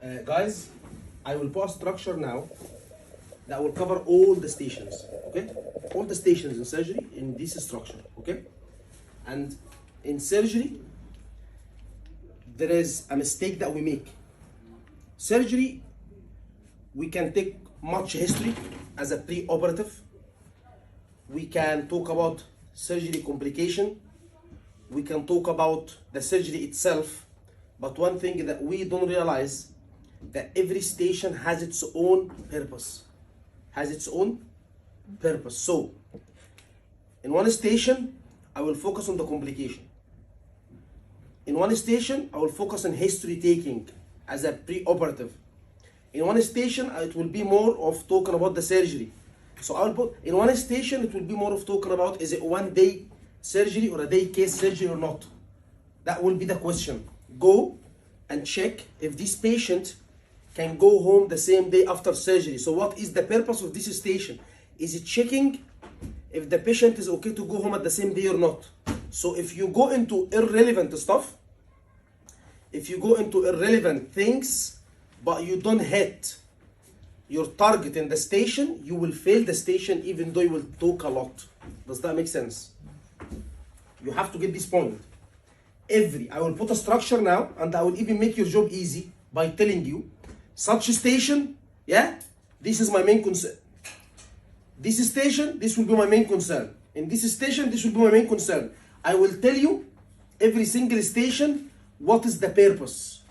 Guys, I will put a structure now that will cover all the stations, okay? All the stations in surgery in this structure, okay? And in surgery, there is a mistake that we make. Surgery, we can take much history as a pre-operative. We can talk about surgery complication. We can talk about the surgery itself. But one thing that we don't realize, that every station has its own purpose. So, in one station, I will focus on the complication. In one station, I will focus on history taking as a pre-operative. In one station, it will be more of talking about the surgery. So I'll put, in one station, it will be more of talking about, is it 1 day surgery or a day case surgery or not? That will be the question. Go and check if this patient can go home the same day after surgery. So what is the purpose of this station? Is it checking if the patient is okay to go home at the same day or not? So if you go into irrelevant stuff, if you go into irrelevant things, but you don't hit your target in the station, you will fail the station even though you will talk a lot. Does that make sense? You have to get this point. I will put a structure now, and I will even make your job easy by telling you, such a station, yeah, this is my main concern. This station, this will be my main concern. In this station, this will be my main concern. I will tell you every single station, what is the purpose?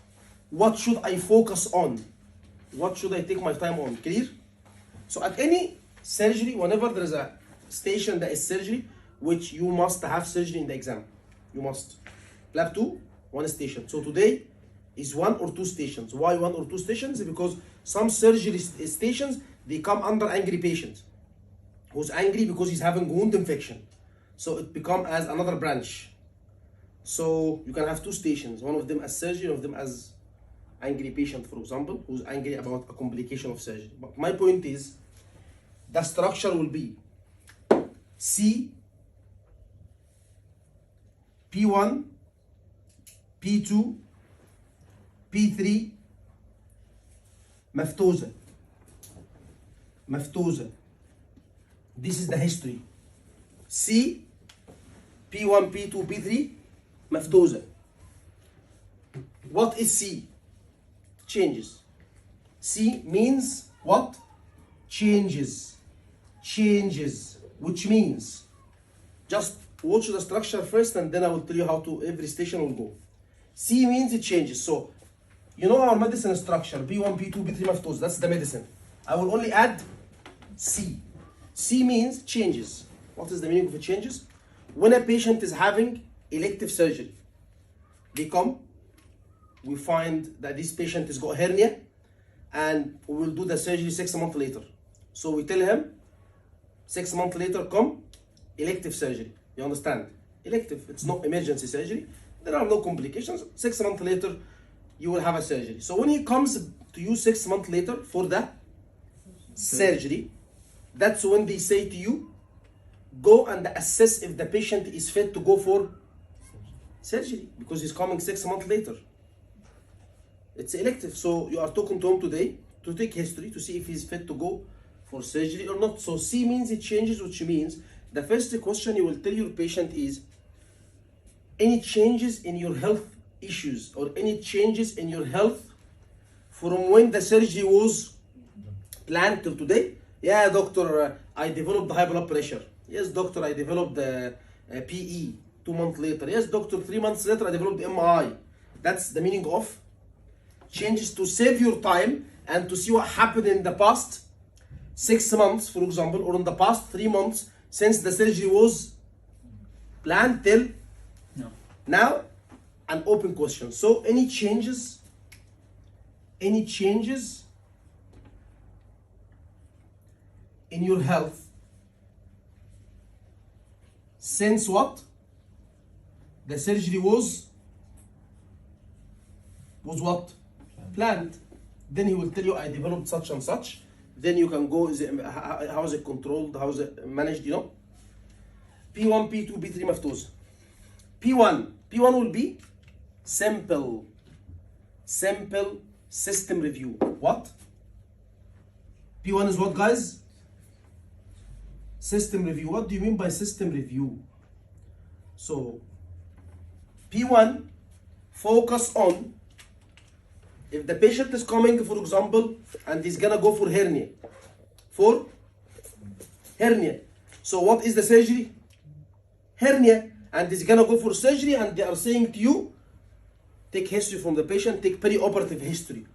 What should I focus on? What should I take my time on? Clear? So at any surgery, whenever there is a station that is surgery, which you must have surgery in the exam. You must. Lab 2, 1 station. So today is 1 or 2 stations. Why 1 or 2 stations? Because some surgery stations, they come under angry patient. Who's angry because he's having wound infection. So it becomes as another branch. So you can have 2 stations. One of them as surgery, one of them as angry patient, for example, who's angry about a complication of surgery. But my point is, the structure will be C, P1, P2, P3, مفتوزة. This is the history. C, P1, P2, P3, مفتوزة. What is C? Changes. C means what? Changes, which means, just watch the structure first and then I will tell you how to every station will go. C means it changes. So you know our medicine structure, B1, B2, B3 maftoz, that's the medicine. I will only add C. C means changes. What is the meaning of the changes? When a patient is having elective surgery, they come, we find that this patient has got hernia and we will do the surgery 6 months later. So we tell him 6 months later, come, elective surgery. You understand? Elective, it's not emergency surgery. There are no complications. 6 months later, you will have a surgery. So when he comes to you 6 months later for the surgery, that's when they say to you, go and assess if the patient is fit to go for surgery because he's coming 6 months later. It's elective. So you are talking to him today to take history to see if he's fit to go for surgery or not. So C means it changes, which means the first question you will tell your patient is any changes in your health issues or any changes in your health from when the surgery was planned till today. Yeah, doctor, I developed high blood pressure. Yes, doctor, I developed PE 2 months later. Yes, doctor, 3 months later, I developed MI. That's the meaning of changes, to save your time and to see what happened in the past 6 months, for example, or in the past 3 months since the surgery was planned till now, an open question. So any changes in your health since what? The surgery was what? Planned. Then he will tell you, I developed such and such. Then you can go, how is it controlled, how is it managed, you know? P1, P2, P3 مفتوز. P1 will be simple system review. What? P1 is what, guys? System review. What do you mean by system review? So P1 focus on if the patient is coming, for example, and he's gonna go for hernia. For hernia. So what is the surgery? Hernia. And he's gonna go for surgery, and they are saying to you, take history from the patient, take perioperative history,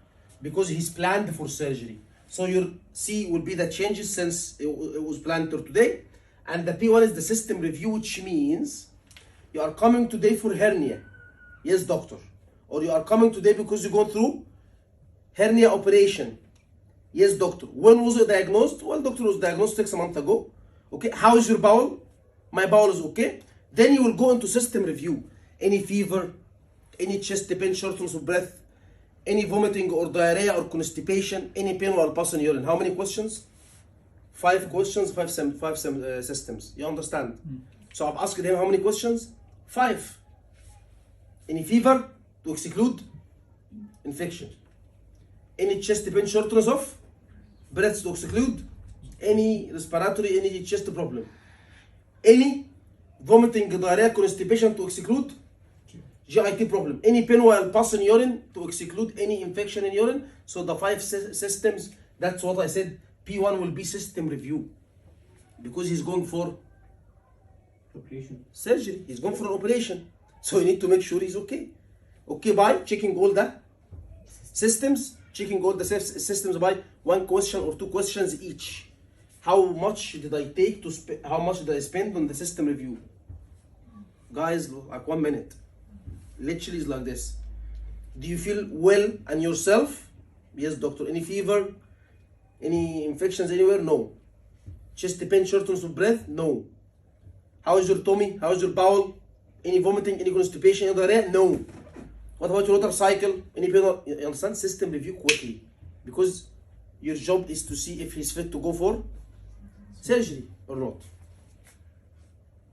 because he's planned for surgery. So your C will be the changes since it was planned for today. And the P1 is the system review, which means you are coming today for hernia. Yes, doctor. Or you are coming today because you go through hernia operation. Yes, doctor. When was it diagnosed? Well, doctor was diagnosed 6 months ago. Okay, how is your bowel? My bowel is okay. Then you will go into system review. Any fever, any chest pain, shortness of breath, any vomiting or diarrhea or constipation, any pain while passing urine. How many questions? 5 questions, five systems. You understand? So I'm asking him how many questions? 5. Any fever to exclude infection. Any chest pain, shortness of breath to exclude any respiratory, any chest problem. Any vomiting, diarrhea, constipation to exclude GIT problem. Any pain while passing urine to exclude any infection in urine. So the 5 systems, that's what I said. P1 will be system review because he's going for operation. Surgery. He's going for an operation. So you need to make sure he's okay. Okay, by checking all the systems, checking all the systems by 1 question or 2 questions each. How much did I take to how much did I spend on the system review? Guys, like 1 minute. Literally is like this. Do you feel well and yourself? Yes, doctor. Any fever? Any infections anywhere? No. Chest pain, shortness of breath? No. How is your tummy? How is your bowel? Any vomiting? Any constipation? Any diarrhea? No. What about your water cycle? Any pain? You understand? System review quickly, because your job is to see if he's fit to go for surgery or not.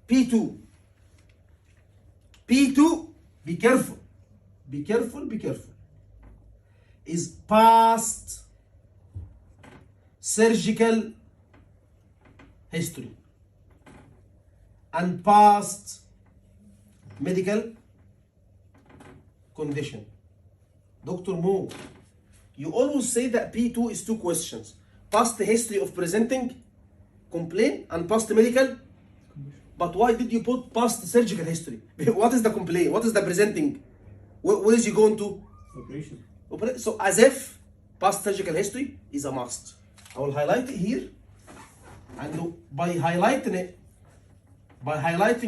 P2. P2, be careful. Be careful, be careful. Is past surgical history and past medical condition. Dr. Mo, you always say that P2 is 2 questions. Past history of presenting complaint and past medical. But why did you put past surgical history? What is the complaint? What is the presenting? What is you going to? Operation. So as if past surgical history is a must. I will highlight it here, and by highlighting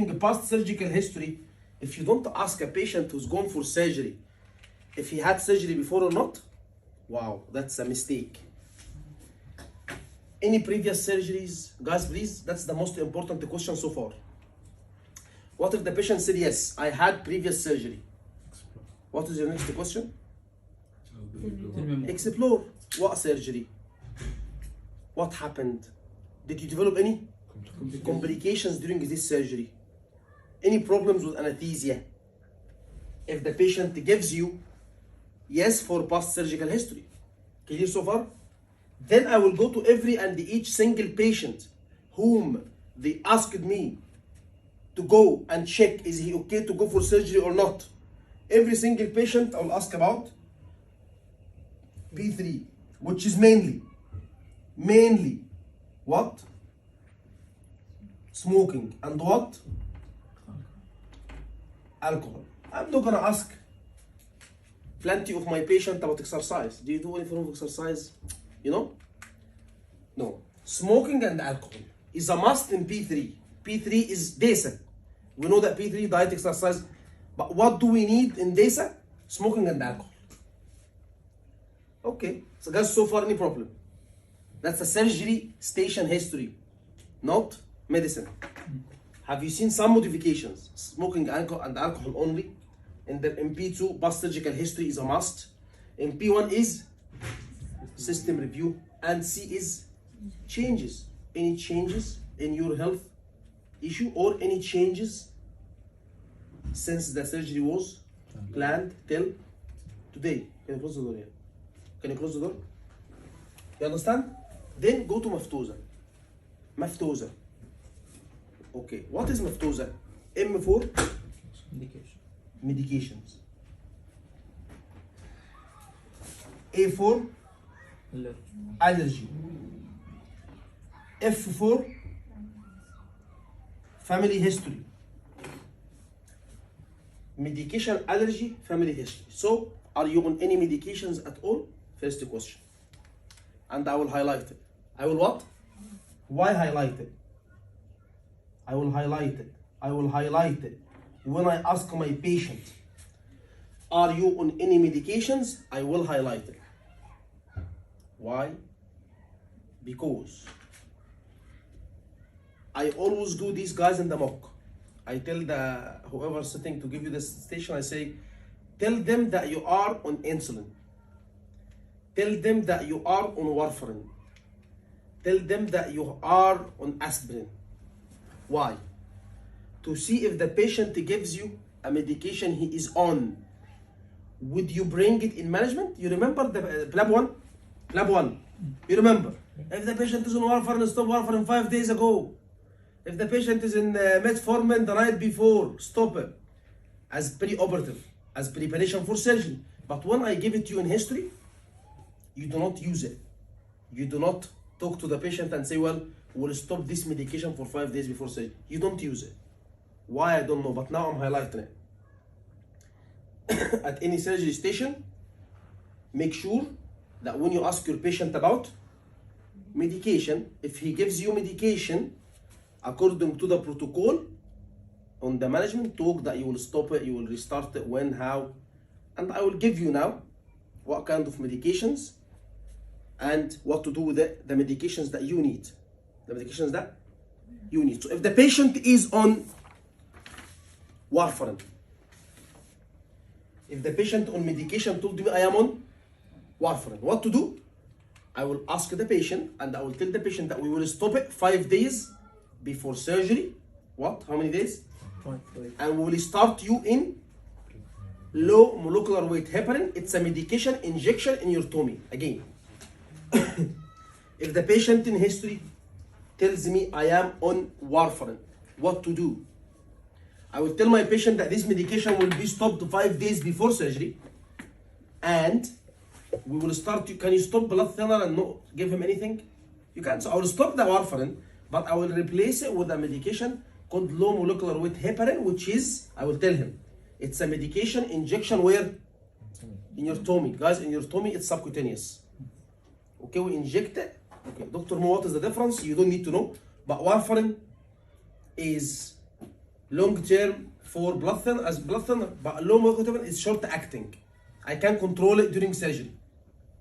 the past surgical history, if you don't ask a patient who's going for surgery if he had surgery before or not, wow, that's a mistake. Any previous surgeries, guys, please, that's the most important question so far. What if the patient said, yes, I had previous surgery? What is your next question? Explore. What surgery? What happened? Did you develop any complications during this surgery? Any problems with anesthesia? If the patient gives you yes for past surgical history, clear so far? Then I will go to every and each single patient whom they asked me to go and check, is he okay to go for surgery or not? Every single patient I will ask about P3, which is mainly what? Smoking and what? Alcohol. I'm not gonna ask plenty of my patient about exercise. Do you do any form of exercise? You know? No. Smoking and alcohol is a must in P3. P3 is basic. We know that P3 diet, exercise, but what do we need in DESA? Smoking and alcohol. Okay, so guys, so far any problem? That's a surgery station history, not medicine. Have you seen some modifications? Smoking and alcohol only. In P2, past surgical history is a must. In P1 is system review, and C is changes. Any changes in your health issue or any changes since the surgery was planned till today. Can you close the door here? Can you close the door? You understand? Then go to maftosa. Maftosa. Okay, what is maftosa? M for Indication. medications. A for Allergy. allergy. F for family history. Medication, allergy, family history. So, are you on any medications at all? First question. And I will highlight it. I will what? Why highlight it? I will highlight it. I will highlight it. When I ask my patient, are you on any medications? I will highlight it. Why? Because I always do these guys in the mock. I tell the whoever sitting to give you the station, I say, tell them that you are on insulin. Tell them that you are on warfarin. Tell them that you are on aspirin. Why? To see if the patient gives you a medication he is on, would you bring it in management? You remember the lab one? Lab one. You remember? If the patient is on warfarin, stop warfarin 5 days ago. If the patient is in metformin the night before, stop it. As pre-operative, as preparation for surgery. But when I give it to you in history, you do not use it. You do not talk to the patient and say, well, we'll stop this medication for 5 days before surgery. You don't use it. Why, I don't know, but now I'm highlighting it. At any surgery station, make sure that when you ask your patient about medication, if he gives you medication, according to the protocol on the management talk, that you will stop it, you will restart it, when, how, and I will give you now what kind of medications and what to do with the medications that you need. The medications that you need. So if the patient is on warfarin, if the patient on medication told me I am on warfarin, what to do? I will ask the patient and I will tell the patient that we will stop it 5 days before surgery. What? How many days? 5 And we will start you in low molecular weight heparin. It's a medication injection in your tummy. Again, if the patient in history tells me I am on warfarin, what to do? I will tell my patient that this medication will be stopped 5 days before surgery, and we will start. Can you stop blood thinner and not give him anything? You can't. So I will stop the warfarin, but I will replace it with a medication called low molecular weight heparin, which is, I will tell him, it's a medication injection where? In your tummy. Guys, in your tummy, it's subcutaneous. Okay, we inject it. Okay, Dr. Mo, what is the difference? You don't need to know. But warfarin is long term for blood thinner, as blood thinner, but low molecular weight is short acting. I can control it during surgery.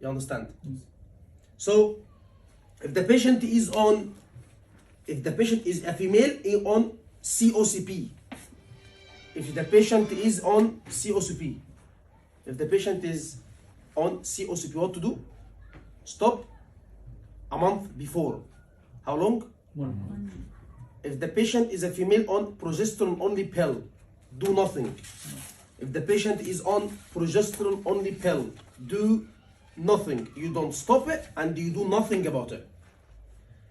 You understand? So, if the patient is on, if the patient is a female, on COCP. If the patient is on COCP. If the patient is on COCP, what to do? Stop a month before. How long? 1 month. If the patient is a female on progesterone only pill, do nothing. If the patient is on progesterone only pill, do nothing. You don't stop it and you do nothing about it.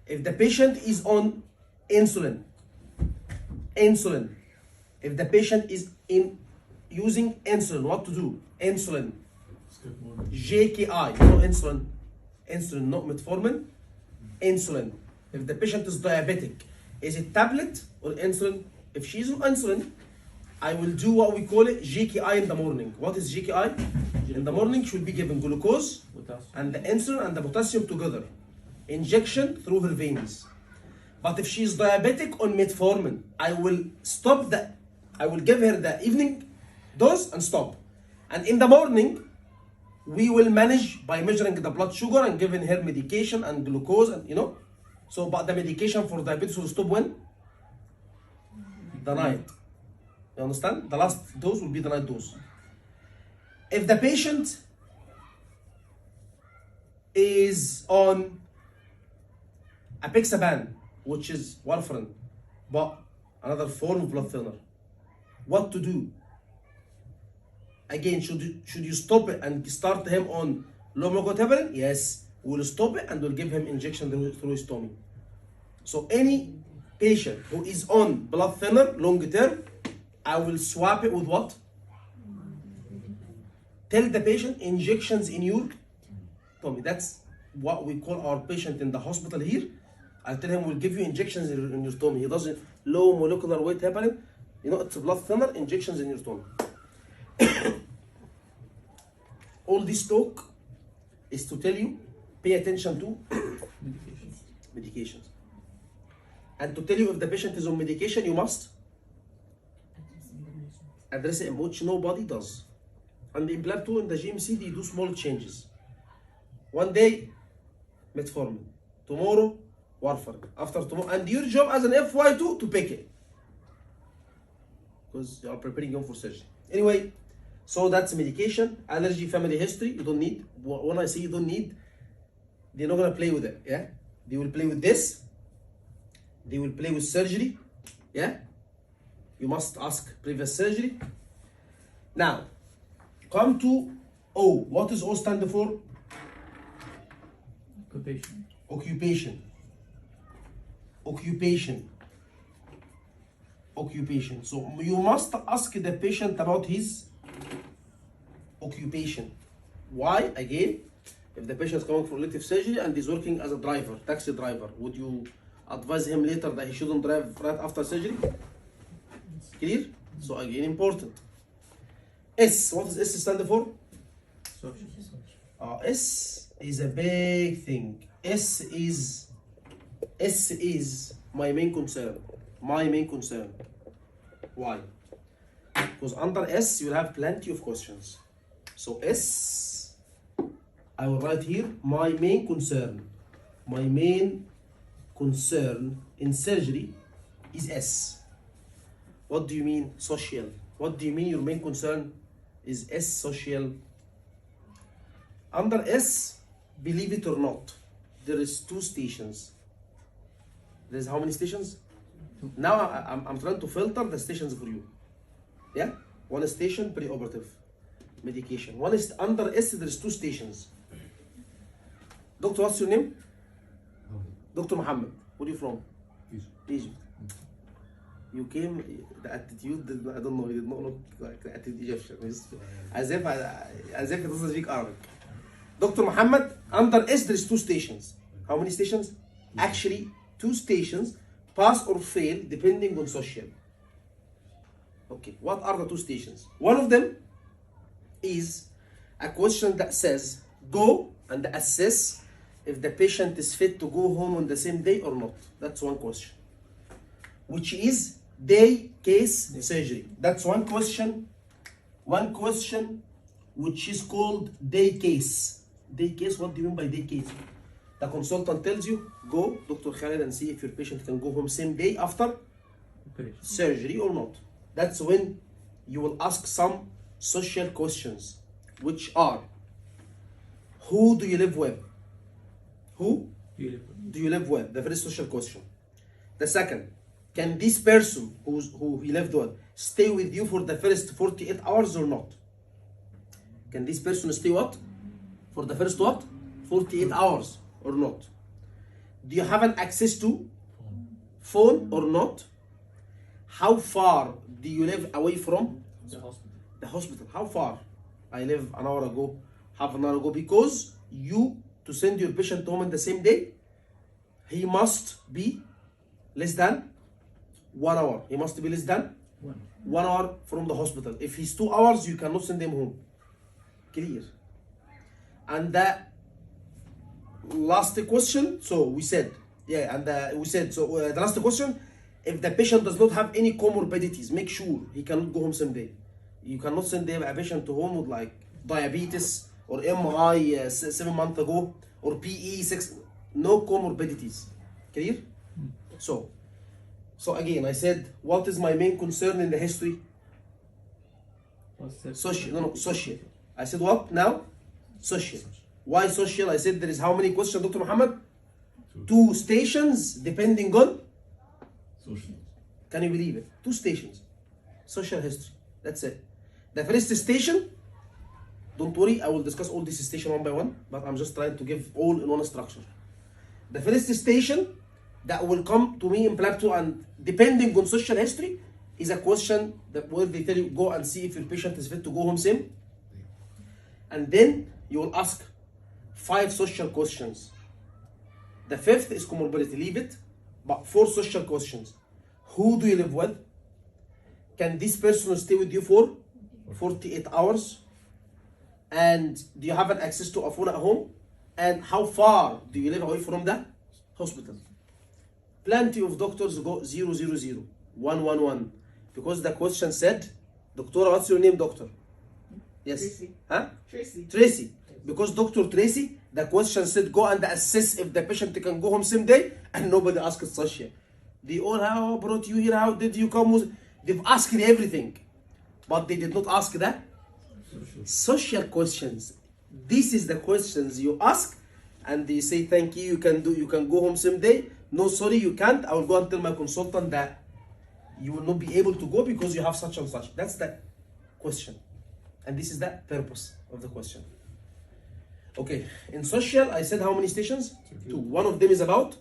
If the patient is on insulin, if the patient is using insulin, what to do? Insulin, JKI, no insulin, not metformin, insulin. If the patient is diabetic, is it tablet or insulin? If she's on insulin, I will do what we call it GKI in the morning. What is GKI? In the morning, she will be given glucose and the insulin and the potassium together. Injection through her veins. But if she is diabetic on metformin, I will stop that. I will give her the evening dose and stop. And in the morning, we will manage by measuring the blood sugar and giving her medication and glucose, and So, but the medication for diabetes will stop when? The night. You understand? The last dose will be the night dose. If the patient is on apixaban, which is warfarin, but another form of blood thinner, what to do? Again, should you stop it and start him on Low molecular weight heparin, yes, we'll stop it and we'll give him injection through his tummy. So any patient who is on blood thinner long term, I will swap it with what? Tell the patient injections in your tummy. That's what we call our patient in the hospital here. I tell him we'll give you injections in your tummy. He doesn't low molecular weight heparin. You know, it's a blood thinner, injections in your tummy. All this talk is to tell you, pay attention to medications. And to tell you if the patient is on medication, you must address it, which nobody does. And in Plan 2 in the GMC, they do small changes. One day, metformin. Tomorrow, warfarin. After tomorrow, and your job as an FY2 to pick it. Because you are preparing them for surgery. Anyway, so that's medication. Allergy, family history, you don't need. When I say you don't need, they're not gonna play with it, yeah? They will play with this. They will play with surgery, yeah? You must ask previous surgery. Now, come to O. What does O stand for? Occupation. Occupation. Occupation. Occupation. So you must ask the patient about his occupation. Why? Again, if the patient is coming for elective surgery and is working as a driver, taxi driver, would you advise him later that he shouldn't drive right after surgery? Clear? So again, important. S. What does S stand for? Social. S is a big thing. S is my main concern. My main concern. Why? Because under S you'll have plenty of questions. So S, I will write here my main concern. My main concern in surgery is S. What do you mean social? What do you mean your main concern is S social? Under S, believe it or not, there is 2 stations. There's how many stations? Now I'm trying to filter the stations for you. Yeah? One station, preoperative medication. One is under S, there's 2 stations. Doctor, what's your name? Dr. Muhammad. Where are you from? Egypt. You came, the attitude, I don't know, you did not look like the attitude Egyptian. As if it doesn't speak Arabic. Dr. Muhammad, under S there's 2 stations. How many stations? Actually, 2 stations, pass or fail, depending on social. Okay, what are the 2 stations? One of them is a question that says, go and assess if the patient is fit to go home on the same day or not. That's one question. Which is day case surgery. That's one question. One question which is called day case. Day case, what do you mean by day case? The consultant tells you, go, Dr. Khalid, and see if your patient can go home same day after surgery or not. That's when you will ask some social questions, which are, who do you live with? Who do you live with? The very social question. The second, can this person who he lived with stay with you for the first 48 hours or not? Can this person stay what? For the first what? 48 hours or not? Do you have an access to phone or not? How far do you live away from The hospital. the hospital? How far? I live an hour ago, half an hour ago, because you, to send your patient home in the same day, he must be less than 1 hour. He must be less than 1 hour from the hospital. If he's 2 hours, you cannot send him home. Clear? And the last question, so we said, yeah, and we said, so the last question, if the patient does not have any comorbidities, make sure he cannot go home same day. You cannot send a patient to home with like diabetes or MI 7 months ago or PE 6, no comorbidities. Clear? So again, I said, what is my main concern in the history? Social. Social. I said what now? Social. Why social? I said there is how many questions, Dr. Muhammad? 2 stations depending on Social. Can you believe it? 2 stations. Social history. That's it. The first station, Don't worry, I will discuss all this station one by one, but I'm just trying to give all in one structure. The first station that will come to me in Plan 2, and depending on social history, is a question that where they tell you go and see if your patient is fit to go home same. And then you will ask 5 social questions. The 5th is comorbidity, leave it, but 4 social questions. Who do you live with? Can this person stay with you for 48 hours? And do you have an access to a phone at home? And how far do you live away from the hospital? Plenty of doctors go 000, 111, because the question said, Doctor, what's your name, doctor? Yes. Tracy. Huh? Tracy. Tracy. Because Dr. Tracy, the question said go and assess if the patient can go home same day, and nobody asked social. They all, how brought you here? How did you come? They've asked everything, but they did not ask the social questions. This is the questions you ask, and they say thank you. You can go home same day. No, sorry, you can't. I will go and tell my consultant that you will not be able to go because you have such and such. That's the question, and this is the purpose of the question. Okay, in social, I said how many stations? 2. One of them is about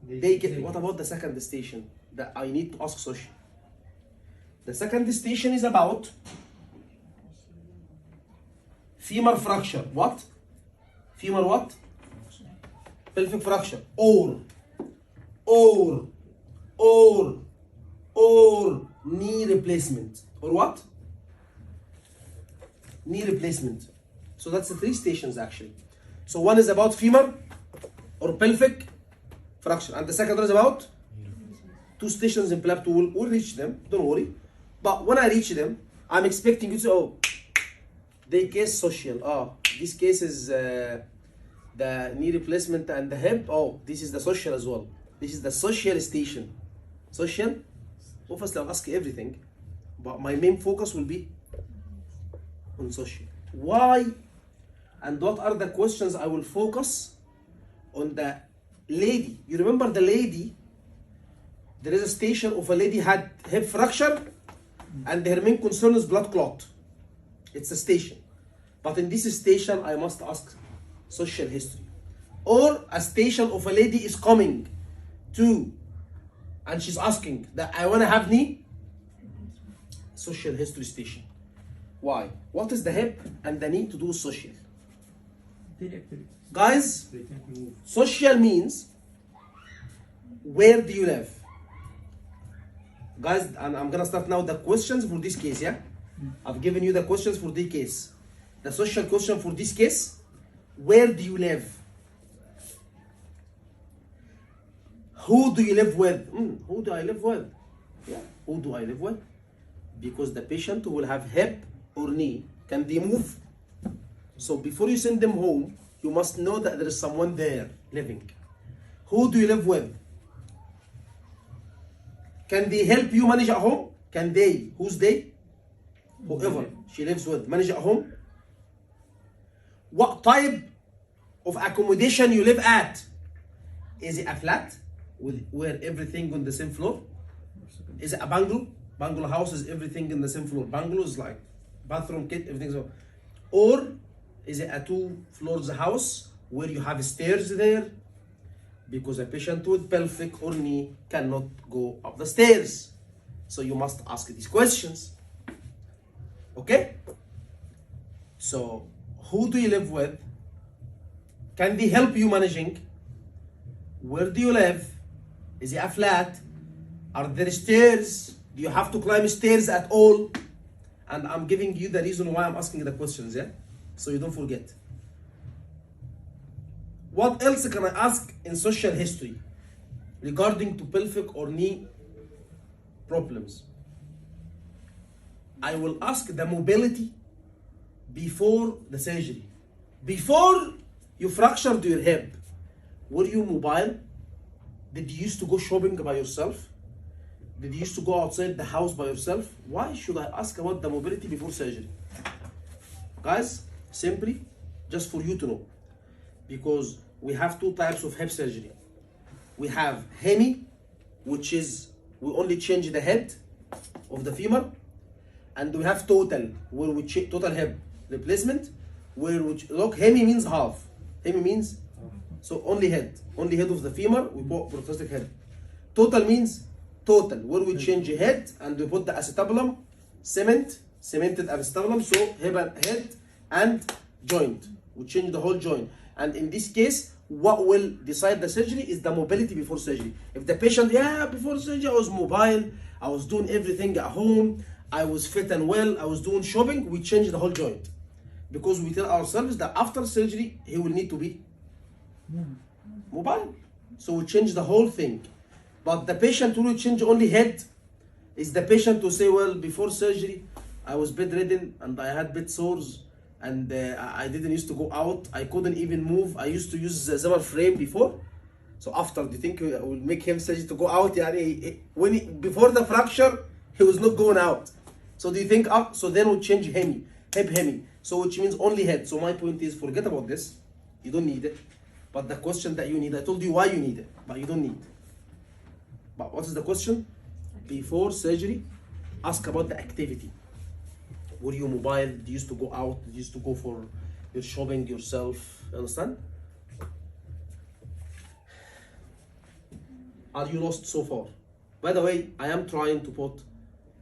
daycare. What about the second station that I need to ask social? The second station is about femur fracture. What? Femur what? Pelvic fracture. Or knee replacement. Or what? Knee replacement. So that's the 3 stations actually. So one is about femur or pelvic fracture, and the second one is about 2 stations in Plan 2. We'll reach them, don't worry. But when I reach them, I'm expecting you to say, oh, they case social. Oh, this case is the knee replacement and the hip. Oh, this is the social as well. This is the social station. Social, obviously I'll ask everything, but my main focus will be on social. Why? And what are the questions I will focus on? The lady, you remember the lady, there is a station of a lady had hip fracture and her main concern is blood clot. It's a station, but in this station I must ask social history. Or a station of a lady is coming to and she's asking that I want to have knee, social history station. Why? What is the hip and the knee to do with social? Guys, They can't move. social means where do you live? Guys, and I'm gonna start now the questions for this case, yeah? I've given you the questions for this case. The social question for this case, where do you live? Who do you live with? Who do I live with? Yeah, who do I live with? Because the patient will have hip or knee, can they move? So before you send them home, you must know that there is someone there living. Who do you live with? Can they help you manage at home? Can they? Who's they? Whoever she lives with, manage at home. What type of accommodation you live at? Is it a flat with where everything on the same floor? Is it a bungalow? Bungalow house is everything in the same floor. Bungalow is like bathroom, kit, everything's so. Or is it a 2 floors house where you have stairs there? Because a patient with pelvic or knee cannot go up the stairs. So you must ask these questions. Okay? So, who do you live with? Can they help you managing? Where do you live? Is it a flat? Are there stairs? Do you have to climb stairs at all? And I'm giving you the reason why I'm asking the questions, yeah? So you don't forget. What else can I ask in social history regarding to pelvic or knee problems? I will ask the mobility before the surgery. Before you fractured your hip, were you mobile? Did you used to go shopping by yourself? Did you used to go outside the house by yourself? Why should I ask about the mobility before surgery? Guys, simply just for you to know. Because we have 2 types of hip surgery. We have hemi, which is we only change the head of the femur, and we have total, where we change total hip replacement, where look, hemi means half. Hemi means so only head of the femur. We put prosthetic head. Total means total, where we change head and we put the acetabulum, cemented acetabulum, so head and joint. We change the whole joint. And in this case, what will decide the surgery is the mobility before surgery. If the patient, before surgery I was mobile, I was doing everything at home, I was fit and well, I was doing shopping, we change the whole joint. Because we tell ourselves that after surgery, he will need to be mobile. So we change the whole thing. But the patient who will change only head is the patient who say, well, before surgery, I was bedridden and I had bed sores and I didn't used to go out. I couldn't even move. I used to use the Zimmer frame before. So after, do you think we will make him surgery to go out? Before the fracture, he was not going out. So do you think, so then we'll change hemi, hip hemi. So which means only head. So my point is, forget about this. You don't need it. But the question that you need, I told you why you need it, but you don't need. But what is the question? Before surgery, ask about the activity. Were you mobile? Did you used to go out? Did you used to go for your shopping yourself? Understand? Are you lost so far? By the way, I am trying to put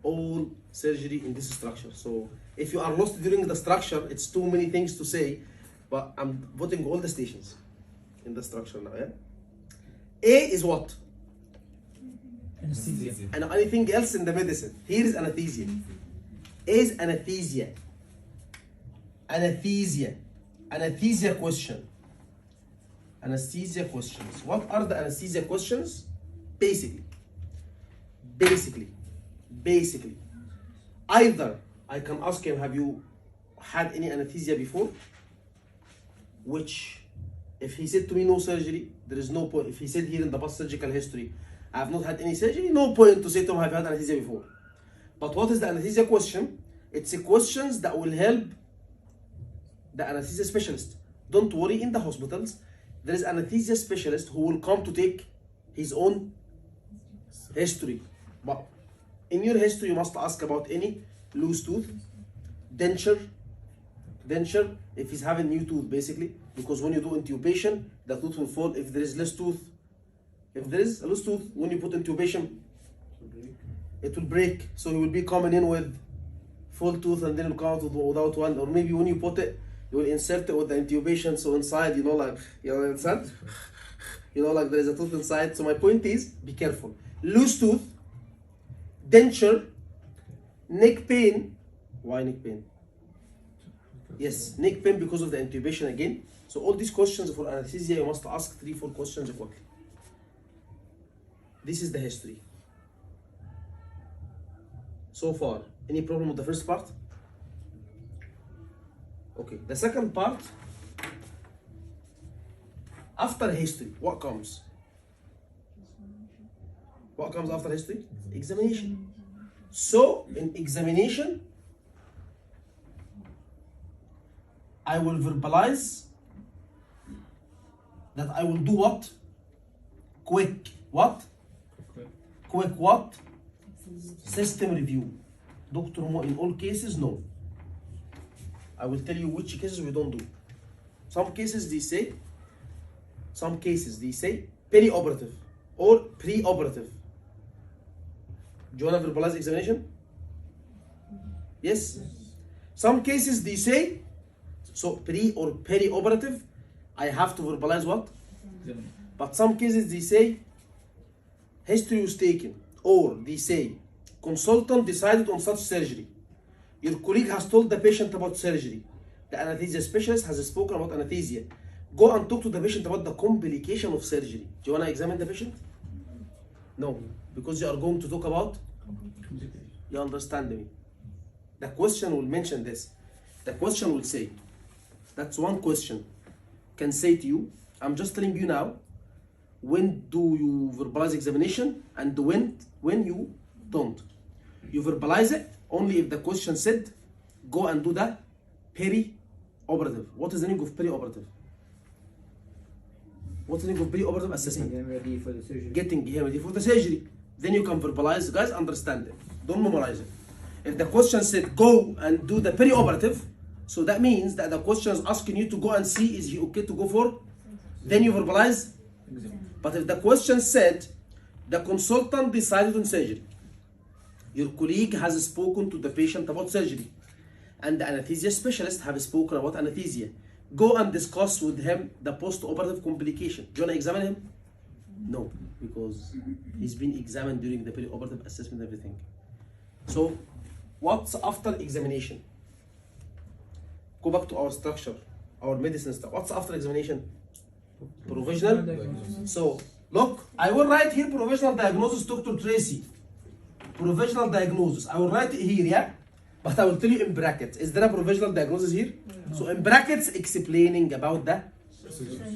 all surgery in this structure. So if you are lost during the structure, it's too many things to say, but I'm putting all the stations in the structure now, yeah? A is what? Anesthesia. And anything else in the medicine. Here is anesthesia. A is anesthesia. Anesthesia. Anesthesia question. Anesthesia questions. What are the anesthesia questions? Basically. Either I can ask him, have you had any anesthesia before? Which, if he said to me no surgery, there is no point. If he said here in the past surgical history, I have not had any surgery, no point to say to him, have you had anesthesia before? But what is the anesthesia question? It's a questions that will help the anesthesia specialist. Don't worry, in the hospitals, there is an anesthesia specialist who will come to take his own history. But in your history, you must ask about any loose tooth, denture, if he's having new tooth basically, because when you do intubation, the tooth will fall. If there is less tooth, if there is a loose tooth, when you put intubation, it will break. So he will be coming in with full tooth and then it will come out without one. Or maybe when you put it, you will insert it with the intubation. So inside, like inside, like there is a tooth inside. So my point is, be careful. Loose tooth, denture, neck pain. Why neck pain? Yes, neck pain because of the intubation again. So all these questions for anesthesia, you must ask 3-4 questions quickly. This is the history. So far, any problem with the first part? Okay, the second part, after history, what comes? What comes after history? Examination. So, in examination, I will verbalize that I will do what? Quick what? System review. Dr. Mo, in all cases, no. I will tell you which cases we don't do. Some cases they say perioperative or preoperative. Do you want to verbalize examination? Yes? Some cases they say, so pre or perioperative, I have to verbalize what? But some cases they say, history was taken, or they say, consultant decided on such surgery. Your colleague has told the patient about surgery. The anesthesia specialist has spoken about anesthesia. Go and talk to the patient about the complication of surgery. Do you want to examine the patient? No, because you are going to talk about? You understand me? The question will mention this. The question will say, that's one question, can say to you, I'm just telling you now, when do you verbalize examination and when you don't. You verbalize it only if the question said, go and do the perioperative. What is the name of perioperative? What's the name of perioperative assessment? Getting ready for the surgery. Getting him ready for the surgery. Then you can verbalize, guys, understand it. Don't memorize it. If the question said, go and do the perioperative, So that means that the question is asking you to go and see, is he okay to go for? Then you verbalize. But if the question said, the consultant decided on surgery, your colleague has spoken to the patient about surgery, and the anesthesia specialist have spoken about anesthesia, go and discuss with him the post-operative complication. Do you want to examine him? No, because he's been examined during the perioperative assessment and everything. So, what's after examination? Go back to our structure, our medicine stuff. What's after examination? Provisional. So, look, I will write here provisional diagnosis, Dr. Tracy. Provisional diagnosis. I will write it here, yeah? But I will tell you in brackets. Is there a provisional diagnosis here? No. So in brackets, explaining about the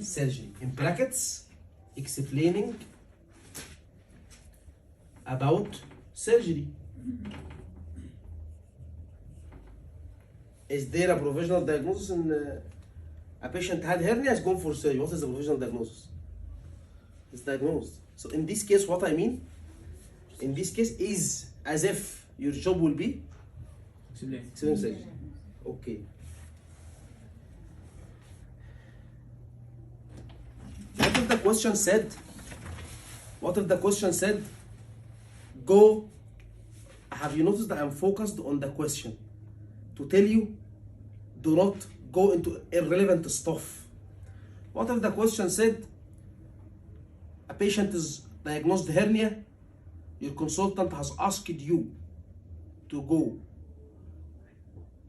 surgery. In brackets, explaining about surgery. Is there a provisional diagnosis in a patient had hernia, has gone for surgery? What is the provisional diagnosis? It's diagnosed. So in this case, what I mean, in this case is as if your job will be explain surgery. Okay. What if the question said? What if the question said? Go. Have you noticed that I'm focused on the question to tell you, do not go into irrelevant stuff. What if the question said, a patient is diagnosed hernia, your consultant has asked you to go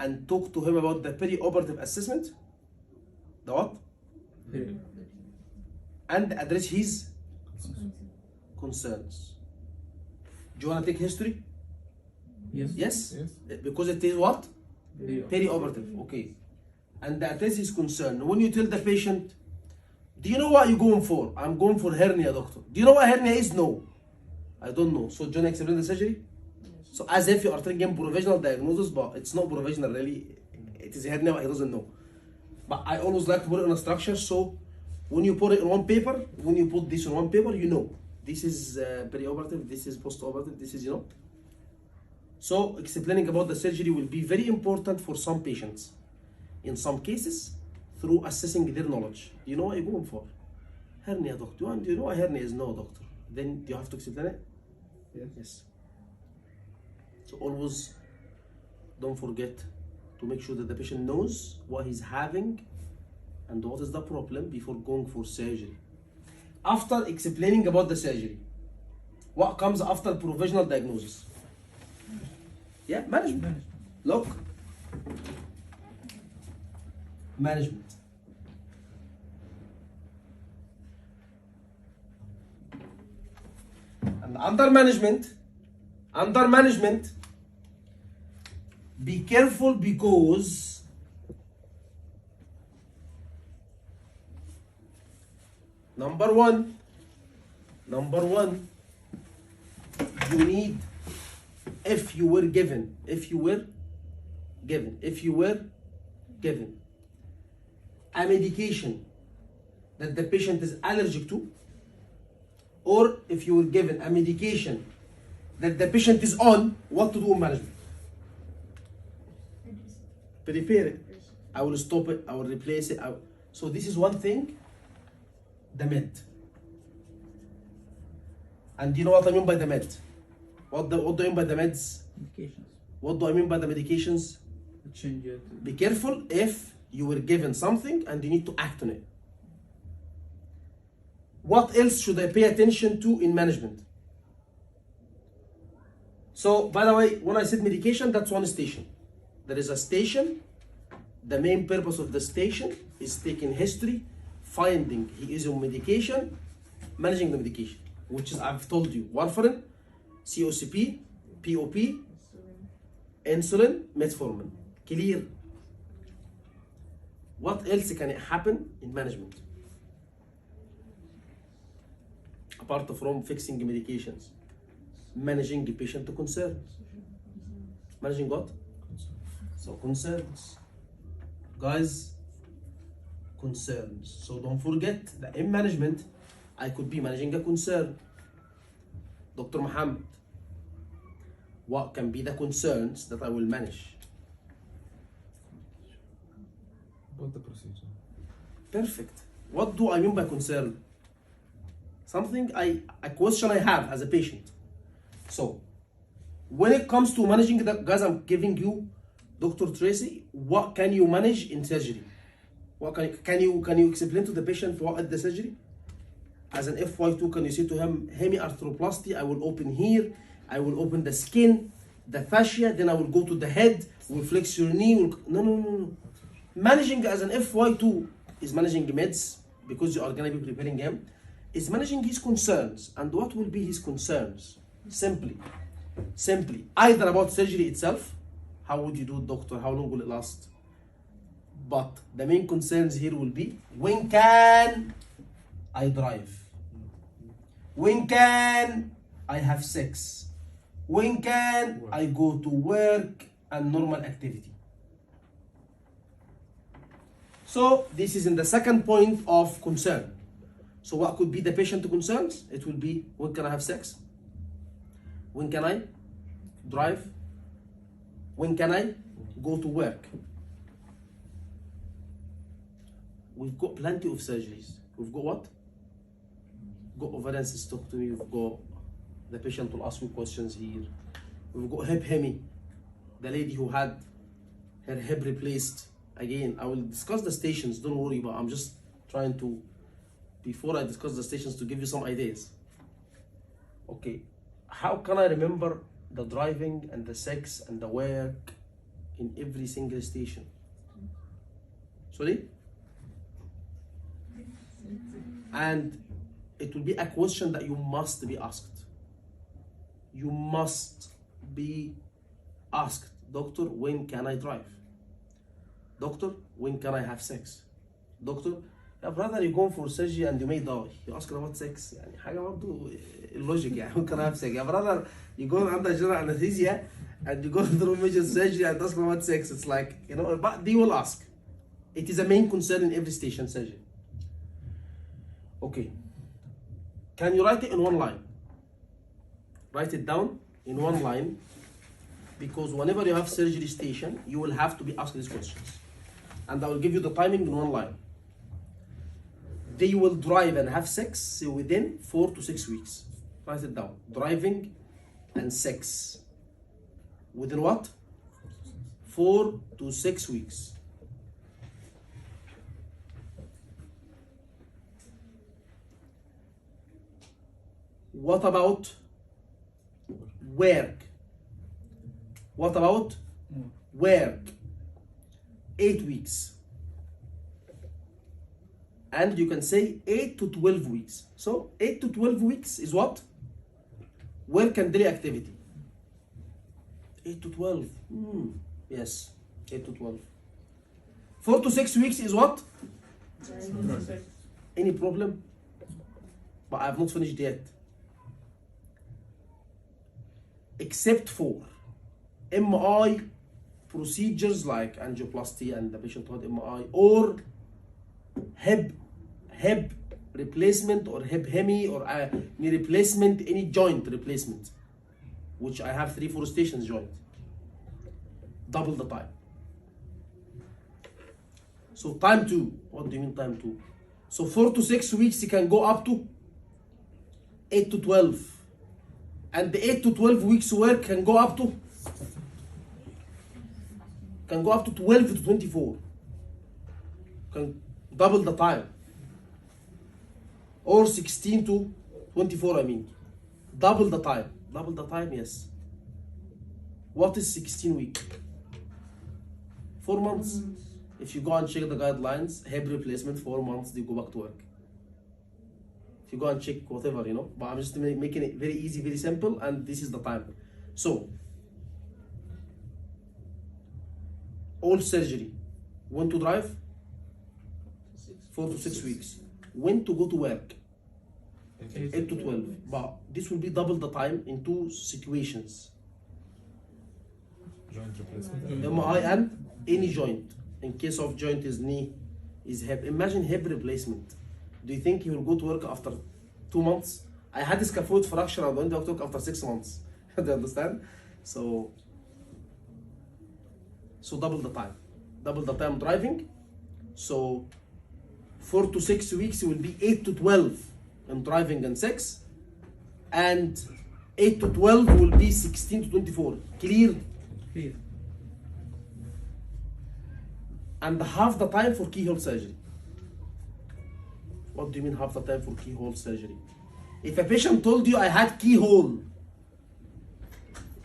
and talk to him about the perioperative assessment, the what? And address his concerns. Do you want to take history? Yes. Yes? Because it is what? Perioperative. Okay. And address his concern. When you tell the patient, do you know what you're going for? I'm going for hernia, doctor. Do you know what hernia is? No. I don't know. So, do you want to explain the surgery? So, as if you are telling him provisional diagnosis, but it's not provisional really. It is hernia, but he doesn't know. But I always like to put it in a structure, so when you put it in one paper, when you put this on one paper, you know. This is perioperative, this is post-operative, this is, you know. So, explaining about the surgery will be very important for some patients. In some cases, through assessing their knowledge. You know what you're going for? Hernia, doctor. Do you know what hernia is? No, doctor. Then you have to explain it? Yes. So always don't forget to make sure that the patient knows what he's having and what is the problem before going for surgery. After explaining about the surgery, what comes after provisional diagnosis? Yeah, management. Look. Management. And under management, be careful because number one, you need, if you were given a medication that the patient is allergic to, or if you were given a medication that the patient is on, what to do in management? Prepare it. I will stop it, I will replace it. So this is one thing, the med. And you know what I mean by the med? What do I mean by the meds? Medications. What do I mean by the medications? Change it. Be careful if you were given something and you need to act on it. What else should I pay attention to in management? So, by the way, when I said medication, that's one station. There is a station. The main purpose of the station is taking history, finding he is on medication, managing the medication, which is, I've told you, warfarin, COCP, POP, insulin, metformin. Clear. What else can it happen in management? Apart from fixing medications, managing the patient concerns. Managing what? So concerns. Guys, concerns. So don't forget that in management, I could be managing a concern. Dr. Muhammad, what can be the concerns that I will manage? About the procedure. Perfect. What do I mean by concern? Something a question I have as a patient. So, when it comes to managing the guys, I'm giving you, Dr. Tracy, what can you manage in surgery? What can you explain to the patient what is the surgery? As an FY2, can you say to him, hemiarthroplasty, I will open here, I will open the skin, the fascia, then I will go to the head, we'll flex your knee. No. Managing as an FY2 is managing meds, because you are going to be preparing him, is managing his concerns. And what will be his concerns? Simply, either about surgery itself, how would you do it, doctor, how long will it last? But the main concerns here will be, when can I drive? When can I have sex? When can I go to work and normal activity? So this is in the second point of concern. So what could be the patient concerns? It will be, when can I have sex? When can I drive? When can I go to work? We've got plenty of surgeries. We've got what? We've got ovarian cystectomy. We've got, the patient will ask you questions here. We've got hip hemi. The lady who had her hip replaced. Again, I will discuss the stations, don't worry, but I'm just trying to, before I discuss the stations, to give you some ideas. Okay, how can I remember the driving and the sex and the work in every single station? Sorry? And it will be a question that you must be asked. You must be asked, doctor, when can I drive? Doctor, when can I have sex? Doctor, يا brother, you're going for surgery and you may die. You ask about sex. يعني حاجة برضه illogic يعني. When can I have sex? يا brother, you go under general anesthesia and you go through major surgery and ask about sex. It's like, you know, but they will ask. It is a main concern in every station surgery. Okay. Can you write it in one line? Write it down in one line, because whenever you have surgery station, you will have to be asked these questions. And I will give you the timing in one line. They will drive and have sex within 4 to 6 weeks. Write it down. Driving and sex. Within what? 4 to 6 weeks. What about work? What about work? 8 weeks. And you can say 8 to 12 weeks. So 8 to 12 weeks is what? Work and daily activity. 8 to 12. Yes, 8 to 12. 4 to 6 weeks is what? Any problem? But I have not finished yet. Except for MI procedures like angioplasty and the patient had MI, or hip replacement, or hip hemi, or knee replacement, any joint replacement, which I have 3-4 stations joint. Double the time. So time 2. What do you mean time 2? So 4 to 6 weeks, you can go up to 8 to 12. And the 8 to 12 weeks work can go up to 12 to 24. Can double the time. Or 16 to 24, I mean. Double the time. Double the time, yes. What is 16 weeks? 4 months. If you go and check the guidelines, hip replacement, 4 months, they go back to work. If you go and check whatever, you know, but I'm just making it very easy, very simple, and this is the time. So, all surgery, when to drive? 4 to 6 weeks. When to go to work? 8 to 12. But this will be double the time in 2 situations. Joint replacement. MI and any joint. In case of joint is knee, is hip. Imagine hip replacement. Do you think he will go to work after 2 months? I had a scaphoid fracture and went to work after 6 months. Do you understand? So double the time. Double the time driving. So 4 to 6 weeks will be 8 to 12 in driving and sex, and 8 to 12 will be 16 to 24. Clear? Clear. And half the time for keyhole surgery. What do you mean half the time for keyhole surgery? If a patient told you I had keyhole,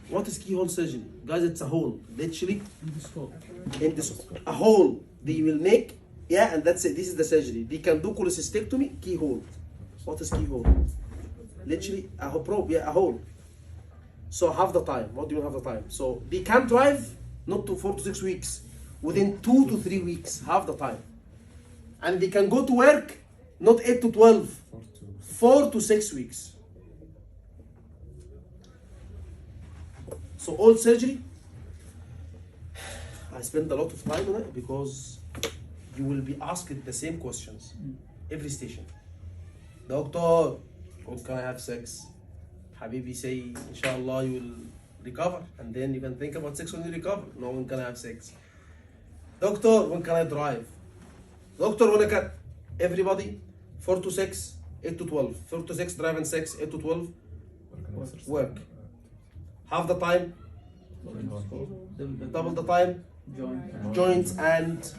what is keyhole surgery? Guys, it's a hole, literally in this, a hole they will make, yeah, and that's it. This is the surgery. They can do cholecystectomy, keyhole. What is keyhole? Literally a probe, yeah, a hole. So half the time. What do you mean half the time? So they can drive not to 4 to 6 weeks, within 2 to 3 weeks, half the time. And they can go to work not 8 to 12, 4 to 6 weeks. So all surgery, I spend a lot of time on it because you will be asked the same questions every station. Doctor, when can I have sex? Habibi say, inshallah, you will recover, and then you can think about sex when you recover. No, when can I have sex? Doctor, when can I drive? Doctor, when I can? Everybody, 4 to 6, 8 to 12. 4 to 6, drive and sex, 8 to 12, work. Half the time, double the time, joints and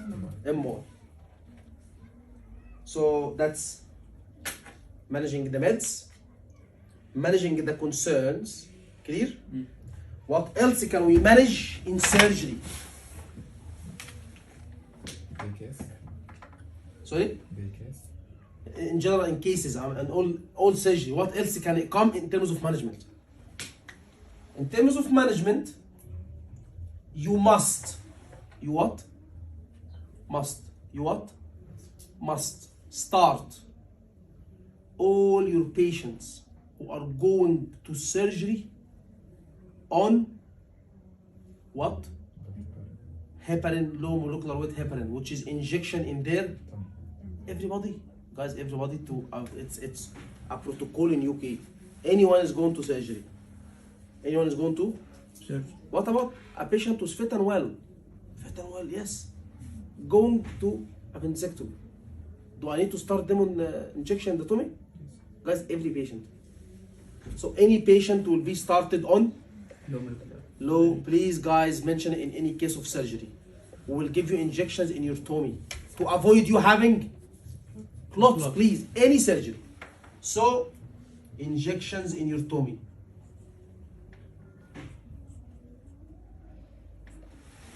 more. So that's managing the meds, managing the concerns. Clear? What else can we manage in surgery? Sorry? In general, in cases and all surgery, what else can it come in terms of management? In terms of management, you must, you what? Must, you what? Must start all your patients who are going to surgery on what? Heparin, low molecular weight heparin, which is injection in their, everybody, guys, everybody to, it's a protocol in UK. Anyone is going to surgery. Anyone is going to? Surgery. What about a patient who's fit and well? Fit and well, yes. Going to appendectomy. Do I need to start them on injection in the tummy? Guys, every patient. So any patient will be started on low. Please, guys, mention it in any case of surgery. We will give you injections in your tummy to avoid you having clots, please. Any surgery. So, injections in your tummy.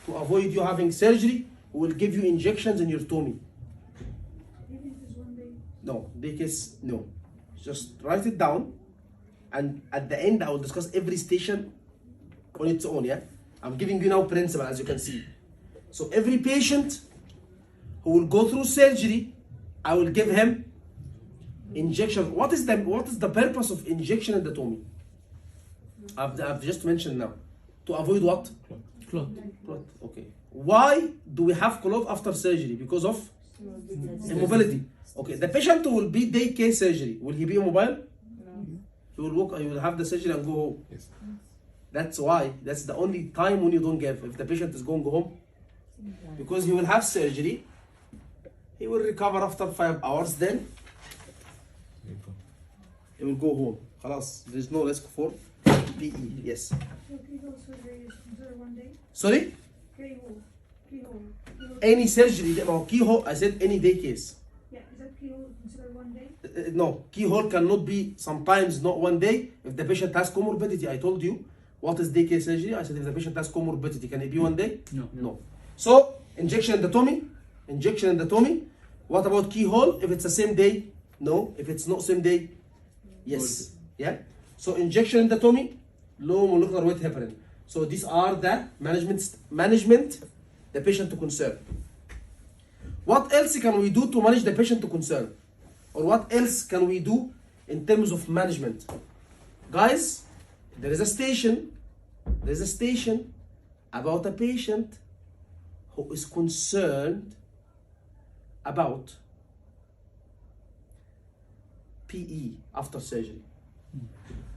To avoid you having surgery, we will give you injections in your tummy. No, day case, no. Just write it down, and at the end, I will discuss every station on its own, yeah? I'm giving you now principle, as you can see. So every patient who will go through surgery, I will give him injection. What is the purpose of injection in the tummy? I've just mentioned now. To avoid what? Clot. Clot. Okay. Why do we have clot after surgery? Because of immobility. Okay. The patient who will be day case surgery, will he be immobile? No. He will walk. He will have the surgery and go home. Yes. That's why. That's the only time when you don't give. If the patient is going to go home, because he will have surgery, he will recover after 5 hours. Then he will go home. Khalas. There is no risk for PE. Yes. Sorry? Keyhole. Any surgery, keyhole, I said any day case. Yeah, is that keyhole considered 1 day? No, keyhole cannot be sometimes not 1 day if the patient has comorbidity. I told you what is day case surgery. I said if the patient has comorbidity, can it be 1 day? No. So, injection in the tummy. Injection in the tummy. What about keyhole? If it's the same day? No. If it's not same day? Yes. Yeah. So, injection in the tummy. Low molecular weight heparin. So these are the management the patient to concern. What else can we do to manage the patient to concern? Or what else can we do in terms of management? Guys, there is a station about a patient who is concerned about PE after surgery.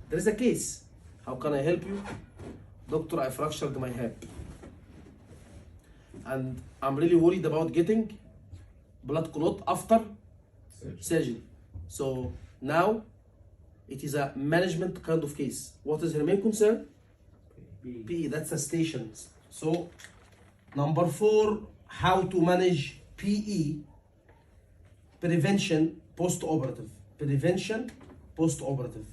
There is a case. How can I help you? Doctor, I fractured my hip. And I'm really worried about getting blood clot after surgery. So now it is a management kind of case. What is her main concern? PE, that's a station. So number 4, how to manage PE, prevention post-operative. Prevention post-operative.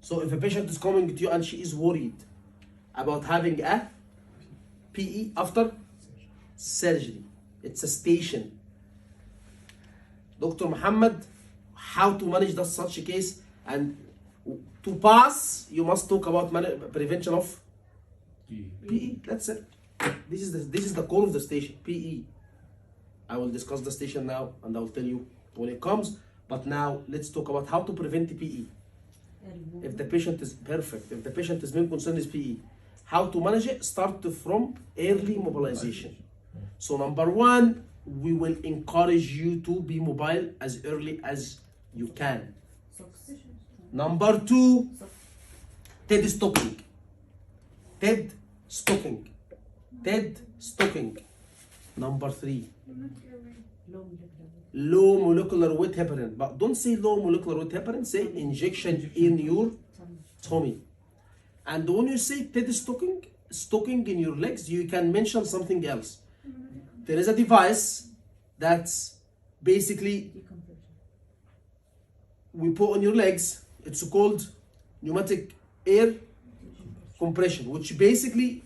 So if a patient is coming to you and she is worried about having a PE after surgery, it's a station. Dr. Muhammad, how to manage that such a case, and to pass you must talk about prevention of PE. That's it. This is the core of the station, PE. I will discuss the station now and I will tell you when it comes, but now let's talk about how to prevent PE. If the patient is perfect, if the patient's main concern is PE, how to manage it? Start from early mobilization. So number 1, we will encourage you to be mobile as early as you can. Number 2, TED stocking. TED stocking. TED stocking. Number 3, low molecular weight heparin. But don't say low molecular weight heparin, say injection in your tummy. And when you say TED stocking in your legs, you can mention something else. There is a device that's basically we put on your legs. It's called pneumatic air compression, which basically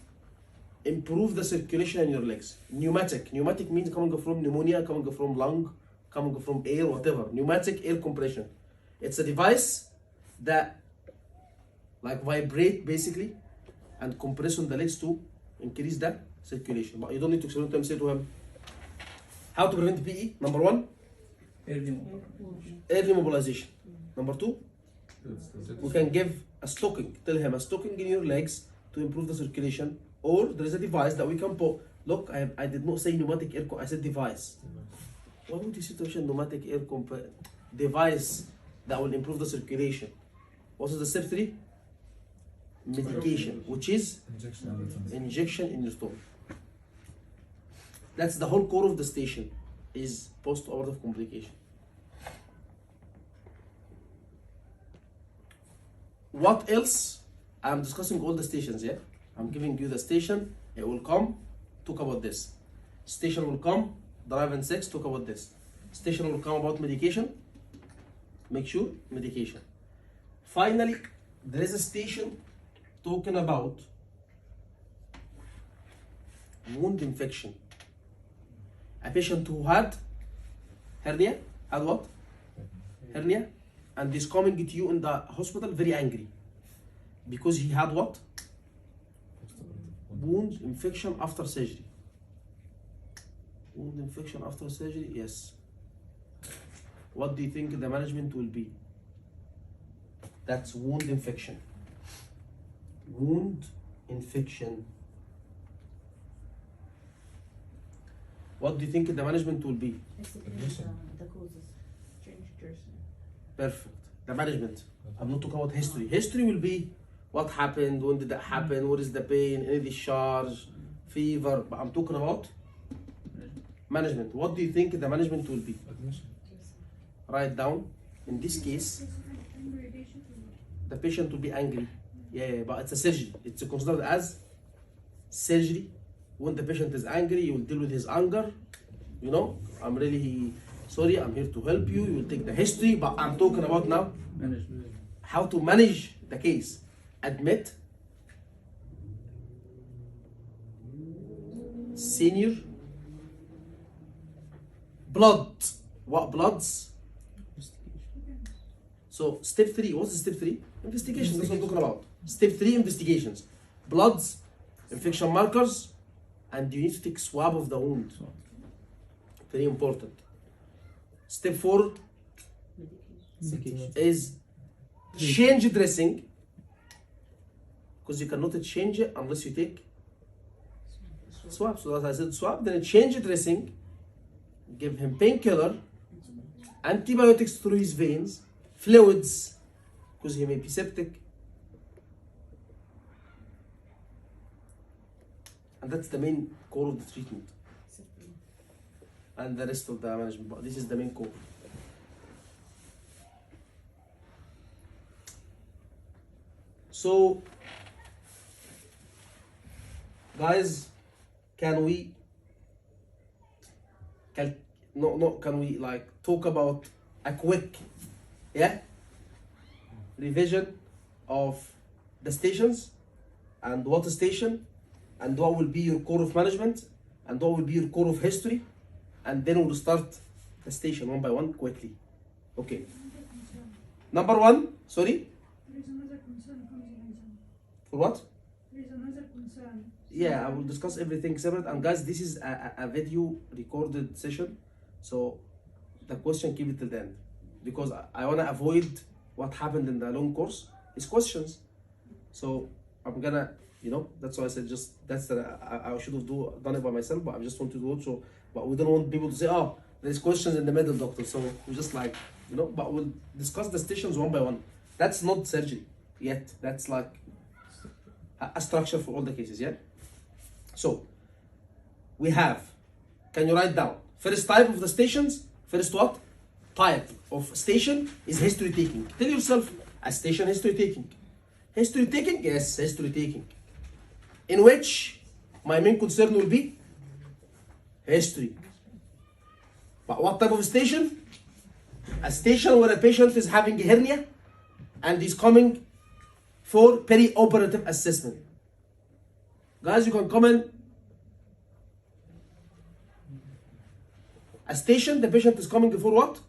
improve the circulation in your legs. Pneumatic means coming from pneumonia, coming from lung, coming from air, whatever. Pneumatic air compression. It's a device that like vibrate basically and compress on the legs to increase the circulation. But you don't need to explain to him. Say to him how to prevent PE. Number 1, early mobilization. Number 2, we can give a stocking. Tell him a stocking in your legs to improve the circulation. Or there is a device that we can put. Look, I did not say pneumatic air. I said device. Why would you say to pneumatic air device that will improve the circulation? What is the step 3? Medication, which is injection in your stomach. That's the whole core of the station, is post-operative complication. What else? I'm discussing all the stations, yeah? I'm giving you the station, it will come, talk about this. Station will come, drive and sex, talk about this. Station will come about medication, make sure, medication. Finally, there is a station talking about wound infection. A patient who had hernia, had what? Hernia, and is coming to you in the hospital very angry because he had what? Wound infection after surgery. Wound infection after surgery, yes. What do you think the management will be? That's wound infection. Wound infection. What do you think the management will be? The causes. Change dressing. Perfect. The management. I'm not talking about history. History will be what happened, when did that happen, what is the pain, any discharge, fever. But I'm talking about management. What do you think the management will be? Write down. In this case, the patient will be angry. Yeah, but it's a surgery. It's considered as surgery. When the patient is angry, you will deal with his anger. You know, I'm really sorry, I'm here to help you. You will take the history, but I'm talking about now how to manage the case. Admit, senior, blood. What bloods? So step 3, what's the step 3? Investigation, that's what I'm talking about. Step 3, investigations. Bloods, infection markers, and you need to take swab of the wound. Very important. Step 4 is change dressing, because you cannot change it unless you take swab. So as I said, swab, then change dressing, give him painkiller, antibiotics through his veins, fluids, because he may be septic. And that's the main core of the treatment. and the rest of the management. But this is the main core. So, guys, can we like talk about a quick revision of the stations and what is station and what will be your core of management and what will be your core of history, and then we'll start the station one by one quickly. Okay. Number one, sorry. There is another concern comes in exam. For what? There is another concern. Yeah, I will discuss everything separate. And guys, this is a video recorded session, so the question keep it till the end, because I want to avoid what happened in the long course. It's questions, so I'm gonna, that's why I said I should have done it by myself, but I just want to do it. So, but we don't want people to say, oh, there's questions in the middle, doctor. So we just like, but we'll discuss the stations one by one. That's not surgery yet. That's like a structure for all the cases, yeah? So, we have, can you write down? First type of the stations, first what? Type of station is history taking. Tell yourself, a station history taking. History taking? Yes, history taking. In which my main concern will be history. But what type of station? A station where a patient is having a hernia and is coming for peri-operative assessment. Guys, you can comment. A station, the patient is coming for what?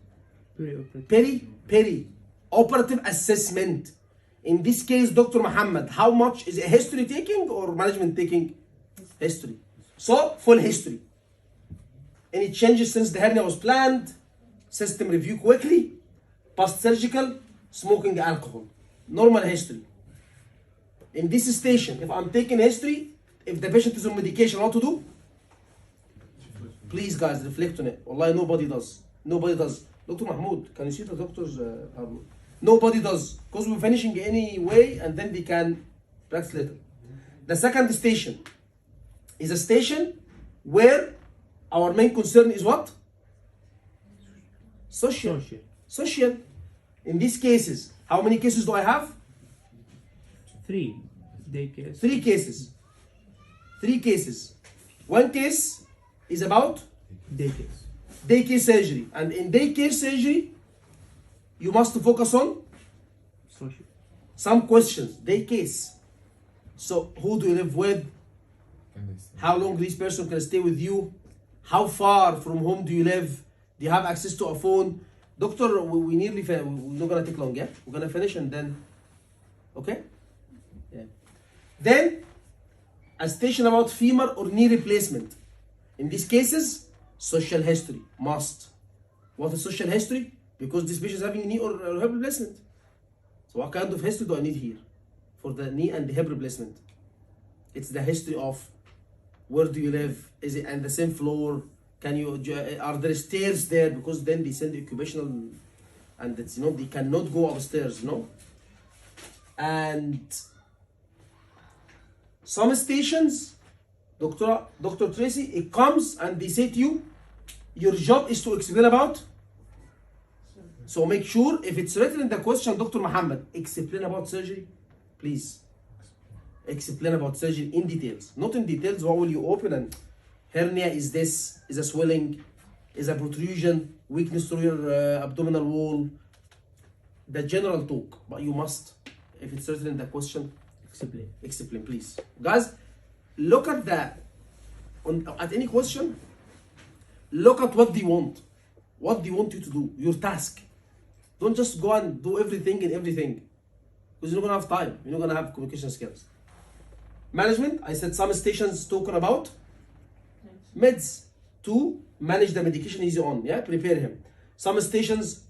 Peri-operative assessment. In this case, Dr. Muhammad, how much is it history taking or management taking? History. So, full history. Any changes since the hernia was planned? System review quickly. Post-surgical, smoking alcohol. Normal history. In this station, if I'm taking history, if the patient is on medication, what to do? Please, guys, reflect on it. Wallahi, nobody does. Nobody does. Dr. Mahmoud, can you see the doctors? Nobody does. Because we're finishing anyway, and then we can practice later. The second station is a station where our main concern is what? Social. In these cases, how many cases do I have? 3 day case. 3 cases. 3 cases. One case is about Day case. day case surgery. And in day case surgery, you must focus on Social. some questions. Day case. So, who do you live with? How long this person can stay with you? How far from home do you live? Do you have access to a phone? Doctor, we nearly finished. We're not gonna take long, yeah? We're gonna finish and then, okay? Yeah. Then, a station about femur or knee replacement. In these cases, social history must. What is social history? Because this patient is having knee or hip replacement. So what kind of history do I need here for the knee and the hip replacement? It's the history of where do you live? Is it on the same floor? Are there stairs there? Because then they send the occupational, and it's they cannot go upstairs, And some stations, Dr. Tracy, it comes and they say to you, your job is to explain about. So make sure if it's written in the question, Dr. Muhammad, explain about surgery, please. Explain about surgery in details. Not in details, what will you open and hernia is this, is a swelling, is a protrusion, weakness through your abdominal wall. The general talk, but you must, if it's written in the question, explain, please. Guys, look at at any question, look at what they want. What they want you to do, your task. Don't just go and do everything. Because you're not gonna have time, you're not gonna have communication skills. Management, I said some stations talking about meds to manage the medication easy on, prepare him. Some stations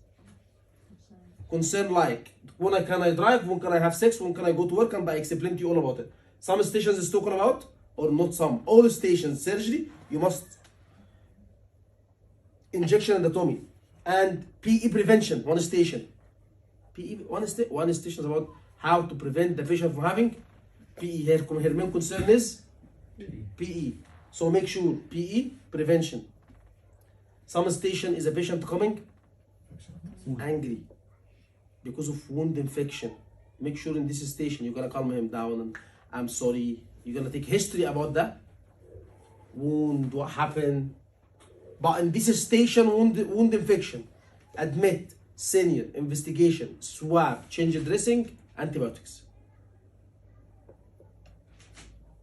concern like, when can I drive, when can I have sex, when can I go to work, and I explain to you all about it. Some stations is talking about, or not some, all stations, surgery, you must injection anatomy and PE prevention, one station. One station is about how to prevent the patient from having PE. Her main concern is PE. So make sure PE prevention. Some station is a patient coming angry because of wound infection. Make sure in this station you're gonna calm him down and I'm sorry. You're gonna take history about that wound, what happened. But in this station, wound infection, admit, senior, investigation, swab, change dressing, antibiotics.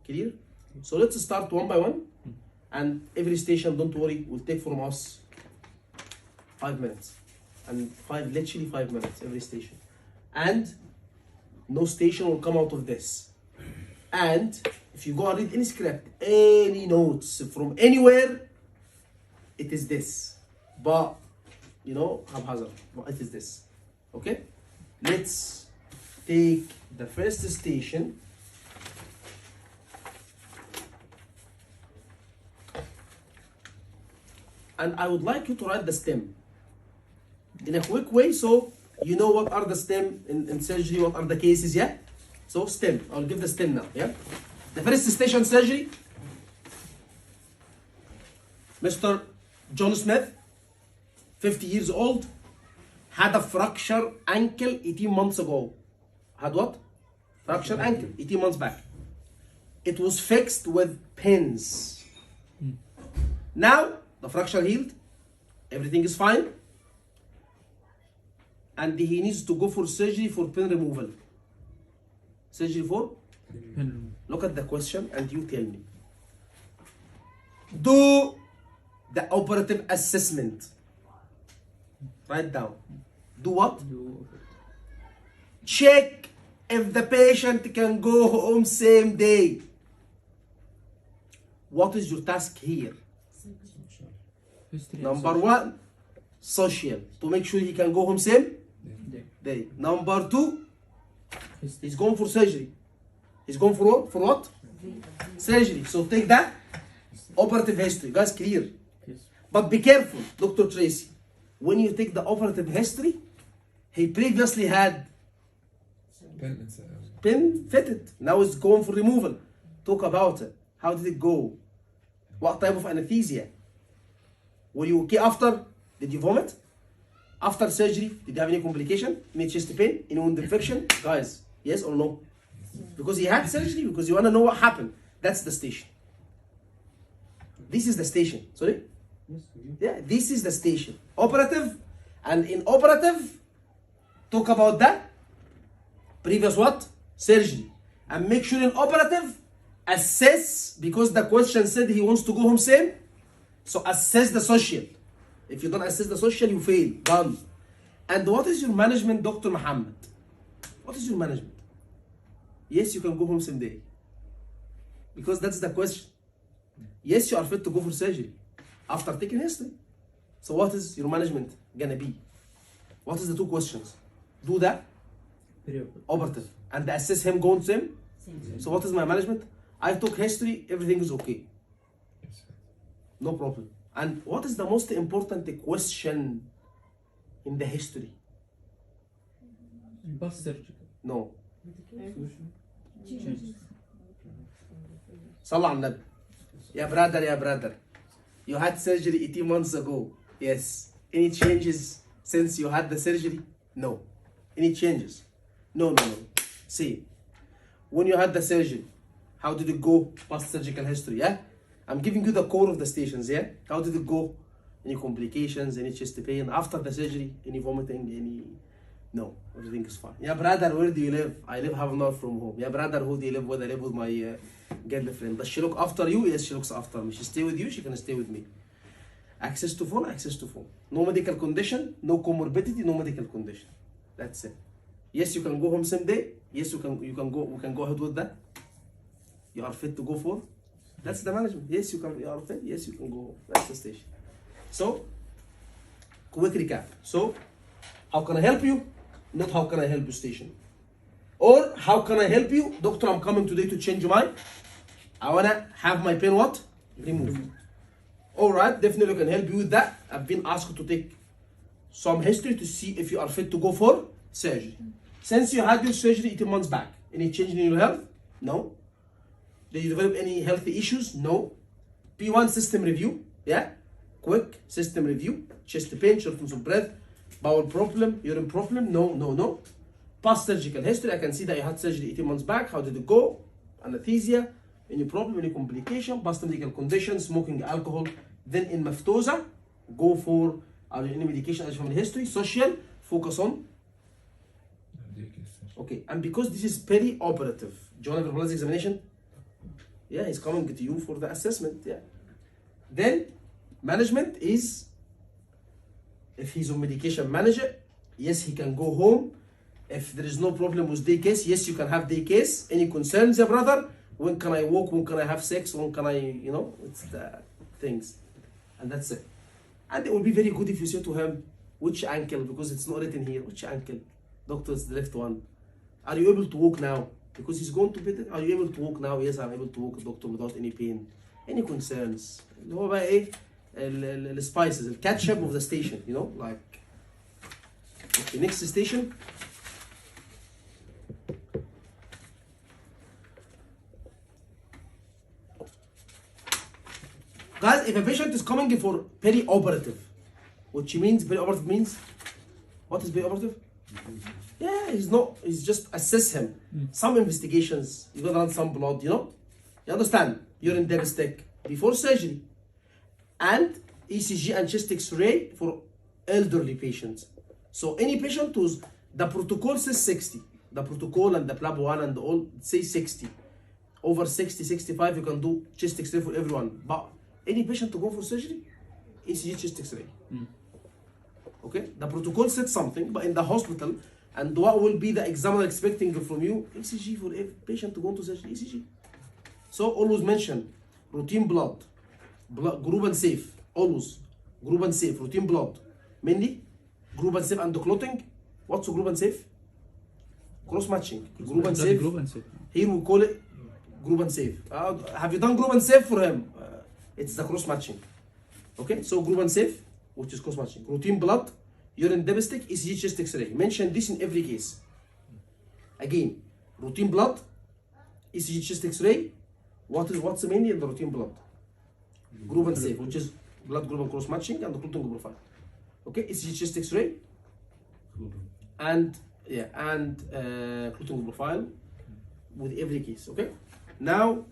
Clear? So let's start one by one. And every station, don't worry, will take from us 5 minutes. And literally 5 minutes every station. And no station will come out of this. And if you go and read any script, any notes from anywhere, it is this. But, you know, haphazard, but it is this. Okay? Let's take the first station. And I would like you to write the stem in a quick way so you know what are the stem in surgery, what are the cases, yeah? So stem, I'll give the stem now, yeah? The first station surgery, Mr. John Smith, 50 years old, had a fractured ankle 18 months ago. Had what? Fractured ankle 18 months back. It was fixed with pins. Now, the fracture healed, everything is fine, and he needs to go for surgery for pin removal. Surgery for? Look at the question and you tell me. Do the operative assessment. Write down. Do what? Check if the patient can go home same day. What is your task here? Number one, social. To make sure he can go home same day. Number two, he's going for surgery. He's going for what? For what? Surgery. So take that operative history. Guys, clear? Yes. But be careful, Dr. Tracy. When you take the operative history, he previously had pin fitted. Now it's going for removal. Talk about it. How did it go? What type of anesthesia? Were you okay after? Did you vomit? After surgery, did you have any complication? Any chest pain? Any wound infection? Guys, yes or no? Because he had surgery, because you want to know what happened. That's the station. This is the station. Sorry? Yeah, this is the station. Operative. And in operative, talk about that. Previous what? Surgery. And make sure in operative, assess, because the question said he wants to go home same. So assess the social. If you don't assess the social, you fail. Done. And what is your management, Dr. Muhammad? What is your management? Yes, you can go home same day. Because that's the question. Yes, you are fit to go for surgery after taking history. So what is your management gonna be? What is the two questions? Do that operative and assess him going same. So what is my management? I took history, everything is okay. No problem. And what is the most important question in the history? Bus surgical. No. Salah al Nabi. Yeah, brother. You had surgery 18 months ago. Yes. Any changes since you had the surgery? No. Any changes? No. See, when you had the surgery, how did it go past surgical history? Yeah? I'm giving you the core of the stations, yeah? How did it go? Any complications, any chest pain after the surgery, any vomiting, any... No, everything is fine. Yeah, brother, where do you live? I live half an hour from home. Yeah, brother, who do you live with? I live with my girlfriend. Does she look after you? Yes, she looks after me. She stay with you, she can stay with me. Access to phone, access to phone. No medical condition, no comorbidity, no medical condition. That's it. Yes, you can go home same day. Yes, we can go ahead with that. You are fit to go for? That's the management. Yes, you are fit. Yes, you can go home. That's the station. So, quick recap. So, how can I help you? Not how can I help you station. Or how can I help you? Doctor, I'm coming today to change your mind. I wanna have my pain what? Removed. Alright, definitely can help you with that. I've been asked to take some history to see if you are fit to go for surgery. Since you had your surgery 18 months back, any change in your health? No. Did you develop any healthy issues? No. P1 system review, yeah? quick system review, chest pain, shortness of breath, bowel problem, urine problem, no. Past surgical history, I can see that you had surgery 18 months back, how did it go? Anesthesia, any problem, any complication, past medical condition, smoking, alcohol. Then in maftosa, go for any medication as family history. Social, focus on. Okay, and because this is peri-operative, do you want a verbalized examination? Yeah, he's coming to you for the assessment, yeah. Then, management is, if he's on medication, manage it. Yes, he can go home. If there is no problem with day case, yes, you can have day case. Any concerns, yeah, brother? When can I walk? When can I have sex? When can I, it's the things. And that's it. And it will be very good if you say to him, which ankle? Because it's not written here. Which ankle? Doctor, it's the left one. Are you able to walk now? Because he's going to bed. Are you able to walk now? Yes, I'm able to walk, doctor, without any pain. Any concerns? اللي هو بقى ايه السبايسز الكاتشب of the station, like. Okay, next station. Guys, if a patient is coming for peri-operative, which means peri-operative means, what is peri-operative? Yeah, he's just assess him. Some investigations, you're gonna run some blood, You understand? Urine diagnostic before surgery. And ECG and chest X-ray for elderly patients. So any patient who's, the protocol says 60. The protocol and the PLAB 1 and all say 60. Over 60, 65, you can do chest X-ray for everyone. But any patient to go for surgery, ECG, chest X-ray. Okay? The protocol said something, but in the hospital, and what will be the examiner expecting from you? ECG for every patient to go to surgery, ECG. So always mention routine blood group and safe, always group and safe, routine blood. Mainly, group and safe and the clotting. What's group and safe? Cross matching. Group and safe. Here we call it group and safe. Have you done group and safe for him? It's the cross matching. Okay, so group and safe, which is cross matching. Routine blood, urine diagnostic, ECG, chest X-ray. Mention this in every case. Again, routine blood, ECG, chest X-ray. What's mainly in the routine blood? Group and safe, which is blood group and cross matching and the clotting group profile. Okay, ECG, chest X-ray, and clotting group profile with every case. Okay, now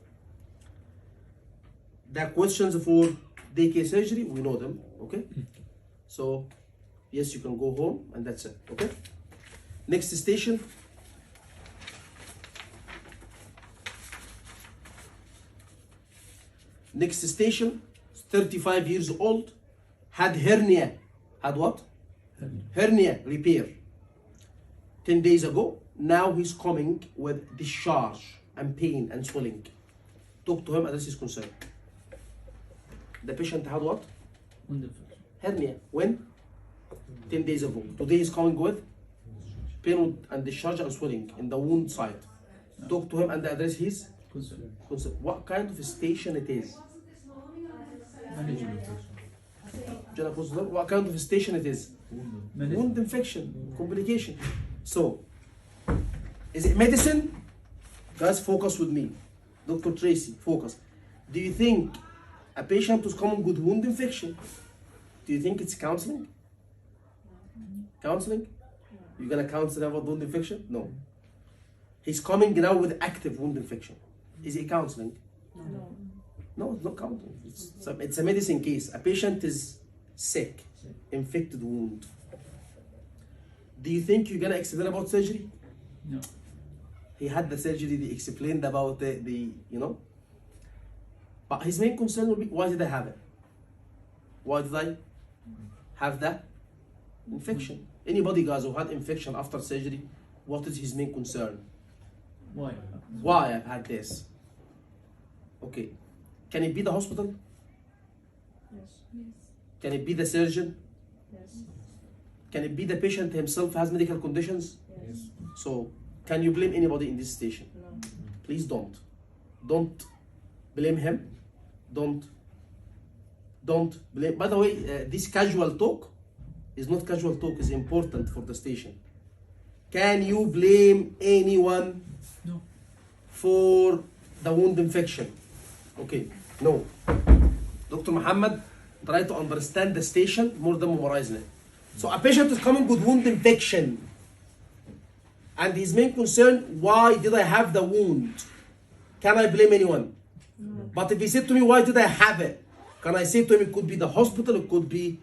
the questions for day case surgery, we know them. Okay, so yes, you can go home and that's it. Okay, next station. Next station, 35 years old, had hernia. Had what? Hernia repair. 10 days ago. Now he's coming with discharge and pain and swelling. Talk to him, address his concern. The patient had what? Hernia. When? 10 days ago. Today he's coming with pain and discharge and swelling in the wound side. Talk to him and address his concern. What kind of station it is? What kind of station it is? Wound infection, complication. So, is it medicine? Guys, focus with me. Dr. Tracy, focus. Do you think a patient who's coming with wound infection, do you think it's counseling? Counseling? You're gonna counsel about wound infection? No. He's coming now with active wound infection. Is it counseling? No. No, it's not counseling. It's a medicine case. A patient is sick, infected wound. Do you think you're gonna explain about surgery? No. He had the surgery, they explained about the but his main concern will be, why did I have it? Why did I have that infection? Anybody guys who had infection after surgery, what is his main concern? Why? Why I've had this? Okay. Can it be the hospital? Yes. Can it be the surgeon? Yes. Can it be the patient himself has medical conditions? Yes. So, can you blame anybody in this station? No. Please don't. Don't blame him. Don't blame. By the way, this casual talk is not casual talk, is important for the station. Can you blame anyone No. for the wound infection? Okay, no. Dr. Muhammad, try to understand the station more than memorizing it. So a patient is coming with wound infection, and his main concern, why did I have the wound? Can I blame anyone? But if he said to me, why did I have it? Can I say to him, it could be the hospital, it could be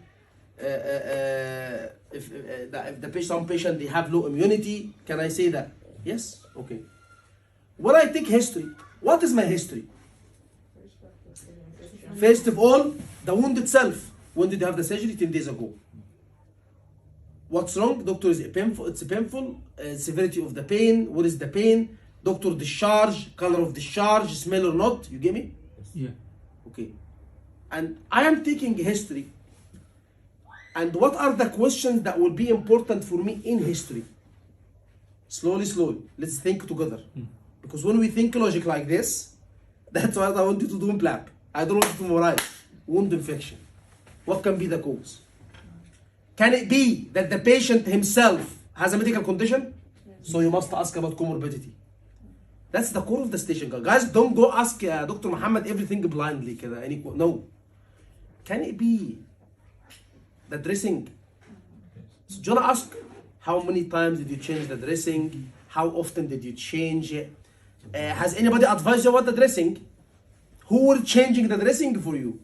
if the patient, some patient, they have low immunity. Can I say that? Yes? Okay. When I take history, what is my history? First of all, the wound itself. When did you have the surgery? 10 days ago. What's wrong? Doctor, is it painful? It's painful. Severity of the pain. What is the pain? Doctor, discharge, color of discharge, smell or not. You get me? Yeah. Okay. And I am taking history. And what are the questions that will be important for me in history? Slowly, slowly. Let's think together. Because when we think logic like this, that's what I want you to do in lab. I don't want you to memorize. Wound infection. What can be the cause? Can it be that the patient himself has a medical condition? So you must ask about comorbidity. That's the core of the station. Guys, don't go ask Dr. Muhammad everything blindly. No. Can it be the dressing? So do you want to ask how many times did you change the dressing? How often did you change it? Has anybody advised you about the dressing? Who were changing the dressing for you?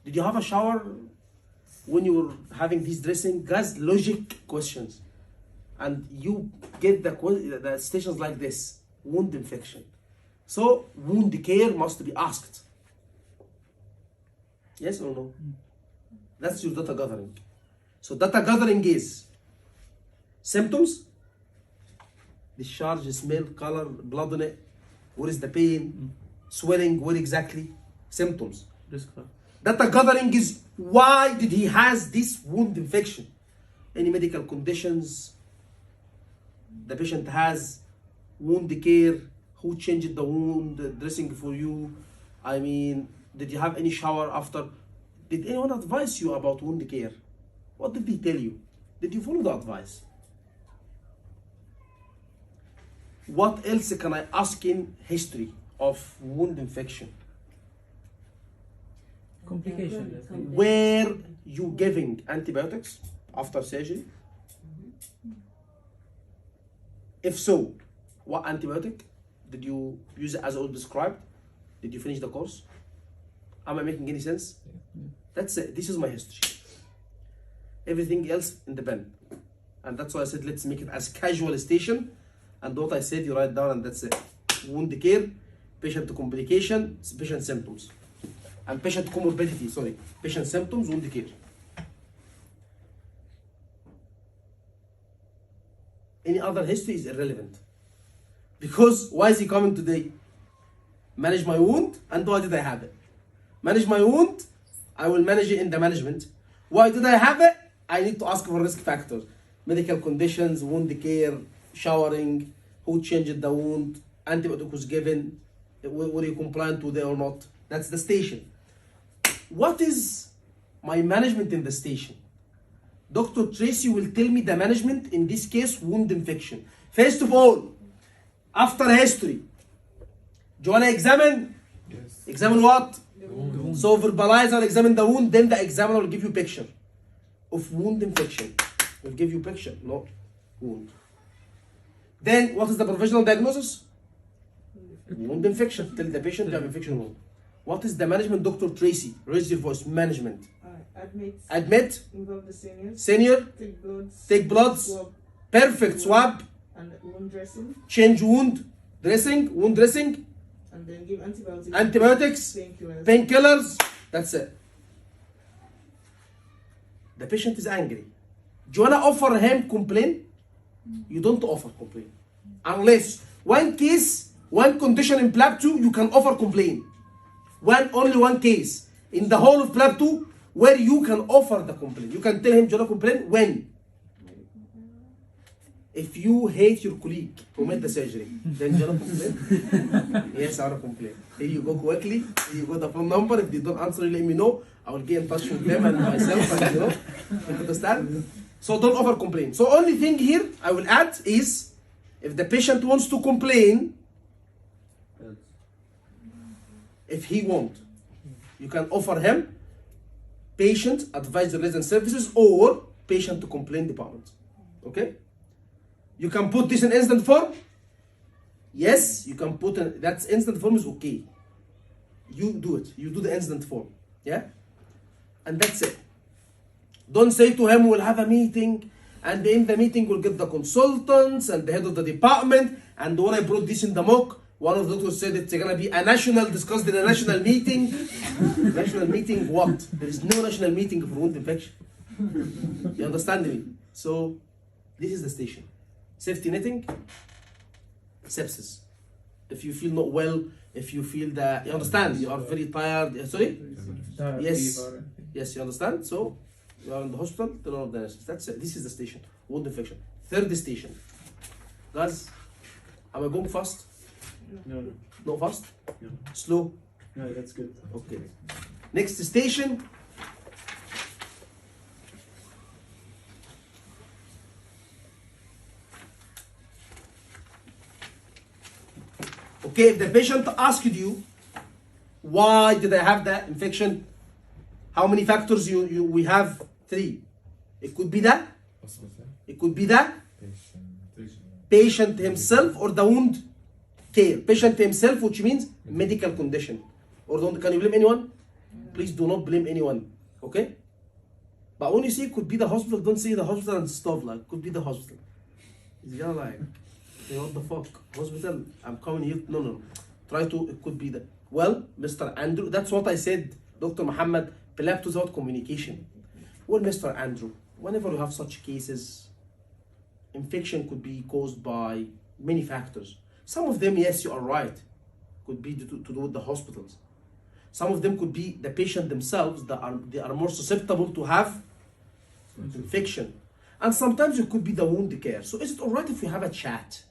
Did you have a shower when you were having this dressing? Guys, logic questions. And you get the stations like this. Wound infection. So wound care must be asked. Yes or no? That's your data gathering. So data gathering is symptoms, discharge, smell, color, blood on it, what is the pain, swelling, what exactly, symptoms. Risk factor. Data gathering is why did he has this wound infection? Any medical conditions the patient has, wound care, who changed the wound dressing for you? I mean, did you have any shower after? Did anyone advise you about wound care? What did they tell you? Did you follow the advice? What else can I ask in history of wound infection? Complication. Were you giving antibiotics after surgery? If so, what antibiotic? Did you use it as I was described? Did you finish the course? Am I making any sense? That's it. This is my history. Everything else in the pen. And that's why I said let's make it as casual station. And what I said you write down and that's it. Wound care, patient complication, patient symptoms. And patient comorbidity, sorry. Patient symptoms, wound care. Any other history is irrelevant. Because why is he coming today? Manage my wound, and why did I have it? Manage my wound, I will manage it in the management. Why did I have it? I need to ask for risk factors. Medical conditions, wound care, showering, who changed the wound, antibiotic was given, were you compliant with it or not? That's the station. What is my management in the station? Dr. Tracy will tell me the management, in this case, wound infection. First of all, after history, do you want to examine? Yes. Examine what? The wound. So verbalize or examine the wound, then the examiner will give you picture of wound infection. Will give you picture, not wound. Then what is the provisional diagnosis? Wound infection. Tell the patient you have infection wound. What is the management, Dr. Tracy? Raise your voice. Management. Admit. Admit. Involve the seniors. Senior. Take bloods. Take bloods. Swab. Perfect. Swab. And wound dressing. Change wound dressing. Wound dressing. And then give antibiotics. Antibiotics. Painkillers. Painkillers. That's it. The patient is angry. Do you want to offer him complaint? You don't offer complaint. Unless one case, one condition in PLAB 2, you can offer complaint. Only one case in the whole of PLAB 2 where you can offer the complaint. You can tell him, do you want to complain? When? If you hate your colleague who made the surgery, then do you want to complain? Yes, I want to complain. Here you go quickly. Here you go the phone number. If they don't answer, let me know. I will get in touch with them and myself. And you understand? So don't offer complaint. So only thing here I will add is, if the patient wants to complain, if he won't, you can offer him patient advise the resident services, or patient to complaint department. Okay? You can put this in instant form. Yes, you can put that's instant form is okay. You do it. You do the instant form. Yeah? And that's it. Don't say to him, we'll have a meeting, and in the meeting we'll get the consultants and the head of the department. And when I brought this in the mock, one of the doctors said it's gonna be a national, discussed in a national meeting. National meeting what? There is no national meeting for wound infection. You understand me? So this is the station. Safety netting, sepsis. If you feel not well, if you feel that, you understand, you are very tired, sorry? Yes. Yes, you understand? So you are in the hospital, turn on the nurses. That's it. This is the station. Wound infection. Third station. Guys, am I going fast? No, Not fast? no, Slow? no, that's good. Okay. Next station. Okay, if the patient asked you, why did I have that infection? How many factors we have? 3. It could be that. It could be that. Patient himself or the wound care. Patient himself, which means medical condition. Or can you blame anyone? Please do not blame anyone. Okay? But when you say it could be the hospital, don't say the hospital and stuff like could be the hospital. It's gonna like, hey, what the fuck? Hospital, I'm coming here. No. Try to, it could be that. Well, Mr. Andrew, that's what I said, Dr. Muhammad, Pelapto without communication. Well, Mr. Andrew, whenever you have such cases, infection could be caused by many factors. Some of them, yes, you are right, could be to do with the hospitals. Some of them could be the patient themselves that they are more susceptible to have infection. And sometimes it could be the wound care. So is it all right if we have a chat?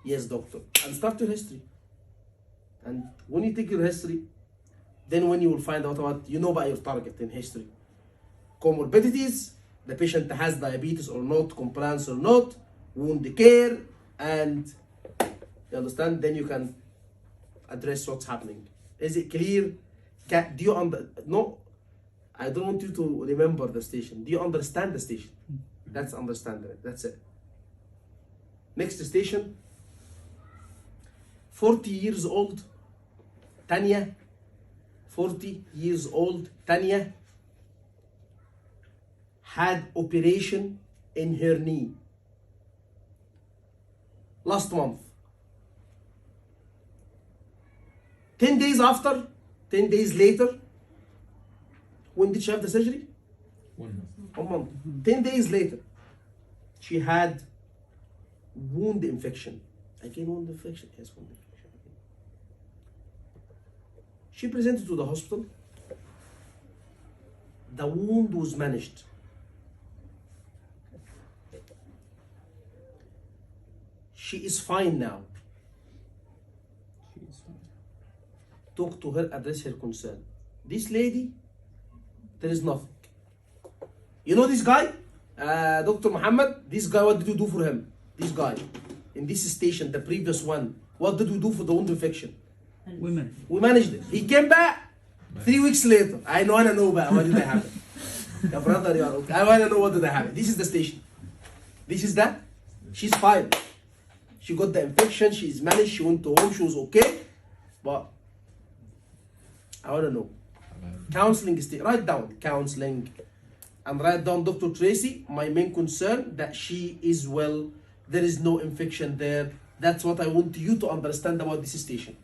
Yes, doctor. And start your history. And when you take your history, then when you will find out about, you know by your target in history. Comorbidities, the patient has diabetes or not, compliance or not, wound care, and you understand, then you can address what's happening. Is it clear? Do you no, I don't want you to remember the station. Do you understand the station? That's understanding it. That's it. Next station. 40 years old, Tanya. 40 years old, Tanya had operation in her knee last month. 10 days after, 10 days later, when did she have the surgery? 1 month. 10 days later, she had wound infection. Again, wound infection. Yes, wound infection. She presented to the hospital. The wound was managed. She is fine now. Talk to her, address her concern. This lady, there is nothing. You know this guy, Dr. Muhammad, this guy, what did you do for him? This guy, in this station, the previous one, what did we do for the wound infection? Women. We managed it. He came back 3 weeks later. I wanna know about what did that happen. Your brother, you are okay. I wanna know what did that happen. This is the station. This is that. She's fine. She got the infection, she's managed, she went to home, she was okay. But I wanna know. Counseling is write down counseling and write down Dr. Tracy, my main concern that she is well, there is no infection there. That's what I want you to understand about this station.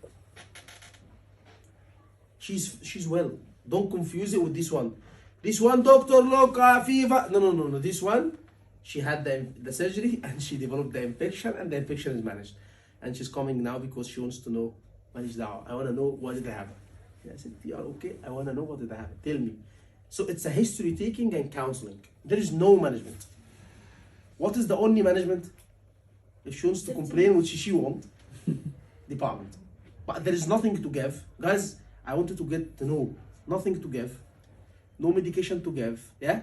She's well. Don't confuse it with this one. This one, doctor, look, fever. No. This one, she had the surgery and she developed the infection and the infection is managed. And she's coming now because she wants to know, I want to know what did happen. I said, you are okay? I want to know what did happen. Tell me. So it's a history taking and counseling. There is no management. What is the only management? If she wants to complain, which she won't, department. But there is nothing to give. Guys, I wanted to get to know. Nothing to give. No medication to give. Yeah?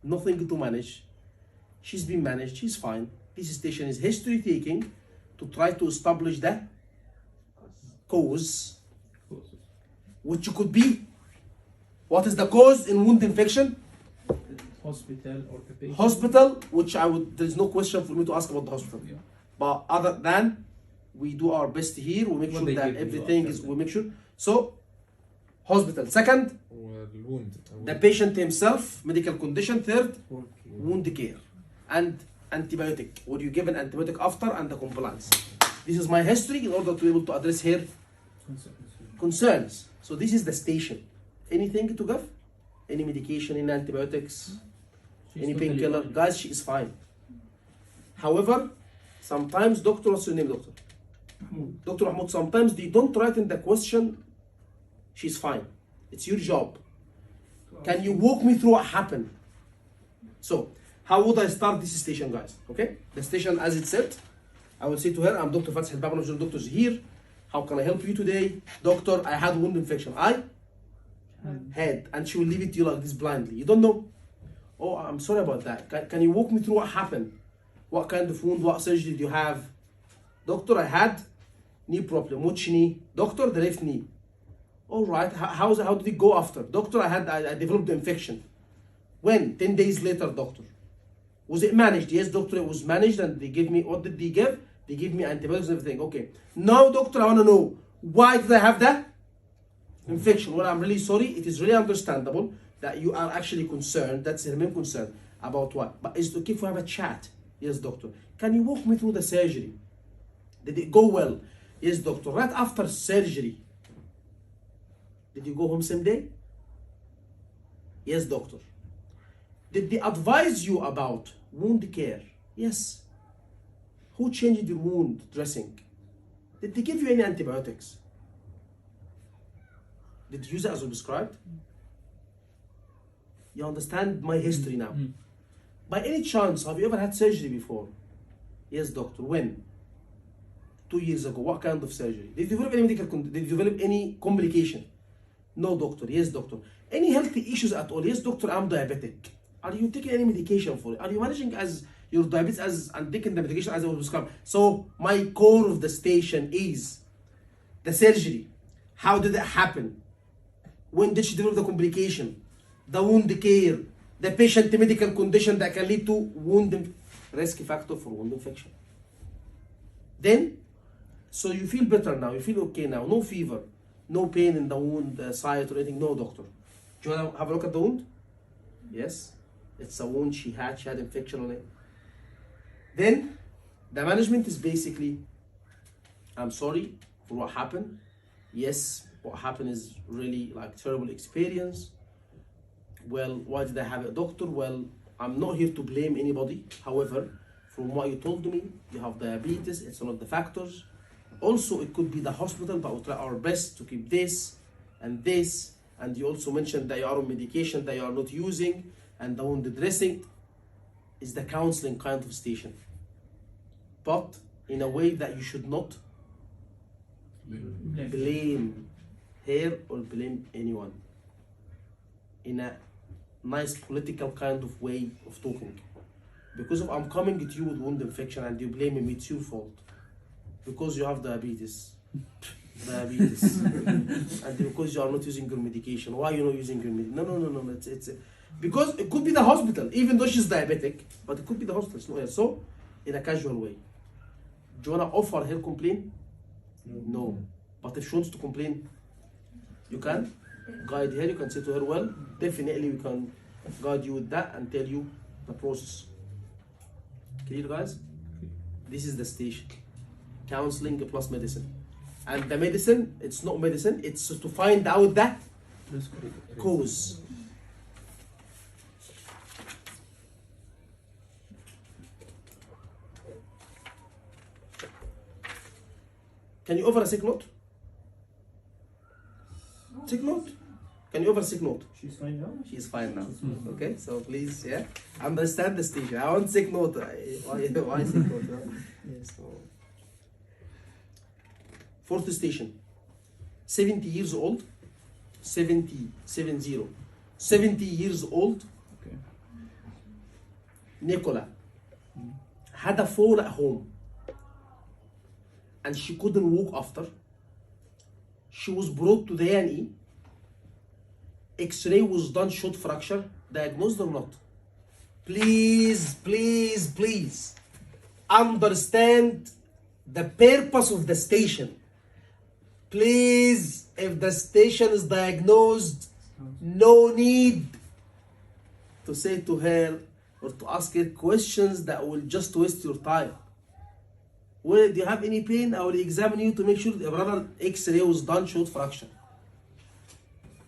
Nothing to manage. She's been managed. She's fine. This station is history taking to try to establish the cause, which could be What is the cause in wound infection? Hospital or the patient. Hospital, which there is no question for me to ask about the hospital. Yeah. But other than, we do our best here, we make What sure they that give you everything after is, that. we make sure. So, hospital. Second, والwound. the patient himself, medical condition. Third, wound care. And antibiotic, where you give an antibiotic after and the compliance. This is my history in order to be able to address here concerns. So this is the station. Anything to give? Any medication, any antibiotics, She's any totally painkiller? fine. Guys, she is fine. However, sometimes, doctor, what's your name, doctor? Dr. Mahmoud, sometimes they don't write in the question, she's fine. It's your job. Can you walk me through what happened? So, how would I start this station, guys? Okay? The station, as it said, I will say to her, I'm Dr. Fatih al-Bab, one of the doctors here. How can I help you today? Doctor, I had wound infection. I had. And she will leave it to you like this blindly. You don't know. Oh, I'm sorry about that. Can you walk me through what happened? What kind of wound? What surgery did you have? Doctor, I had knee problem. Which knee? Doctor, the left knee. All right. How did it go after? Doctor, I developed the infection. When? 10 days later, doctor. Was it managed? Yes, doctor, it was managed, and they gave me, what did they give? They gave me antibiotics and everything. Okay. Now, doctor, I want to know, why did I have that infection? Well, I'm really sorry. It is really understandable that you are actually concerned. That's her main concern. About what? But is it okay if we have a chat? Yes, doctor. Can you walk me through the surgery? Did it go well? Yes, doctor. Right after surgery, did you go home same day? Yes, doctor. Did they advise you about wound care? Yes. Who changed your wound dressing? Did they give you any antibiotics? Did you use it as prescribed? You understand my history now. By any chance, have you ever had surgery before? Yes, doctor. When? 2 years ago. What kind of surgery? Did you develop any did you develop any complication? No, doctor. Yes, doctor. Any healthy issues at all? Yes, doctor. I'm diabetic. Are you taking any medication for it? Are you managing as your diabetes and taking the medication as I was prescribed? So my core of the station is the surgery. How did it happen? When did she develop the complication? The wound care, the patient medical condition that can lead to wound risk factor for wound infection. Then, so you feel better now, you feel okay now, no fever, no pain in the wound site or anything, no doctor. Do you want to have a look at the wound? Yes, it's a wound she had infection on it. Then, the management is basically, I'm sorry for what happened. Yes, what happened is really like terrible experience. Well, why did I have a doctor? Well, I'm not here to blame anybody. However, from what you told me, you have diabetes, it's one of the factors. Also, it could be the hospital, but we'll try our best to keep this and this. And you also mentioned that you are on medication that you are not using, and the wound dressing is the counseling kind of station. But in a way that you should not blame her or blame anyone. In a nice political kind of way of talking. Because if I'm coming at you with wound infection and you blame me, it's your fault. Because you have diabetes. And because you are not using your medication. Why are you not using your medication? No. It's because it could be the hospital, even though she's diabetic, but it could be the hospital. It's not here. So, in a casual way. Do you want to offer her complaint? No. But if she wants to complain, you can guide her, you can say to her, well, definitely we can guide you with that and tell you the process. Clear, guys? This is the station. Counseling plus medicine. And the medicine, it's not medicine, it's to find out that cause. Can you offer a sick note? Sick note? Can you offer a sick note? She's fine now? She's fine now. Okay, so please, yeah, understand the station. I want sick note. Why sick note? Yes. Fourth station. 70 years old. 70 years old. Okay. Nicola had a fall at home, and she couldn't walk after. She was brought to the A&E. X-ray was done, showed fracture, diagnosed or not? Please, please, please understand the purpose of the station. Please, if the station is diagnosed, no need to say to her or to ask her questions that will just waste your time. Well, do you have any pain? I will examine you to make sure the brother X-ray was done, showed fracture.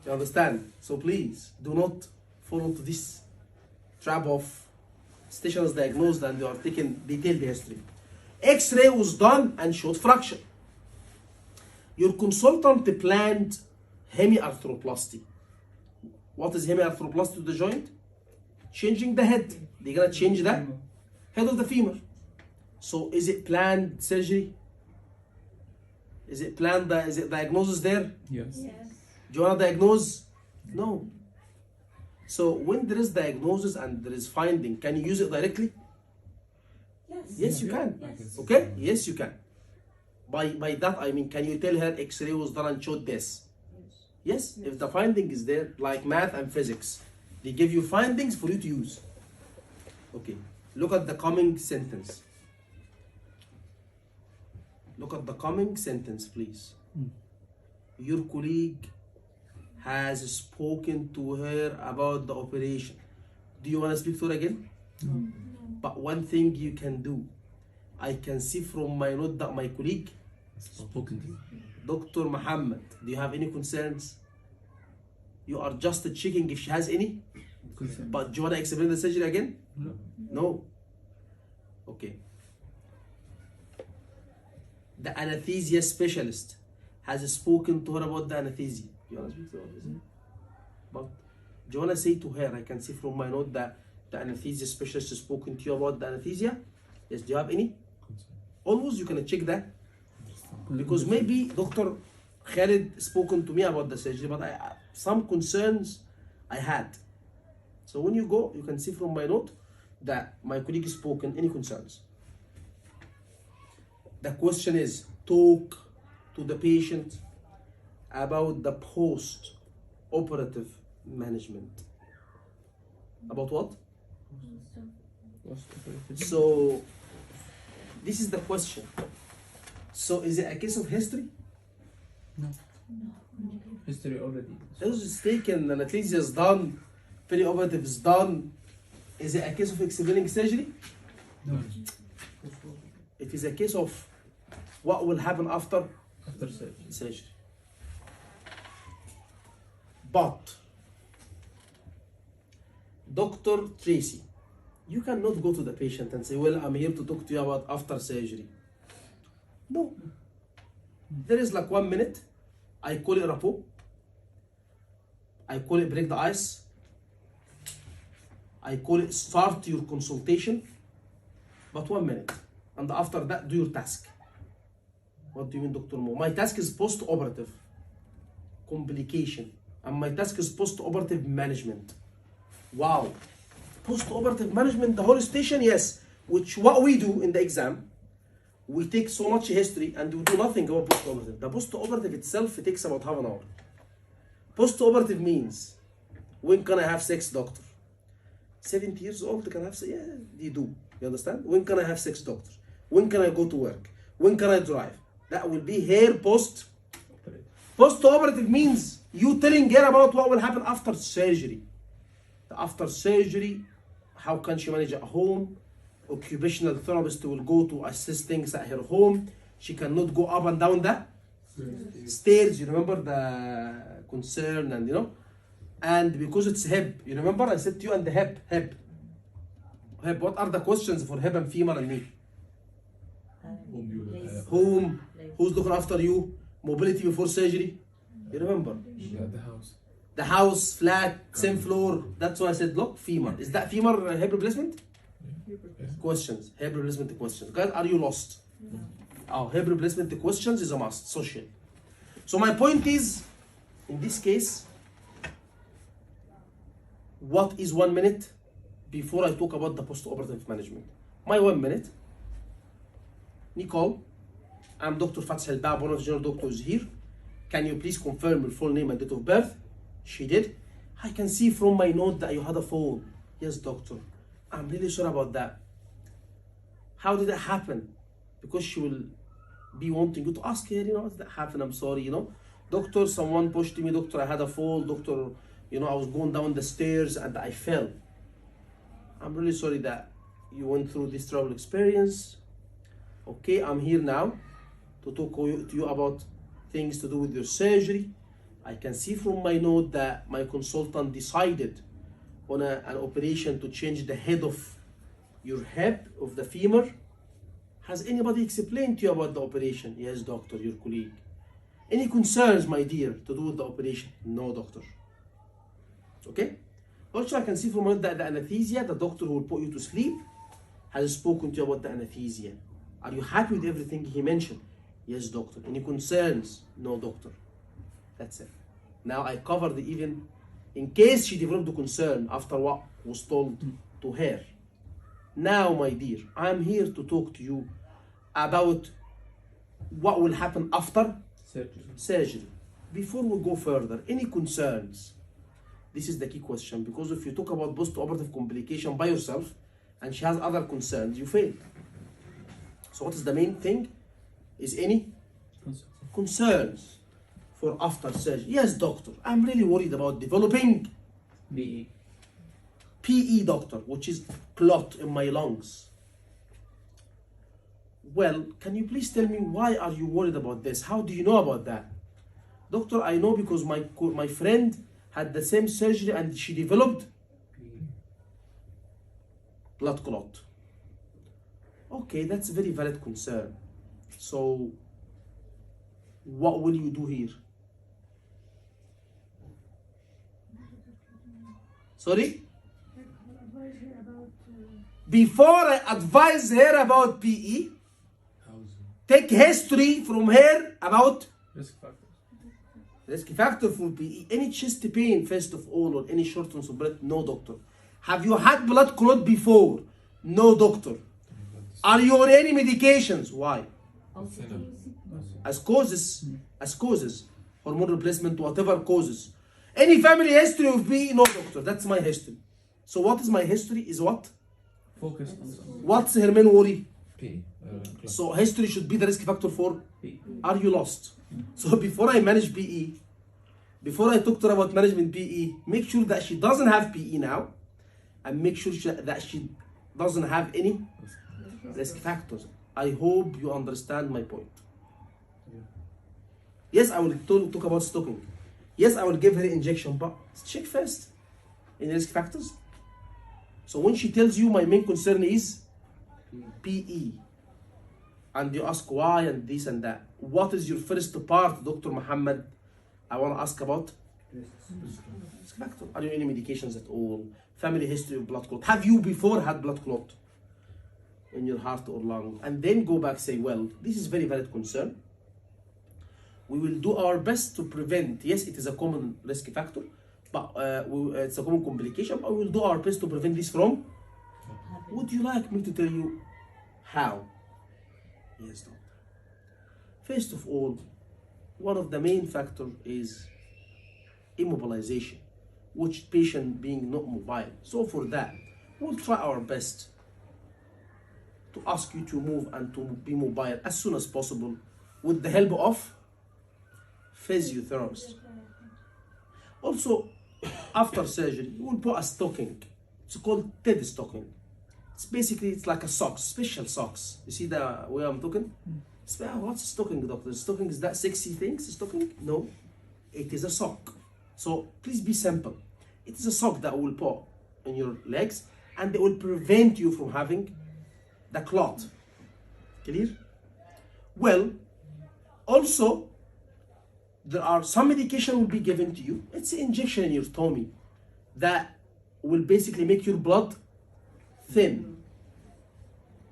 You understand? So please do not fall into this trap of station is diagnosed and you are taking detailed history. X-ray was done and showed fracture. Your consultant planned hemiarthroplasty. What is hemiarthroplasty to the joint? Changing the head. They're gonna change the head of the femur. So is it planned surgery? Is it planned? Is it diagnosis there? Yes. Yes. Do you wanna diagnose? No. So when there is diagnosis and there is finding, can you use it directly? Yes. Yes, you can. Yes. Okay? Yes, you can. By that I mean, can you tell her X-ray was done and showed this? Yes, if the finding is there, like math and physics, they give you findings for you to use. Okay, look at the coming sentence. Look at the coming sentence, please. Your colleague has spoken to her about the operation. Do you want to speak to her again? No. But one thing you can do, I can see from my note that my colleague, Spoken to. Dr. Muhammad, do you have any concerns? You are just checking if she has any? Concern. But do you want to explain the surgery again? No. No. Okay. The anesthesia specialist has spoken to her about the anesthesia. Do you want to speak to her? Is it? But do you want to say to her, I can see from my note that the anesthesia specialist has spoken to you about the anesthesia? Yes, do you have any? Concern. Always you can check that. Because maybe Dr. Khalid spoken to me about the surgery, but some concerns I had. So when you go, you can see from my note that my colleague spoken any concerns. The question is, talk to the patient about the post-operative management. About what? So this is the question. So is it a case of history? No. History already. This is taken, anesthesia is done, perioperative is done. Is it a case of explaining surgery? No. It is a case of what will happen after After surgery. surgery. But Dr. Tracy, you cannot go to the patient and say, well, I'm here to talk to you about after surgery. No. There is like 1 minute. I call it rapport. I call it break the ice. I call it start your consultation. But 1 minute. And after that, do your task. What do you mean, Dr. Mo? My task is post-operative complication. And my task is post-operative management. Wow. Post-operative management, the whole station, yes. Which what we do in the exam, we take so much history and we do nothing about post-operative. The post-operative itself, it takes about half an hour. Post-operative means, when can I have sex, doctor? 70 years old can have sex? Yeah, they do. You understand? When can I have sex, doctor? When can I go to work? When can I drive? That will be here post-operative means you telling her about what will happen after surgery. After surgery, how can she manage at home? Occupational therapist will go to assist things at her home. She cannot go up and down the stairs. You remember the concern and you know? And because it's hip, you remember I said to you and the hip. What are the questions for hip and femur and knee? Whom? Who's looking after you? Mobility before surgery? You remember? Yeah, the house. The house, flat, same floor. That's why I said, look, femur. Is that femur hip replacement? Questions. Hip replacement questions. Guys, are you lost? No. Oh, hip replacement questions is a must. Social. So my point is, in this case, what is 1 minute before I talk about the post-operative management? My 1 minute. Nicole, I'm Dr. Fath Al-Bab, one of the general doctors here. Can you please confirm your full name and date of birth? She did. I can see from my note that you had a fall. Yes, doctor. I'm really sorry about that. How did that happen? Because she will be wanting you to ask her, how did that happen? I'm sorry, Doctor, someone pushed me. Doctor, I had a fall. Doctor, I was going down the stairs and I fell. I'm really sorry that you went through this trouble experience. Okay, I'm here now to talk to you about things to do with your surgery. I can see from my note that my consultant decided on an operation to change the head of your hip, of the femur. Has anybody explained to you about the operation? Yes, doctor, your colleague. Any concerns, my dear, to do with the operation? No, doctor. Okay? Also, I can see from that the anesthesia, the doctor who will put you to sleep, has spoken to you about the anesthesia. Are you happy with everything he mentioned? Yes, doctor. Any concerns? No, doctor. That's it. Now I covered even in case she developed a concern after what was told to her. Now, my dear, I'm here to talk to you about what will happen after surgery. Before we go further, any concerns? This is the key question, because if you talk about post-operative complication by yourself and she has other concerns, you fail. So what is the main thing? Is any concerns for after surgery? Yes, doctor, I'm really worried about developing BE. PE, doctor, which is clot in my lungs. Well, can you please tell me why are you worried about this? How do you know about that? Doctor, I know because my friend had the same surgery and she developed blood clot. Okay, that's a very valid concern. So, what will you do here? Sorry? Advise her about Before I advise her about PE, take history from her about Risk factors. risk factor for PE. Any chest pain, first of all, or any shortness of breath? No, doctor. Have you had blood clot before? No, doctor. Are you on any medications? Why? As causes, hormone replacement, whatever causes. Any family history of PE? No, doctor. That's my history. So what is my history? Is what? Focus on something. What's her main worry? P. So history should be the risk factor for. PE. Are you lost? So before I manage PE, before I talk to her about management PE, make sure that she doesn't have PE now, and make sure that she doesn't have any risk factors. I hope you understand my point. Yes, I will talk about stocking. Yes, I will give her injection, but check first in risk factors. So when she tells you my main concern is PE, and you ask why and this and that, what is your first part, Dr. Muhammad? I want to ask about risk factor. Are you on any medications at all? Family history of blood clot. Have you before had blood clot in your heart or lung? And then go back, say, well, this is very valid concern. We will do our best to prevent. Yes, it is a common risk factor, but it's a common complication, but we will do our best to prevent this from. Would you like me to tell you how? Yes, doctor. First of all, one of the main factors is immobilization, which patient being not mobile. So for that, we'll try our best to ask you to move and to be mobile as soon as possible with the help of physiotherapist. Also, after surgery, we will put a stocking. It's called TED stocking. It's like a socks, special socks. You see the way I'm talking? What's stocking, doctor? Stocking is that sexy thing? Stocking? No, it is a sock. So please be simple. It is a sock that will put on your legs and it will prevent you from having the clot. Clear? Well, also, there are some medication will be given to you. It's an injection in your tummy that will basically make your blood thin,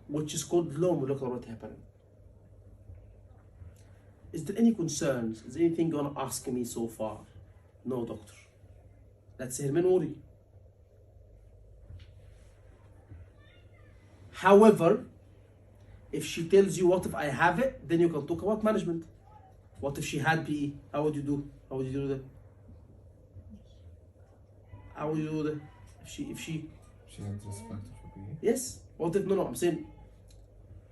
which is called low molecular weight heparin. Is there any concerns? Is there anything you want to ask me so far? No, doctor. That's her main worry. However, if she tells you, what if I have it, then you can talk about management. What if she had PE? How would you do? How would you do that? How will you do that? If she She had respect for me. yes. What if no? I'm saying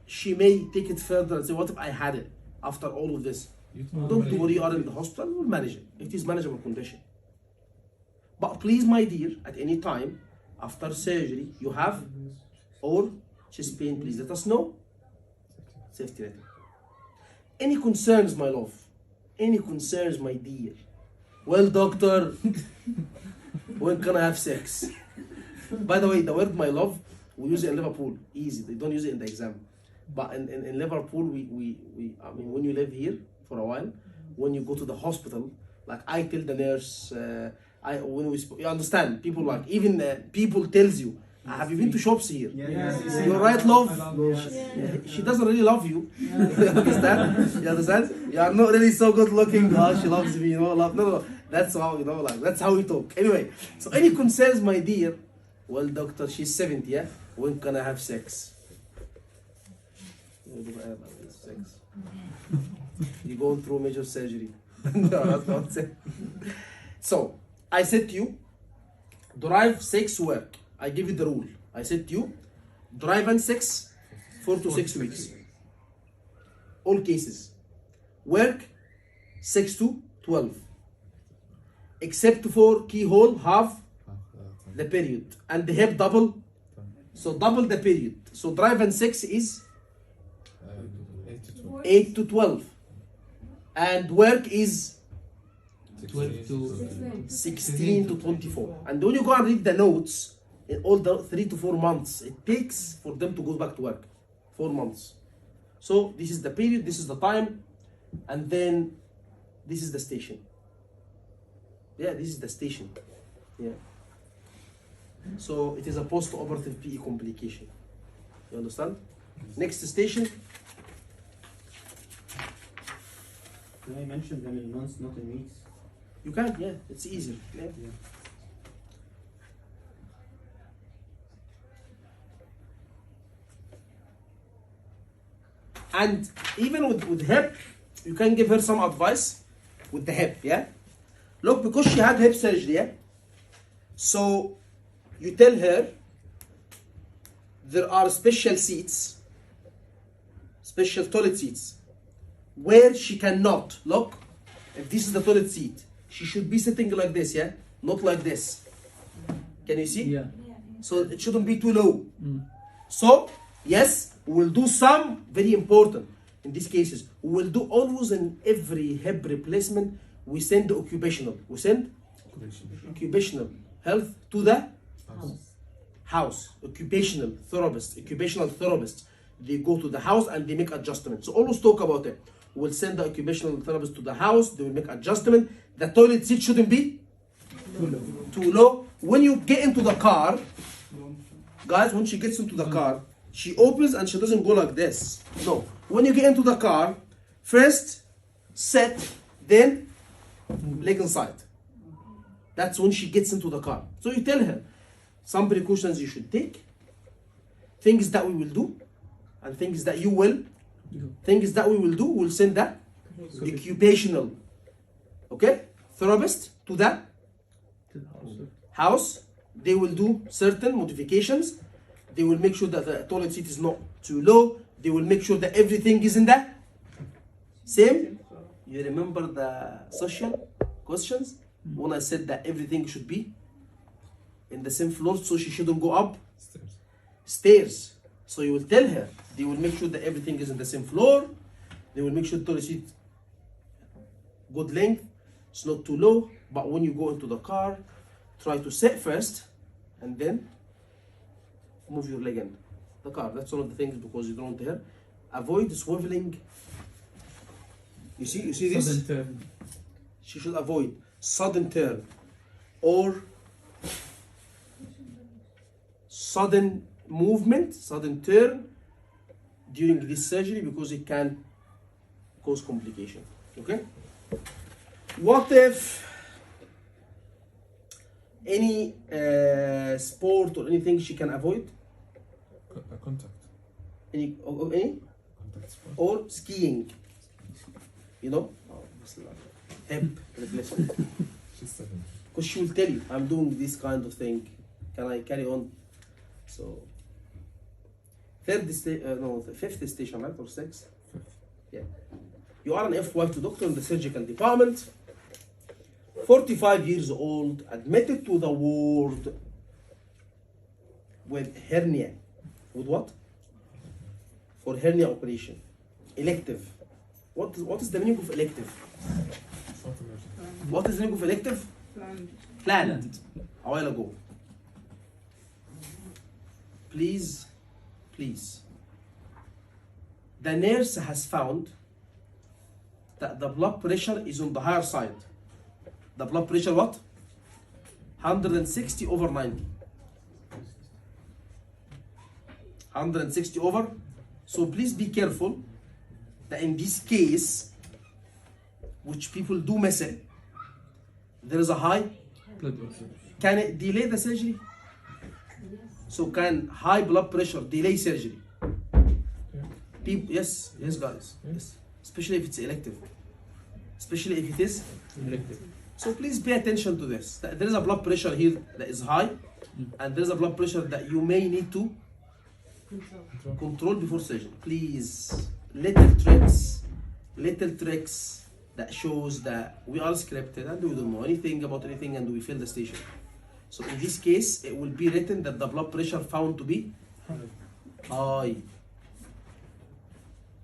she may take it further and say, what if I had it after all of this? You Don't worry, you are in the hospital, we'll manage it. It is manageable condition. But please, my dear, at any time after surgery you have or chest pain, please let us know. Safety net. Any concerns, my love? Any concerns, my dear? Well, doctor, when can I have sex? By the way, the word my love, we use it in Liverpool. Easy. They don't use it in the exam. But in Liverpool, I mean, when you live here for a while, when you go to the hospital, like I tell the nurse, you understand, people like, even people tells you, have you been to shops here? You're right, love. She doesn't really love you. You understand? You understand? You are not really so good looking. Oh, she loves me, you know. Love. No. That's how, you know, like, that's how we talk. Anyway, so any concerns, my dear? Well, doctor, she's 70, yeah? When can I have sex? Sex. You're going through major surgery. No, that's not it. So, I said to you, drive, sex, work. I give you the rule. I said to you, drive and sex, 4 to 6 weeks. All cases. Work, 6 to 12. Except for keyhole, half the period. And the hip double. So double the period. So drive and sex is 8 to 12. And work is 12 to 16 to 24. And when you go and read the notes, in all the 3 to 4 months it takes for them to go back to work. 4 months. So this is the period, this is the time, and then this is the station. Yeah, this is the station. Yeah. So it is a post-operative PE complication. You understand? Next station. Can I mention them in months, not in weeks? You can, yeah, it's easier. Yeah. And even with hip, you can give her some advice with the hip, yeah? Look, because she had hip surgery, yeah? So you tell her there are special seats, special toilet seats, where she cannot, look, if this is the toilet seat, she should be sitting like this, yeah? Not like this. Can you see? yeah. So it shouldn't be too low. So, yes, we will do some, very important in these cases, we will do always in every hip replacement, we send the occupational. We send occupational health to the house. Occupational therapist. They go to the house and they make adjustments. So always talk about it. We'll send the occupational therapist to the house, they will make adjustment. The toilet seat shouldn't be too low. When you get into the car, guys, when she gets into the car, she opens and she doesn't go like this. No. When you get into the car, first sit, then leg inside. That's when she gets into the car. So you tell her some precautions you should take, things that we will do, and things that you will. Things that we will do, we'll send that occupational, okay, therapist to the house. They will do certain modifications. They will make sure that the toilet seat is not too low. They will make sure that everything is in the same. You remember the social questions? When I said that everything should be in the same floor, so she shouldn't go up stairs. So you will tell her, they will make sure that everything is in the same floor. They will make sure the toilet seat good length, it's not too low. But when you go into the car, try to sit first and then move your leg in the car. That's one of the things, because you don't want her. Avoid swiveling. You see this? Sudden turn. She should avoid sudden turn or sudden movement, sudden turn during this surgery, because it can cause complication. Okay? What if any sport or anything she can avoid? Contact. Any Contact sport. or skiing? You know? Hip replacement. She's 7. because she will tell you, I'm doing this kind of thing. Can I carry on? So, fifth station, right, or sixth? Yeah. You are an FY2 doctor in the surgical department, 45 years old, admitted to the ward with hernia. With what? For hernia operation. Elective. What is the meaning of elective? Short emergency. What is the meaning of elective? Planned. Planned. A while ago. Please. The nurse has found that the blood pressure is on the higher side. The blood pressure what? 160 over 90. 160 over. So please be careful that in this case, which people do miss it, there is a high. Blood pressure. Can it delay the surgery? So can high blood pressure delay surgery? People, yes, guys, yes. Especially if it's elective. Especially if it is. Elective. So please pay attention to this. There is a blood pressure here that is high, and there is a blood pressure that you may need to control before surgery. Please, little tricks that shows that we are scripted and we don't know anything about anything and we fill the station. So in this case, it will be written that the blood pressure found to be high.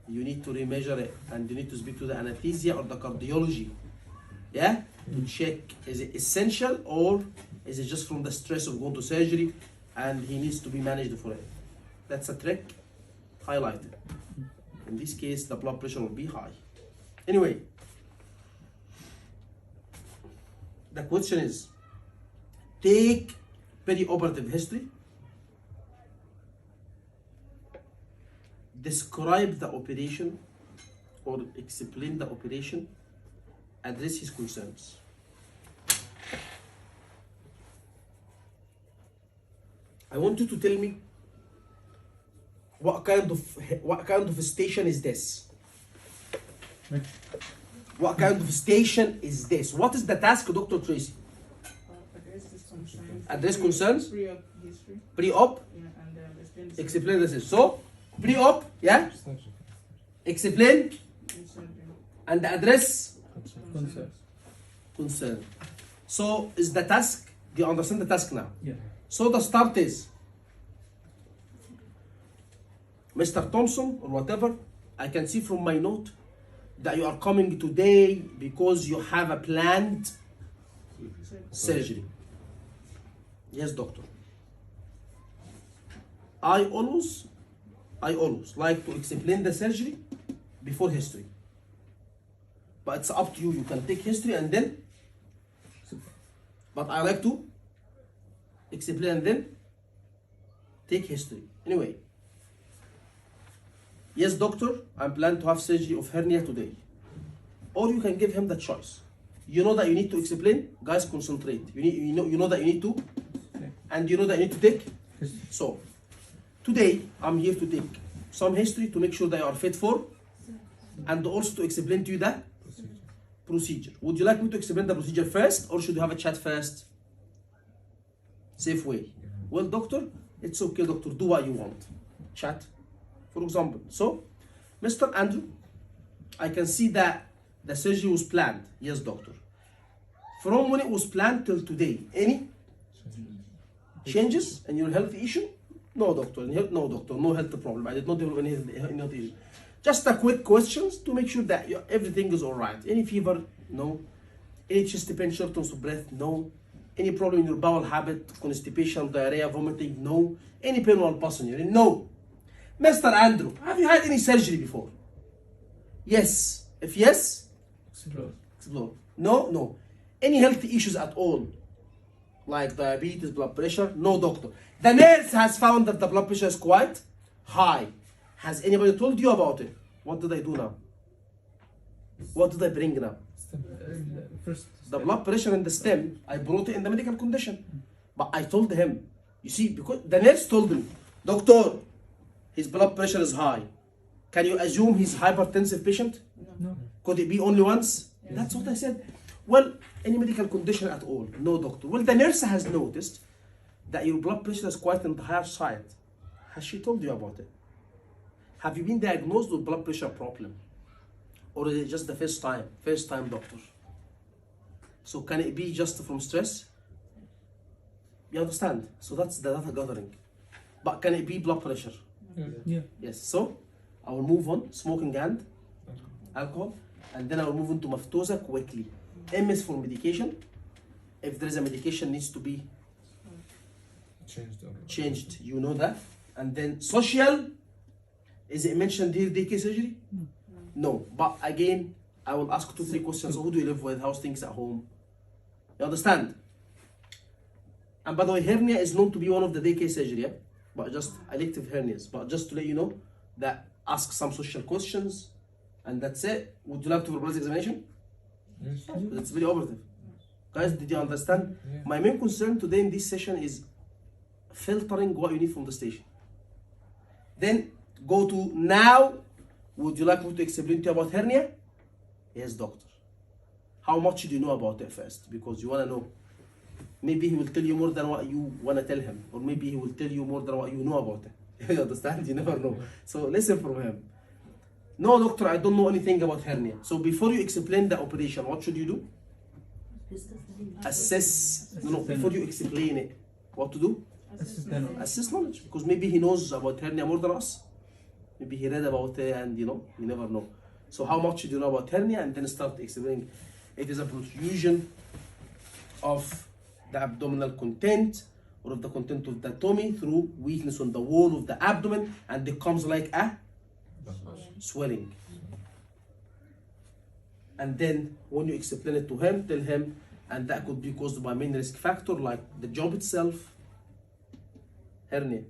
You need to remeasure it and you need to speak to the anesthesia or the cardiology. Yeah? To check, is it essential or is it just from the stress of going to surgery and he needs to be managed for it? That's a trick highlighted. In this case, the blood pressure will be high. Anyway, the question is, take perioperative history, describe the operation or explain the operation, address his concerns. I want you to tell me what kind of station is this? What kind of station is this? What is the task, Dr. Tracy? Address this concerns. Address concerns? Pre-op history. Pre-op, Yeah, and explain the explain this. So, pre-op, yeah? Explain surgery. and address Concern. concern. So, is the task, do you understand the task now? Yeah. So the start is, Mr. Thompson or whatever, I can see from my note that you are coming today because you have a planned surgery. Yes, doctor. I always like to explain the surgery before history. But it's up to you. You can take history and then, but I like to explain and then take history. Anyway. Yes, doctor, I'm planning to have surgery of hernia today. Or you can give him the choice. You know that you need to explain, guys, concentrate. You know that you need to, and you know that you need to take. So, today I'm here to take some history to make sure that you are fit for, and also to explain to you the procedure. Would you like me to explain the procedure first, or should you have a chat first? Safe way. Well, doctor, it's okay, doctor. Do what you want. Chat. For example, so, Mr. Andrew, I can see that the surgery was planned. Yes, doctor. From when it was planned till today, any changes in your health issue? No, doctor. No, doctor. No health problem. I did not develop any health issue. Just a quick questions to make sure that everything is all right. Any fever? No. Any chest pain, shortness of breath? No. Any problem in your bowel habit, constipation, diarrhea, vomiting? No. Any pain while passing urine? No. Mr. Andrew, have you had any surgery before? Yes. If yes, explore. No, no. Any health issues at all? Like diabetes, blood pressure? No, doctor. The nurse has found that the blood pressure is quite high. Has anybody told you about it? What did I do now? What did I bring now? First. The blood pressure in the stem, I brought it in the medical condition. But I told him, you see, because the nurse told me, doctor, his blood pressure is high. Can you assume he's hypertensive patient? No. Could it be only once? Yes. That's what I said. Well, any medical condition at all? No, doctor. Well, the nurse has noticed that your blood pressure is quite on the higher side. Has she told you about it? Have you been diagnosed with blood pressure problem? Or is it just the first time, doctor? So can it be just from stress? You understand? So that's the data gathering. But can it be blood pressure? Yeah. Yes. So I will move on, smoking and alcohol, and then I will move on to maftosa quickly. M is for medication. If there is a medication needs to be changed, you know that. And then social, is it mentioned here daycare surgery? No. But again, I will ask 2-3 questions. Who do you live with? How's things at home? You understand? And by the way, hernia is known to be one of the daycare surgery, yeah? But just elective hernias. But just to let you know that ask some social questions, and that's it. Would you like to verbalize examination? Yes. It's very operative. Guys, did you understand? Yeah. My main concern today in this session is filtering what you need from the station. Then go to now. Would you like me to explain to you about hernia? Yes, doctor. How much do you know about it first? Because you want to know. Maybe he will tell you more than what you want to tell him, or maybe he will tell you more than what you know about it. You understand? You never know. So listen from him. No, doctor, I don't know anything about hernia. So before you explain the operation, what should you do? Assess. No, before you explain it, what to do? Assess knowledge. Because maybe he knows about hernia more than us. Maybe he read about it and you never know. So how much do you know about hernia, and then start explaining. It is a protrusion of the abdominal content or of the content of the tummy through weakness on the wall of the abdomen, and it comes like a swelling. And then when you explain it to him, tell him, and that could be caused by main risk factor like the job itself. Hernia,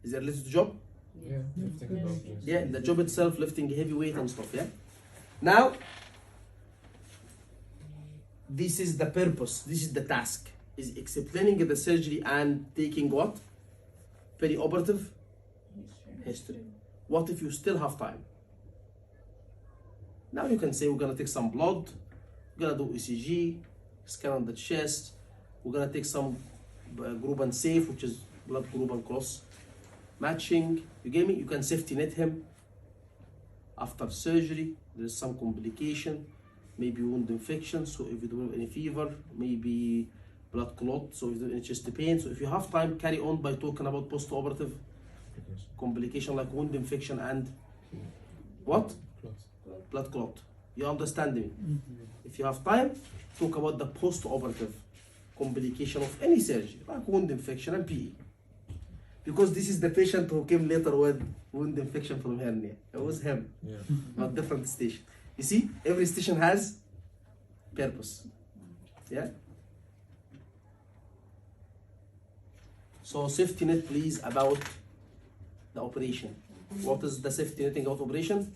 is it related to job? Yeah. Lifting above, yes. Yeah, the job itself, lifting heavy weight and stuff, yeah? Now, this is the purpose, this is the task, is explaining the surgery and taking what? Perioperative history. What if you still have time? Now you can say we're gonna take some blood, we're gonna do ECG, scan on the chest, we're gonna take some group and safe, which is blood group and cross matching. You get me? You can safety net him. After surgery, there's some complication, maybe wound infection. So if you don't have any fever, maybe blood clot. So if you don't have any chest pain. So if you have time, carry on by talking about post-operative complication like wound infection and what? Blood clot. You understand me? If you have time, talk about the post-operative complication of any surgery, like wound infection and PE. Because this is the patient who came later with wound infection from hernia. It was him, Yeah. not different station. You see, every station has purpose. Yeah? So safety net, please, about the operation. What is the safety netting about operation?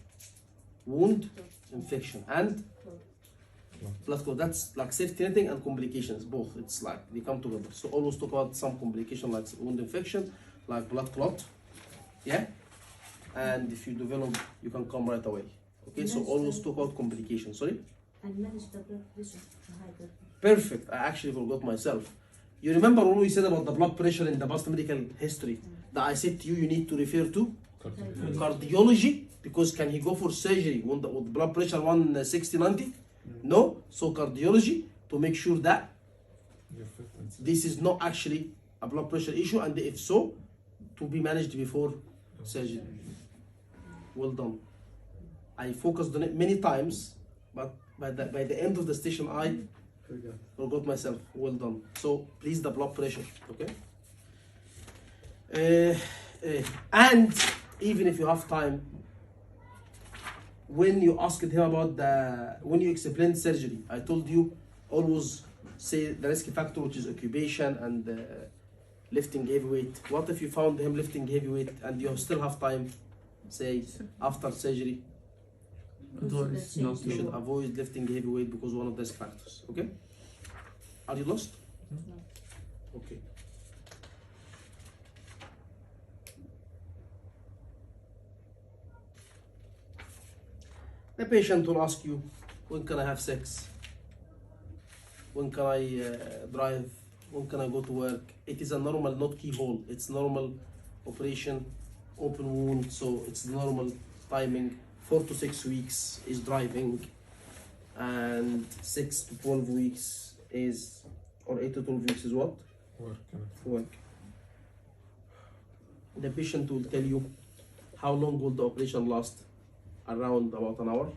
Wound, infection, and blood clot. That's like safety netting and complications, both. It's like they come together. So always talk about some complication like wound infection, like blood clot. Yeah? And if you develop, you can come right away. Okay, so always talk about complications. Sorry? And manage the blood pressure, the high blood pressure. Perfect. I actually forgot myself. You remember when we said about the blood pressure in the past medical history that I said to you, you need to refer to cardiology, because can he go for surgery with blood pressure 160/90? No. So cardiology to make sure that this is not actually a blood pressure issue, and if so, to be managed before surgery. Well done. I focused on it many times, but by the end of the station I forgot myself. Well done. So please, the blood pressure, okay? And even if you have time, when you asked him about when you explained surgery, I told you always say the risk factor, which is occupation and lifting heavy weight. What if you found him lifting heavy weight and you still have time, say after surgery? Otherwise, not You should to. avoid lifting heavy weight because one of the risk factors. Okay? Are you lost? Okay. The patient will ask you, when can I have sex? when can I drive, when can I go to work. It is a normal, not keyhole, it's normal operation, open wound, so it's normal timing. 4 to 6 weeks is driving, and 6 to 12 weeks is, or 8 to 12 weeks is what? Work. Work. The patient will tell you how long will the operation last, around about an hour.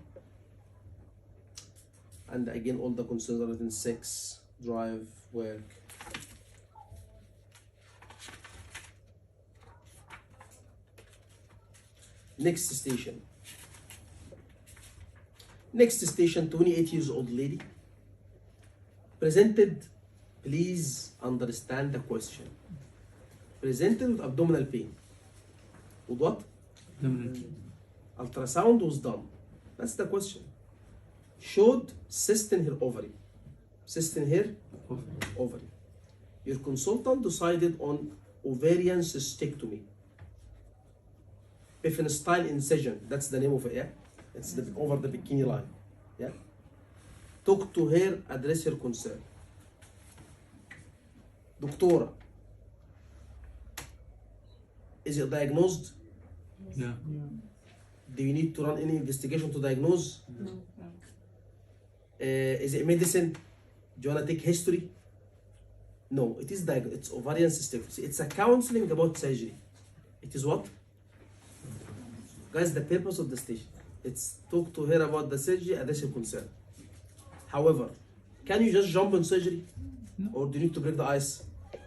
And again, all the concerns are written: sex, drive, work. Next station. Next station, 28 years old lady. Presented, please understand the question. Presented with abdominal pain. With what? Ultrasound was done. That's the question. Showed cyst in her ovary. Cyst in her ovary. Your consultant decided on ovarian cystectomy. Piffin style incision. That's the name of it, yeah? It's over the bikini line. Yeah? Talk to her, address her concern. Doctora, is it diagnosed? Yeah. Do you need to run any investigation to diagnose? No. Is it medicine? Do you want to take history? No, it is it's ovarian cystectomy. It's a counseling about surgery. It is what? Guys, the purpose of the station. It's talk to her about the surgery, address your concern. However, can you just jump on surgery? No. Or do you need to break the ice?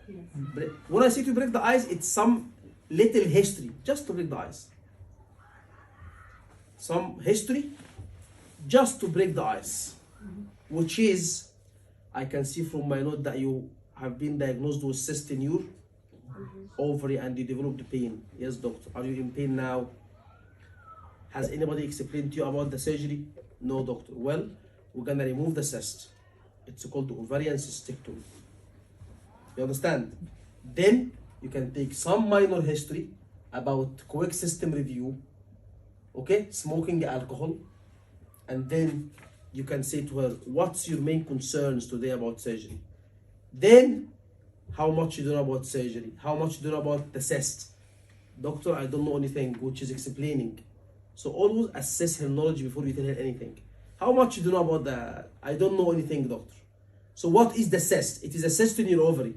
Yes. When I say to break the ice, it's some little history, just to break the ice. Some history, just to break the ice. Which is, I can see from my note that you have been diagnosed with cyst in your ovary and you developed pain. Yes, doctor. Are you in pain now? Has anybody explained to you about the surgery? No, doctor. Well, we're gonna remove the cyst. It's called the ovarian cystectomy. You understand? Then you can take some minor history about quick system review, okay, smoking, alcohol, and then you can say to her, what's your main concerns today about surgery? Then, how much you know about surgery? How much you know about the cyst? Doctor, I don't know anything, which is explaining. So always assess her knowledge before you tell her anything. How much you know about the, I don't know anything, doctor. So what is the cyst? It is a cyst in your ovary,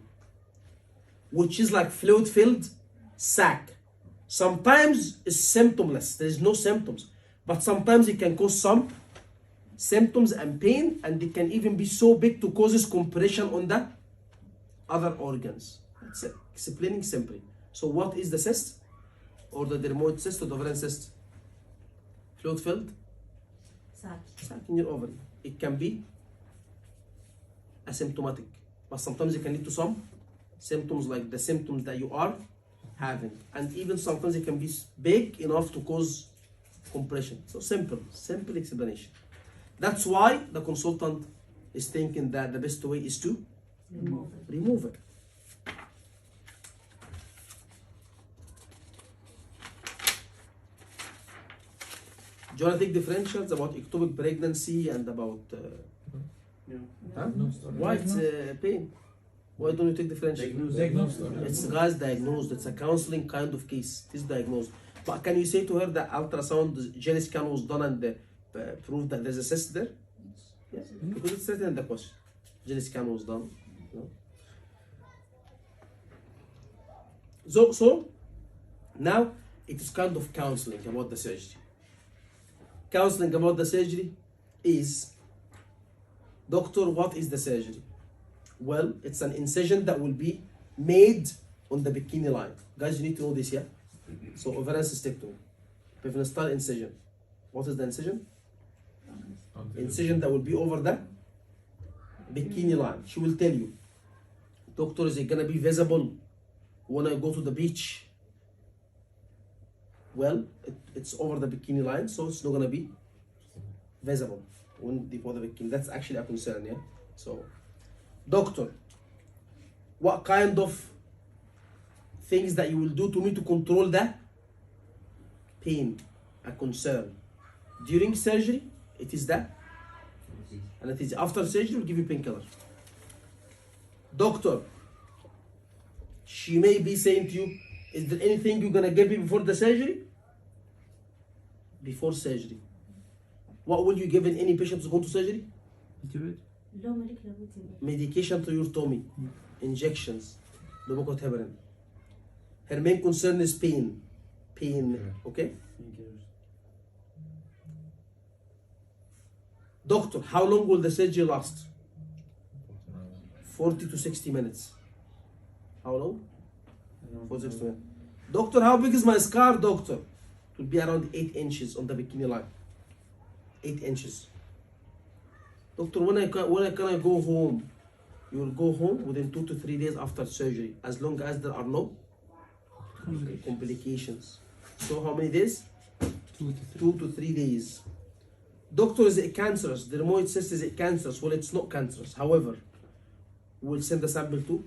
which is like fluid-filled sac. Sometimes it's symptomless, there is no symptoms, but sometimes it can cause some symptoms and pain, and it can even be so big to causes compression on the other organs. That's it, explaining simply. So what is the cyst? Or the dermoid cyst or the ovarian cyst? Fluid-filled sac in your ovary. It can be asymptomatic, but sometimes it can lead to some symptoms like the symptoms that you are having, and even sometimes it can be big enough to cause compression. So simple explanation. That's why the consultant is thinking that the best way is to remove it. Do you want to take differentials about ectopic pregnancy and about Yeah. huh? No, sorry. Why it's pain? Why don't you take differential? Diagnosed. It's guys diagnosed. It's a counseling kind of case. It is diagnosed. But can you say to her that ultrasound jelly scan was done and proved that there's a cyst there? Yes, because it's written in the question. Jelly scan was done. You know? So now it is kind of counseling about the surgery. Counseling about the surgery is, doctor, what is the surgery? Well, it's an incision that will be made on the bikini line. Guys, you need to know this, yeah? So ovarian cystectomy, Pevenstal incision. What is the incision? Incision that will be over the bikini line. She will tell you, doctor, is it gonna be visible when I go to the beach? Well, it's over the bikini line, so it's not gonna be visible when before the bikini. That's actually a concern, yeah? So, doctor, what kind of things that you will do to me to control the pain, a concern? During surgery, it is that anesthesia. After surgery, we'll give you painkiller. Doctor, she may be saying to you, is there anything you're gonna give me before the surgery? Before surgery. What will you give in any patient who's going to surgery? Antidote. لو ملك لابد من Medication to your tummy, injections, lubocotheparin. Her main concern is pain. Okay? Doctor, how long will the surgery last? 40 to 60 minutes. How long? 40 to 60 minutes. Doctor, how big is my scar, doctor? It will be around 8 inches on the bikini line. 8 inches. Doctor, when can I go home? You will go home within 2 to 3 days after surgery, as long as there are no complications. So how many days? 2 to 3 days. Doctor, is it cancerous? The rheumatoid cyst, is it cancerous? Well, it's not cancerous. However, we'll send the sample to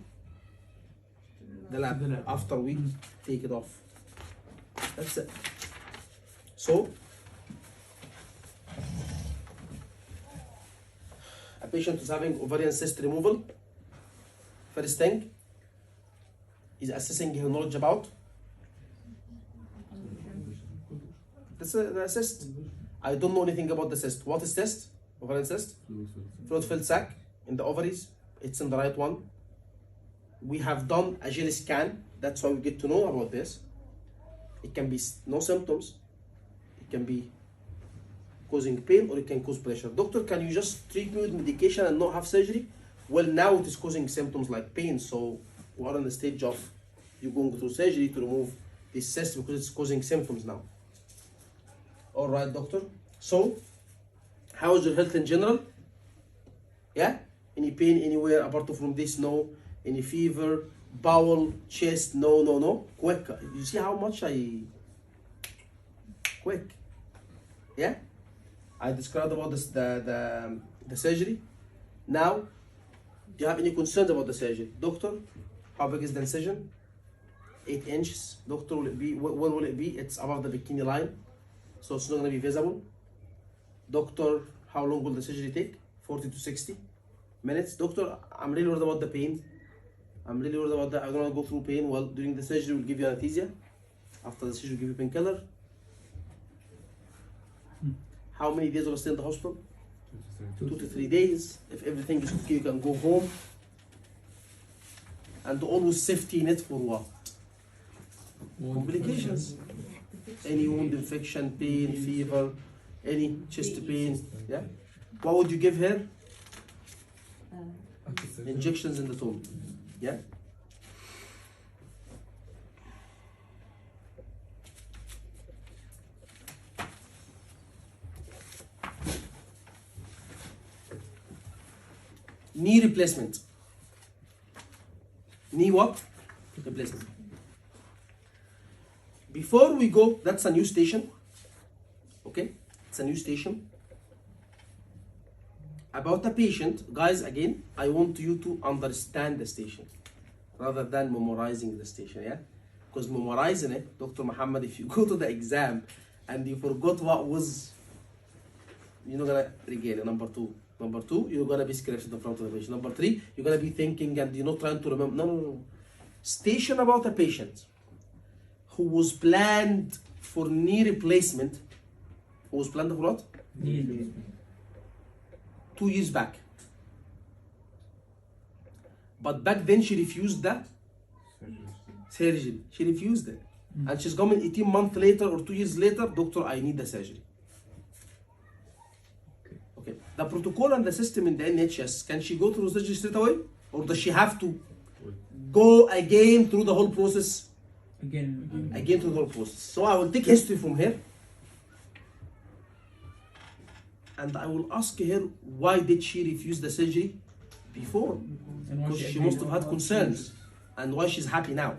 the lab after we take it off. That's it. So, a patient is having ovarian cyst removal. First thing, he's assessing his knowledge about the cyst. I don't know anything about the cyst. What is cyst? Ovarian cyst? Fluid-filled sac in the ovaries. It's in the right one. We have done a gel scan. That's why we get to know about this. It can be no symptoms. It can be causing pain, or it can cause pressure. Doctor, can you just treat me with medication and not have surgery? Well, now it is causing symptoms like pain, so we are on the stage of you going through surgery to remove this cyst because it's causing symptoms now. All right, doctor. So, how is your health in general? Yeah? Any pain anywhere apart from this? No. Any fever, bowel, chest? No. Quick. You see how much quick. Yeah? I described about this, the surgery. Now, do you have any concerns about the surgery? Doctor, how big is the incision? 8 inches. Doctor, will it be, when will it be? It's above the bikini line, so it's not going to be visible. Doctor, how long will the surgery take? 40 to 60 minutes. Doctor, I'm really worried about the pain. I'm really worried about that. I'm going to go through pain. Well, during the surgery, we'll give you anesthesia. After the surgery, we'll give you painkiller. How many days will I stay in the hospital? 2 to 3 days. If everything is okay, you can go home. And always safety net for what? Complications. Any wound infection, pain, fever, any chest pain. Yeah. What would you give her? Injections in the tummy. Yeah. Knee replacement. Knee what? Replacement. Before we go, that's a new station. Okay? It's a new station. About the patient, guys, again, I want you to understand the station rather than memorizing the station, yeah? Because memorizing it, Dr. Muhammad, if you go to the exam and you forgot what was, you're not gonna regain it. Number two, you're gonna be scripted in front of the patient. Number three, you're gonna be thinking and you're not trying to remember. No. Station about a patient who was planned for knee replacement. Who was planned for what? 2 years back. But back then she refused that surgery. She refused it. And she's coming 18 months later or 2 years later, doctor, I need the surgery. Okay. The protocol and the system in the NHS, can she go through surgery straight away? Or does she have to go again through the whole process? Again through the whole process. So I will take history from here. And I will ask her, why did she refuse the surgery before? Because she must have had concerns. And why she's happy now.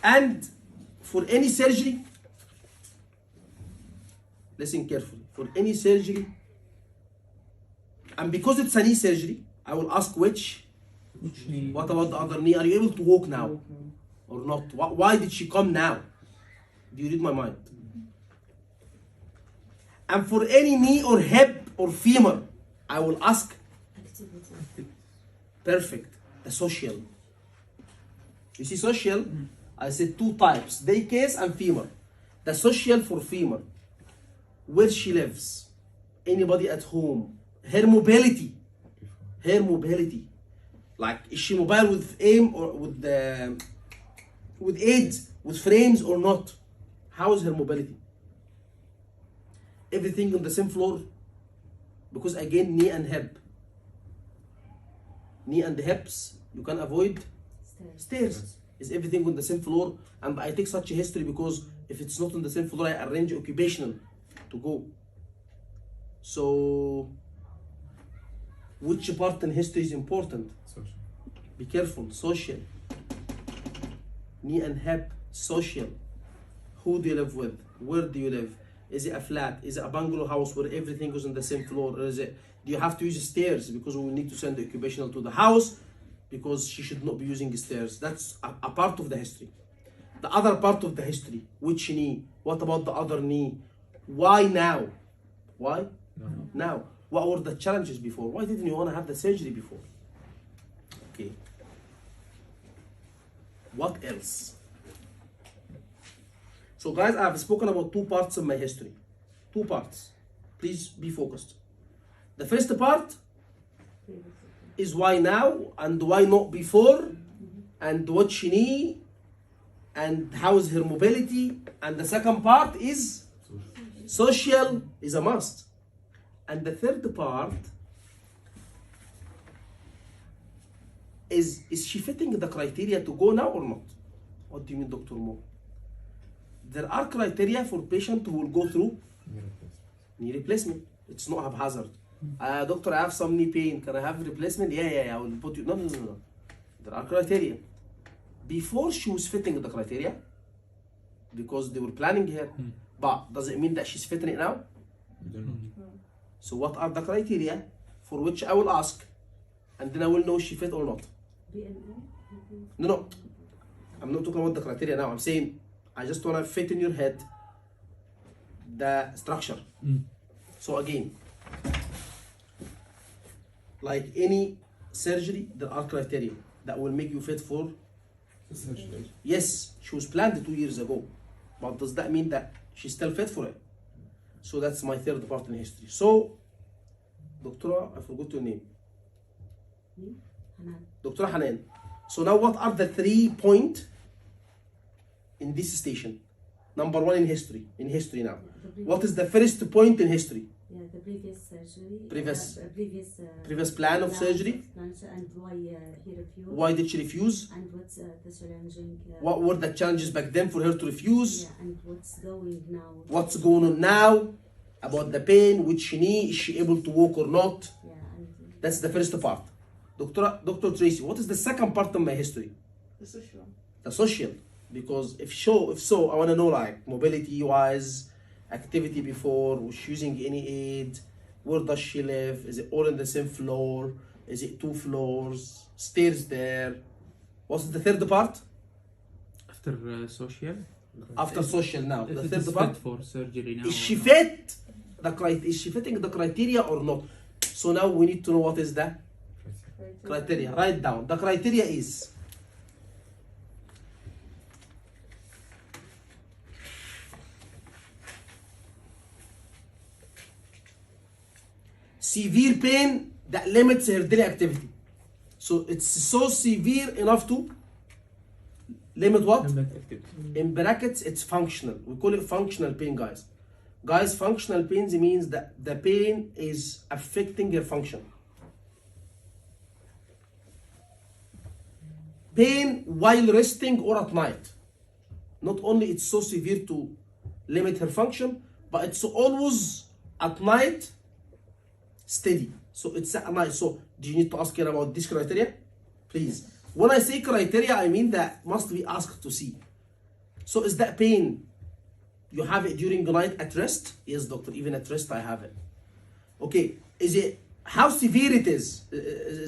And for any surgery, listen carefully, for any surgery, and because it's a knee surgery, I will ask which knee? What about the other knee? Are you able to walk now or not? Why did she come now? Do you read my mind? And for any knee or hip or femur, I will ask Perfect. The social. You see social? I said two types, day case and femur. The social for femur. Where she lives. Anybody at home. Her mobility. Her mobility. Like, is she mobile with aim or with aids, with frames or not? How is her mobility? Everything on the same floor? Because again, knee and hip. Knee and hips, you can avoid stairs. Is everything on the same floor? And I take such a history because if it's not on the same floor, I arrange occupational to go. So, which part in history is important? Social. Be careful. Social. Knee and hip. Social. Who do you live with? Where do you live? Is it a flat? Is it a bungalow house where everything is on the same floor? Or is it, do you have to use stairs because we need to send the occupational to the house because she should not be using stairs? That's a part of the history. The other part of the history, which knee? What about the other knee? Why now? Why? No. Now. What were the challenges before? Why didn't you want to have the surgery before? Okay. What else? So guys, I have spoken about two parts of my history. Two parts. Please be focused. The first part is why now and why not before and what she need and how is her mobility. And the second part is social is a must. And the third part is she fitting the criteria to go now or not? What do you mean, Dr. Mo? There are criteria for patient who will go through knee replacement. It's not haphazard. Doctor, I have some knee pain. Can I have replacement? Yeah, I will put you. No. There are criteria. Before she was fitting the criteria, because they were planning her, but does it mean that she's fitting it now? We don't know. So what are the criteria for which I will ask, and then I will know she fit or not? No. I'm not talking about the criteria now. I'm saying I just want to fit in your head the structure. So again, like any surgery, there are criteria that will make you fit for. Yes, she was planned 2 years ago, but does that mean that she's still fit for it? So that's my third part in history. So, Doctora, I forgot your name. Dr. Hanan. So now what are the 3 points in this station? Number 1 in history now. What is the first point in history? Yeah, the previous surgery. Previous plan of surgery. And why he refused. Why did she refuse? And what's the challenging. What were the challenges back then for her to refuse? Yeah, and what's going now. What's going on now? About the pain, which knee, is she able to walk or not? Yeah, and That's the first part. Dr. Tracy, what is the second part of my history? The social. The social. Because if so, I want to know like mobility wise, activity before, was she using any aid, where does she live, is it all in the same floor, is it 2 floors, stairs there? What's the third part? After social. After social now. If The it third is part. fit for surgery now. Is she or not. fit? Is she fitting the criteria or not? So now we need to know what is the criteria. Write down. The criteria is severe pain that limits her daily activity. So it's so severe enough to limit what? Limit activity. In brackets, it's functional. We call it functional pain, guys. Guys, functional pains means that the pain is affecting your function. Pain while resting or at night. Not only it's so severe to limit her function, but it's always at night steady. So it's at night. So do you need to ask her about this criteria? Please. When I say criteria, I mean that must be asked to see. So is that pain, you have it during the night at rest? Yes, doctor, even at rest I have it. Okay, is it, how severe it is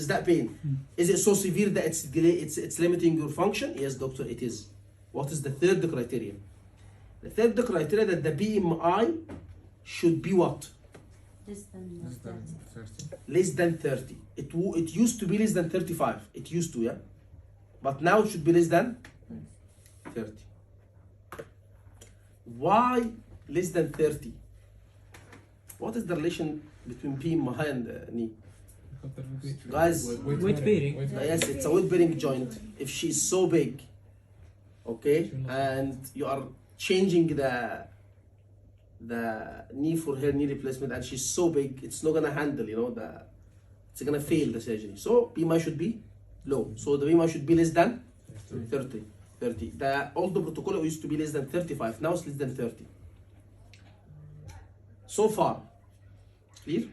that pain? Is it so severe that it's limiting your function? Yes, doctor, it is. What is the third criteria? The third criteria that the BMI should be what? Less than Less than 30. 30. Less than 30. It used to be less than 35. It used to, yeah? But now it should be less than 30. Why less than 30? What is the relation between PMI and knee? Guys, Weight bearing. yes, it's a weight bearing joint. If she's so big, okay, and you are changing the knee for her knee replacement, and she's so big, it's not gonna handle, you know, it's gonna fail the surgery. So BMI should be low. So the BMI should be less than 30. The old protocol used to be less than 35. Now it's less than 30. So far, clear?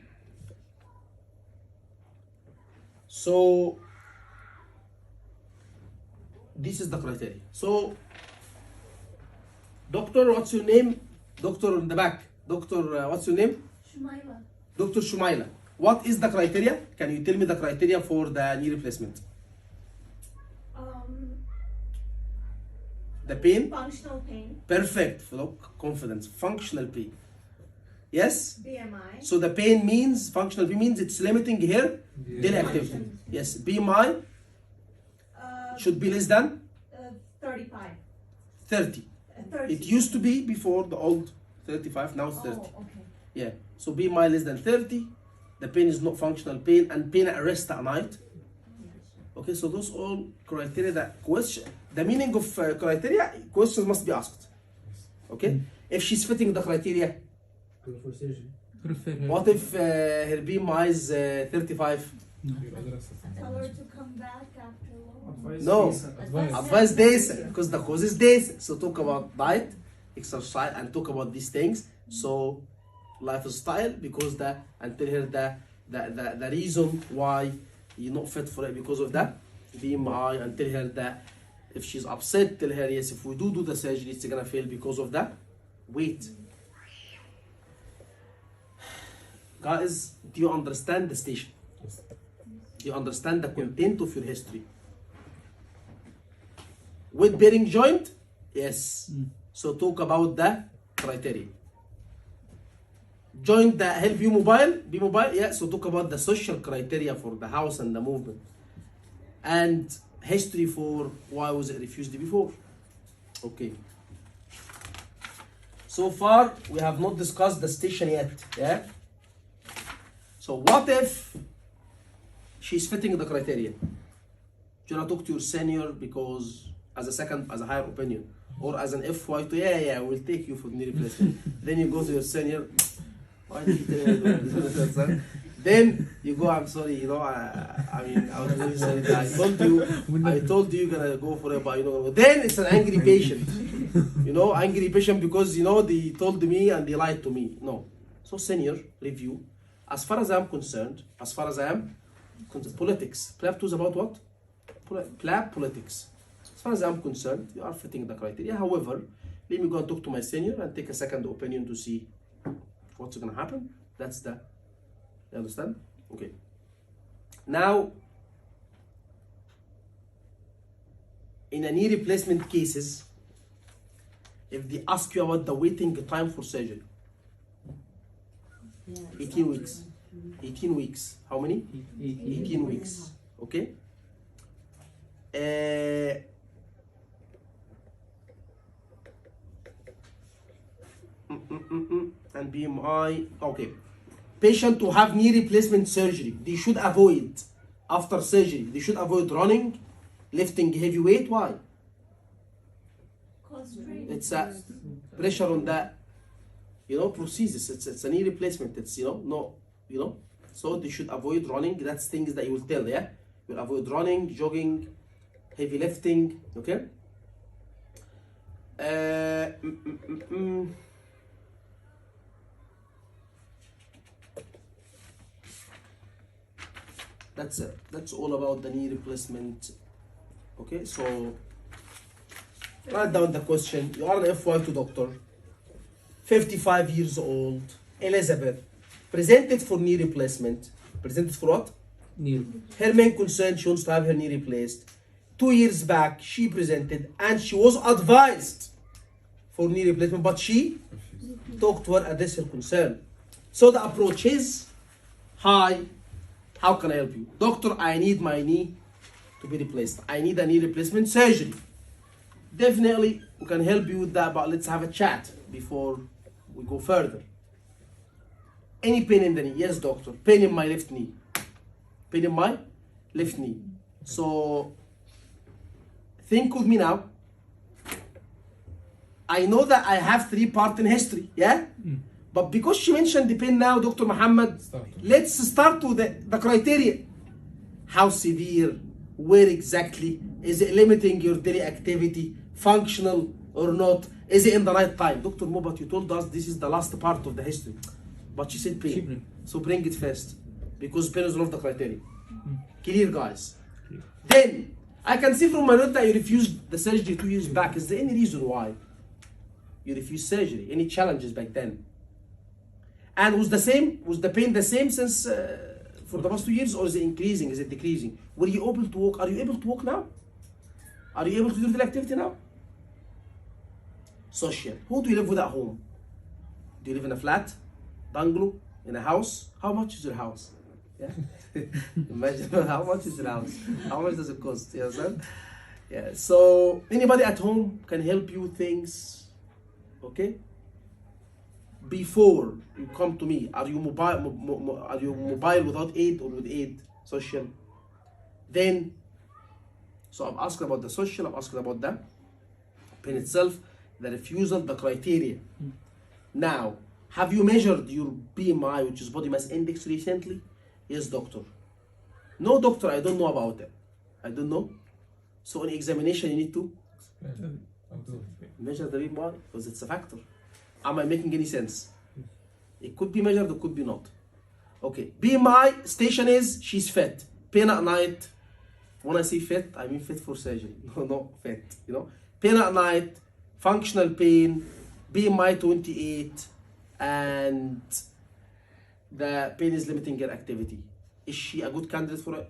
So this is the criteria. So, doctor, what's your name? Doctor in the back. Doctor, what's your name? Shumaila. Dr. Shumaila. What is the criteria? Can you tell me the criteria for the knee replacement? The pain? Functional pain. Perfect. Look, confidence. Functional pain. Yes? BMI. So the pain means, functional pain means it's limiting her daily activity. Yes. BMI should be less than 35. 30. 30. It used to be before the old 35, now it's 30. Oh, okay. Yeah. So BMI less than 30. The pain is not functional pain and pain at rest at night. Okay, so those all criteria that question. The meaning of criteria, questions must be asked. Okay? If she's fitting the criteria, Go for surgery. Refer her. what if her BMI is 35? Tell her to come back after long. No. Advice. Advice days, because the cause is days. So talk about diet, exercise, and talk about these things. So lifestyle, because and tell her the reason why you're not fit for it because of that BMI, and tell her that if she's upset, tell her yes, if we do the surgery, it's gonna fail because of that weight. Guys, do you understand the station? Yes. Do you understand the content of your history? Weight bearing joint? Yes. So talk about the criteria. Joint that help you be mobile? Yeah, so talk about the social criteria for the house and the movement. And history for why was it refused before. Okay. So far, we have not discussed the station yet, yeah? So what if she's fitting the criteria? Do you want to talk to your senior because as a higher opinion, or as an FY2, yeah, we'll take you for knee replacement. Then you go to your senior, why did you tell me to do this? Then you go, I'm sorry, you know, I mean, I was really sorry that I told you you're gonna go for it, but you know, then it's an angry patient. You know, angry patient because, you know, they told me and they lied to me. No. So senior, review. As far as I'm concerned, politics. PLAB 2 is about what? PLAB politics. As far as I'm concerned, you are fitting the criteria. However, let me go and talk to my senior and take a second opinion to see what's gonna happen. That's the, you understand? Okay. Now, in a knee replacement cases, if they ask you about the waiting time for surgery, Yeah, 18 weeks. 18 weeks. How many? 18 weeks. Okay. And BMI. Okay. Patient to have knee replacement surgery, they should avoid after surgery. They should avoid running, lifting heavy weight. Why? Cause strain. It's a pressure on that, you know, prosthesis. It's a knee replacement. It's, you know, no, you know. So they should avoid running. That's things that you will tell, yeah. You'll avoid running, jogging, heavy lifting. Okay. That's it. That's all about the knee replacement. Okay, so write down the question. You are an FY2 doctor, 55 years old, Elizabeth, presented for knee replacement. Presented for what? Knee. Her main concern, she wants to have her knee replaced. 2 years back, she presented and she was advised for knee replacement, but she talked to her, addressed her concern. So the approach is, hi, how can I help you? Doctor, I need my knee to be replaced. I need a knee replacement surgery. Definitely, we can help you with that, but let's have a chat before we go further. Any pain in the knee? Yes, doctor. Pain in my left knee. Pain in my left knee. So, think with me now. I know that I have 3 parts in history, yeah? But because she mentioned the pain now, Dr. Muhammad, let's start with the criteria. How severe? Where exactly? Is it limiting your daily activity? Functional or not? Is it in the right time? Dr. Mobat, you told us this is the last part of the history. But she said pain. So bring it first. Because pain is one of the criteria. Clear, guys? Then, I can see from my note that you refused the surgery 2 years back. Is there any reason why you refused surgery? Any challenges back then? And was the pain the same since for the past 2 years, or is it increasing? Is it decreasing? Were you able to walk? Are you able to walk now? Are you able to do the activity now? Social. Who do you live with at home? Do you live in a flat, bungalow, in a house? How much is your house? Yeah. Imagine how much is your house? How much does it cost? You understand? Yeah. So anybody at home can help you with things. Okay. Before you come to me, are you mobile? Are you mobile without aid or with aid? Social. Then, so I'm asking about the social. I'm asking about the pain itself, the refusal, the criteria. Now, have you measured your BMI, which is body mass index, recently? Yes, doctor. No, doctor, I don't know about it. I don't know. So in examination, you need to measure the BMI because it's a factor. Am I making any sense? It could be measured, it could be not. Okay, BMI station is she's fit. Pain at night. When I say fit, I mean fit for surgery. No, fit. You know, pain at night, functional pain, BMI 28, and the pain is limiting her activity. Is she a good candidate for it?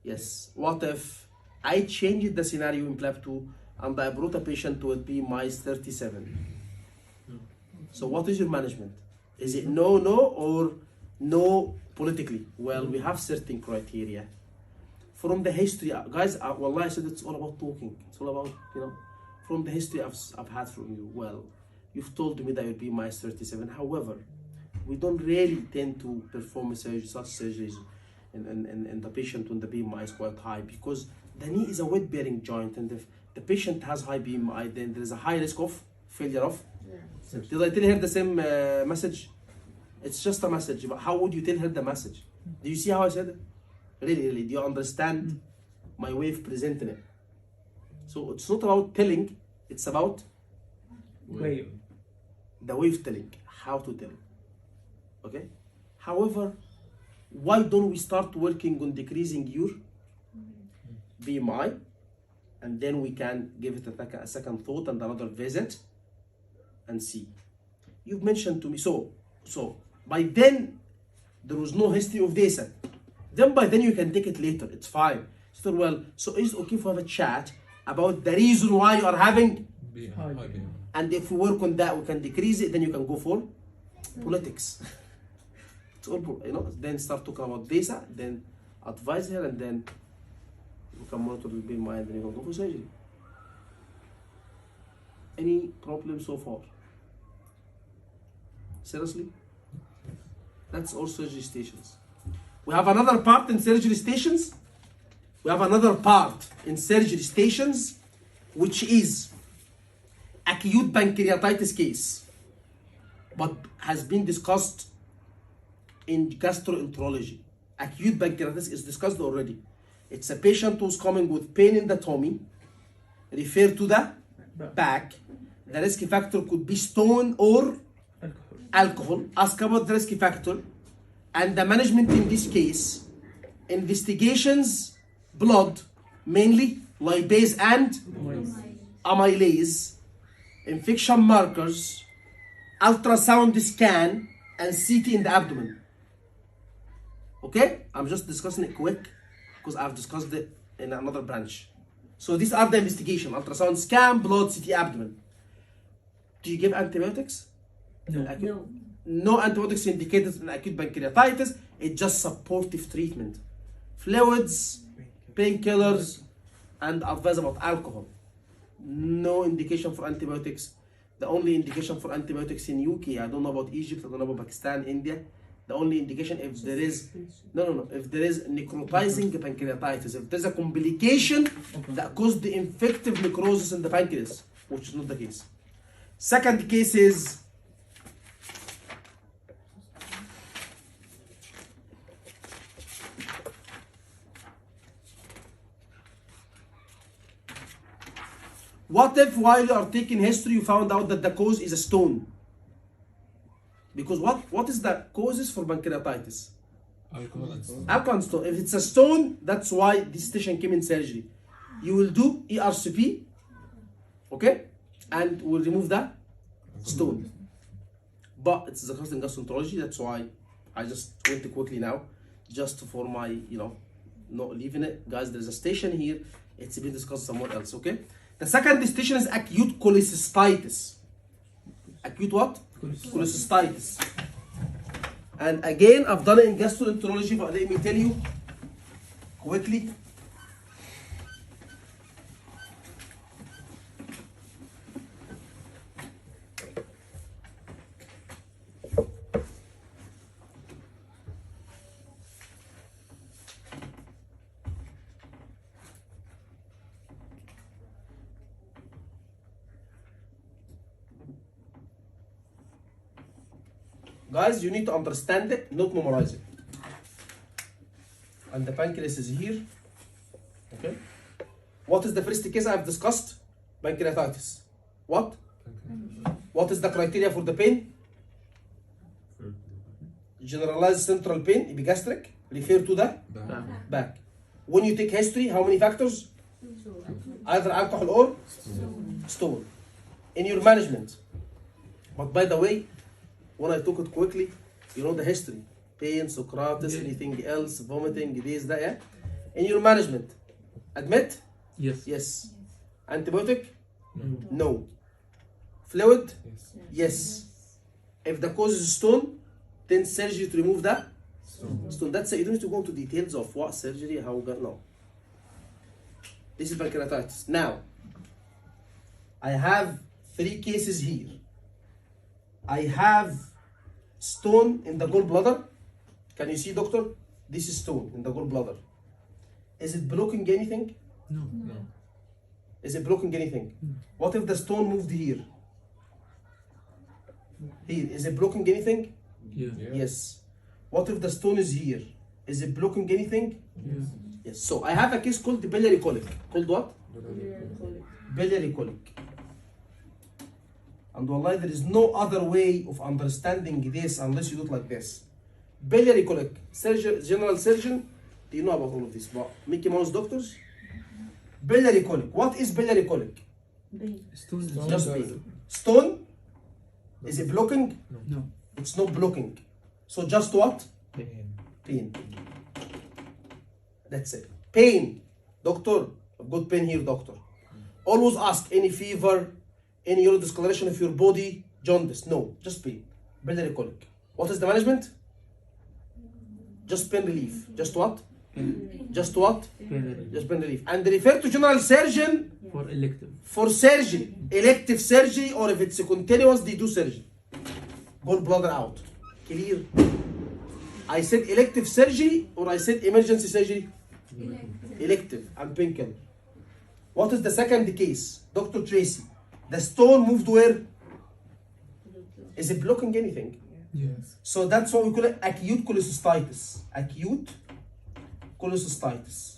Yes. What if I changed the scenario in PLAB 2 and I brought a patient with BMI 37? So what is your management? Is it no, or no politically? Well, we have certain criteria. From the history, guys, wallah, I said it's all about talking. It's all about, from the history I've had from you. Well, you've told me that your BMI is 37. However, we don't really tend to perform such surgeries in the patient when the BMI is quite high, because the knee is a weight-bearing joint, and if the patient has high BMI, then there is a high risk of failure of. Did I tell her the same message? It's just a message, but how would you tell her the message? Do you see how I said it? Really, do you understand my way of presenting it? So it's not about telling, it's about the way of telling, how to tell. Okay? However, why don't we start working on decreasing your BMI, and then we can give it a second thought and another visit and see. You've mentioned to me, so by then there was no history of DESA. Then by then you can take it later, it's fine. So well, so is it okay if we have a chat about the reason why you are having BMI. and if we work on that we can decrease it, then you can go for politics. It's all, then start talking about DESA, then advise her, and then you can monitor the BMI, and then you can go for surgery. Any problem so far? Seriously? That's all surgery stations. We have another part in surgery stations. Which is acute pancreatitis case, but has been discussed in gastroenterology. Acute pancreatitis is discussed already. It's a patient who's coming with pain in the tummy, refer to the back. The risk factor could be stone or alcohol. Ask about the risk factor and the management in this case. Investigations, blood, mainly lipase and amylase, infection markers, ultrasound scan, and CT in the abdomen. Okay, I'm just discussing it quick because I've discussed it in another branch. So these are the investigation: ultrasound scan, blood, CT, abdomen. Do you give antibiotics? No. No. No antibiotics indicated in acute pancreatitis. It's just supportive treatment. Fluids, painkillers, and advice about alcohol. No indication for antibiotics. The only indication for antibiotics in UK, I don't know about Egypt, I don't know about Pakistan, India. The only indication if there is if there is necrotizing pancreatitis, if there's a complication that caused the infective necrosis in the pancreas, which is not the case. Second case is what if while you are taking history you found out that the cause is a stone? Because what is the causes for pancreatitis? Alcohol and stone. Alcohol and stone. If it's a stone, that's why this patient came in surgery. You will do ERCP, okay, and we'll remove the stone. But it's a cost in gastroenterology. That's why I just went quickly now, just for my not leaving it, guys. There's a station here. It's been discussed somewhere else, okay. The second station is acute cholecystitis. Acute what? Cholecystitis. And again, I've done it in gastroenterology, but let me tell you quickly. Guys, you need to understand it, not memorize it. And the pancreas is here. Okay. What is the first case I've discussed? Pancreatitis. What? What is the criteria for the pain? Generalized central pain, epigastric. Refer to the back. When you take history, how many factors? Either alcohol or stone. In your management. But by the way, when I took it quickly, you know the history. Pain, Socrates, anything else, vomiting, this, that, yeah? In your management, admit? Yes. Yes. Antibiotic? No. Fluid? Yes. Yes. If the cause is stone, then surgery to remove the stone. That's it. You don't need to go into details of what surgery, how, no. This is pancreatitis. Now, I have 3 cases here. I have stone in the gallbladder. Can you see, doctor? This is stone in the gallbladder. Is it blocking anything? No. No. Is it blocking anything? What if the stone moved here? Here, is it blocking anything? Yeah. Yes. What if the stone is here? Is it blocking anything? Yeah. Yes. So I have a case called the biliary colic. Called what? Biliary colic. And wallahi, there is no other way of understanding this unless you do it like this. Biliary colic. General surgeon, do you know about all of this? But Mickey Mouse doctors? Biliary colic. What is biliary colic? Stone. Just pain. Stone? Is it blocking? No. It's not blocking. So just what? Pain. Pain. That's it. Pain. Doctor, I've got pain here, doctor. Always ask any fever, any discoloration of your body, jaundice. No, just pain. Biliary colic. What is the management? Just pain relief. Just what? Just what? Just pain relief. And refer to general surgeon For elective. for surgery. Elective surgery, or if it's continuous, they do surgery. Gallbladder out. Clear? I said elective surgery or I said emergency surgery? Elective and painkiller. What is the second case? Dr. Tracy. The stone moved where? Is it blocking anything? Yes. So that's what we call it acute cholecystitis. Acute cholecystitis.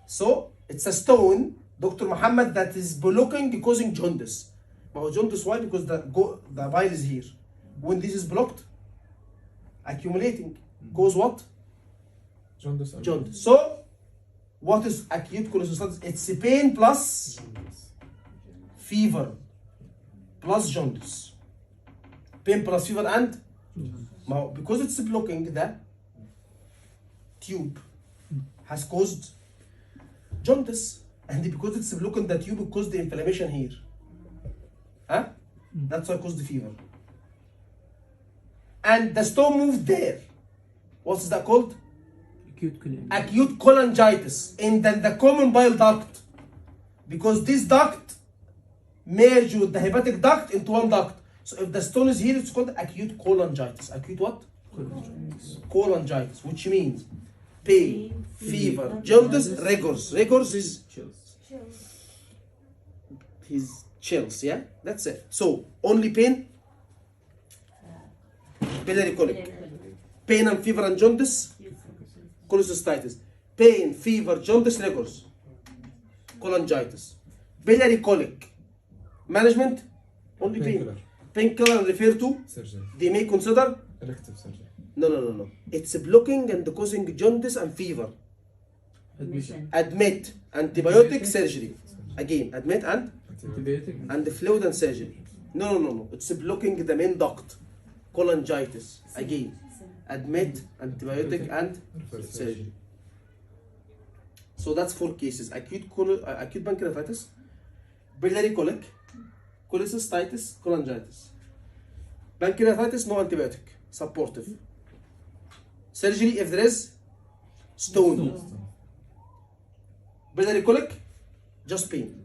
So it's a stone, Dr. Muhammad, that is blocking, causing jaundice. But jaundice, why? Because the bile is here. When this is blocked, accumulating, cause what? Jaundice. Jaundice. So what is acute cholecystitis? It's pain plus fever plus jaundice. Pain plus fever and now, because it's blocking the tube has caused jaundice, and because it's blocking the tube, it caused the inflammation here. Huh? That's why it caused the fever. and the stone moved there. What's that called? Acute colon. Acute cholangitis in the common bile duct, because this duct merged with the hepatic duct into one duct. So if the stone is here, it's called acute cholangitis. Acute what? Cholangitis, which means pain, fever, jaundice, rigors. Rigors is Chills. Chills. his chills, yeah? That's it. So only pain, biliary colic, pain and fever and jaundice, cholecystitis, pain, fever, jaundice, rigors, cholangitis, biliary colic, management, only pain. Painkiller. Painkiller and refer to, Surgery. they may consider, Elective surgery. no. It's blocking and causing jaundice and fever. Admission. Admit, antibiotic, surgery. Again, admit and Antibiotic. the fluid and surgery. No. It's blocking the main duct. Cholangitis. Again, admit, antibiotic, and surgery. So that's 4 cases: acute pancreatitis, biliary colic, cholecystitis, cholangitis. Pancreatitis, no antibiotic, supportive. Surgery if there is stone. Biliary colic, just pain.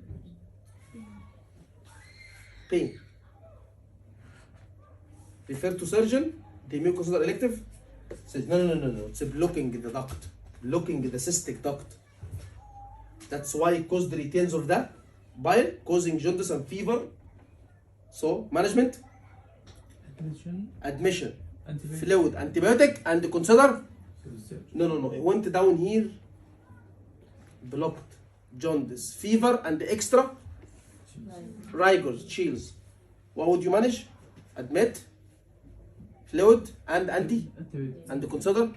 Pain. Refer to surgeon. They may consider elective. Says no. It's blocking the duct, blocking the cystic duct. That's why it caused the retains of the bile, causing jaundice and fever. So management, admission, Antibiotic. fluid, antibiotic, and consider. No. It went down here. Blocked, jaundice, fever, and extra rigors, chills. What would you manage? Admit, fluid, and Antibiotic. and consider.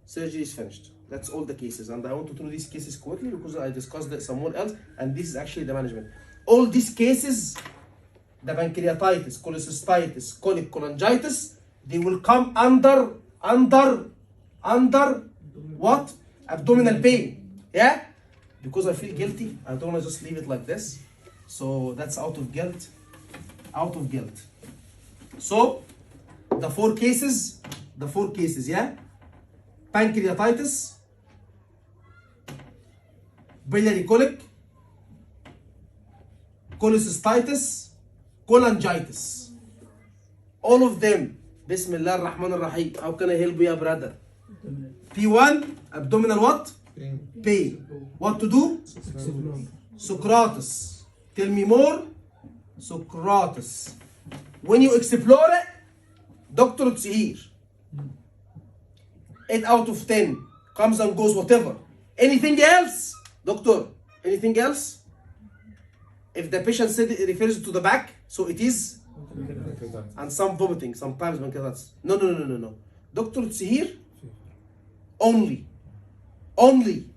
Surgery is finished. That's all the cases, and I want to do these cases quickly because I discussed it somewhere else, and this is actually the management. All these cases, the pancreatitis, cholecystitis, colic, cholangitis, they will come under what? Abdominal pain. Yeah? Because I feel guilty, I don't want to just leave it like this. So that's out of guilt. So the four cases, yeah? Pancreatitis, biliary colic, cholecystitis, cholangitis. All of them. Bismillah ar-Rahman ar-Rahim. How can I help you, brother? P1, abdominal what? Pain. What to do? Socrates. Tell me more. Socrates. When you explore it, doctor, it's here. 8 out of 10 comes and goes, whatever. Anything else, doctor? Anything else? If the patient said it refers to the back, so it is, and some vomiting, sometimes pancreatitis. No. Doctor, it's here. Only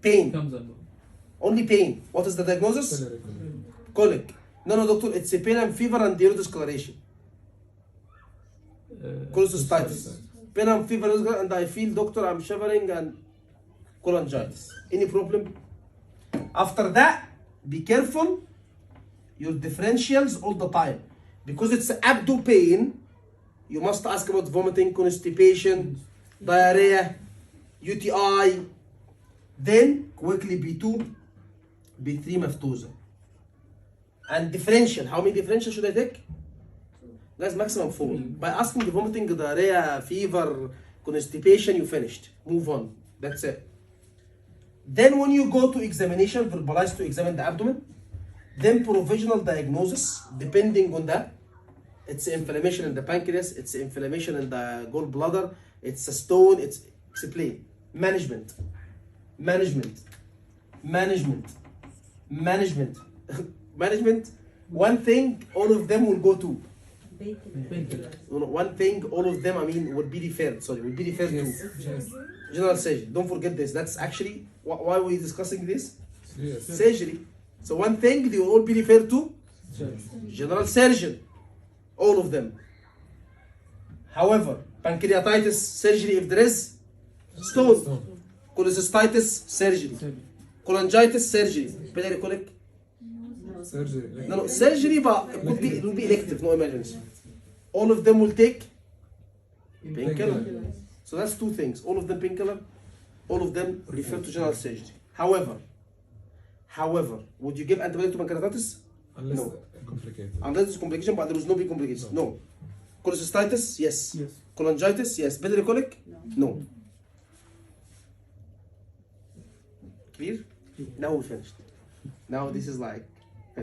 pain. Comes up. Only pain. What is the diagnosis? Colic. No, doctor, it's a pain and fever and diarrhea discoloration. Cholecystitis. Pain and fever, and I feel, doctor, I'm shivering and cholangitis. Any problem? After that, be careful your differentials all the time. Because it's abdo pain, you must ask about vomiting, constipation, diarrhea, UTI. Then quickly B2, B3 maftosa. And differential, how many differential should I take? Guys, maximum 4. By asking vomiting, diarrhea, fever, constipation, you finished. Move on. That's it. Then when you go to examination, verbalize to examine the abdomen. Then provisional diagnosis, depending on that. It's inflammation in the pancreas, it's inflammation in the gallbladder, it's a stone, it's explain. Management. One thing, all of them will go to. Painkiller. One thing, all of them, will be referred to. General surgery. Don't forget this. That's actually, why are we discussing this? Surgery. So one thing, they will all be referred to general surgeon. All of them. However, pancreatitis, surgery if there is stone. Cholecystitis, surgery. Cholangitis, surgery. Biliary colic. Surgery. No, surgery, but it will be elective, no emergency. all of them will take painkiller. Painkiller. So that's two things. All of them painkiller, all of them refer to general surgery. However, would you give antibiotic to pancreatitis? Unless No. complicated. Unless there's complication, but there was no big complication. No. Cholecystitis? Yes. Yes. Cholangitis? Yes. Biliary colic? No. Clear? Now we finished. Now this is like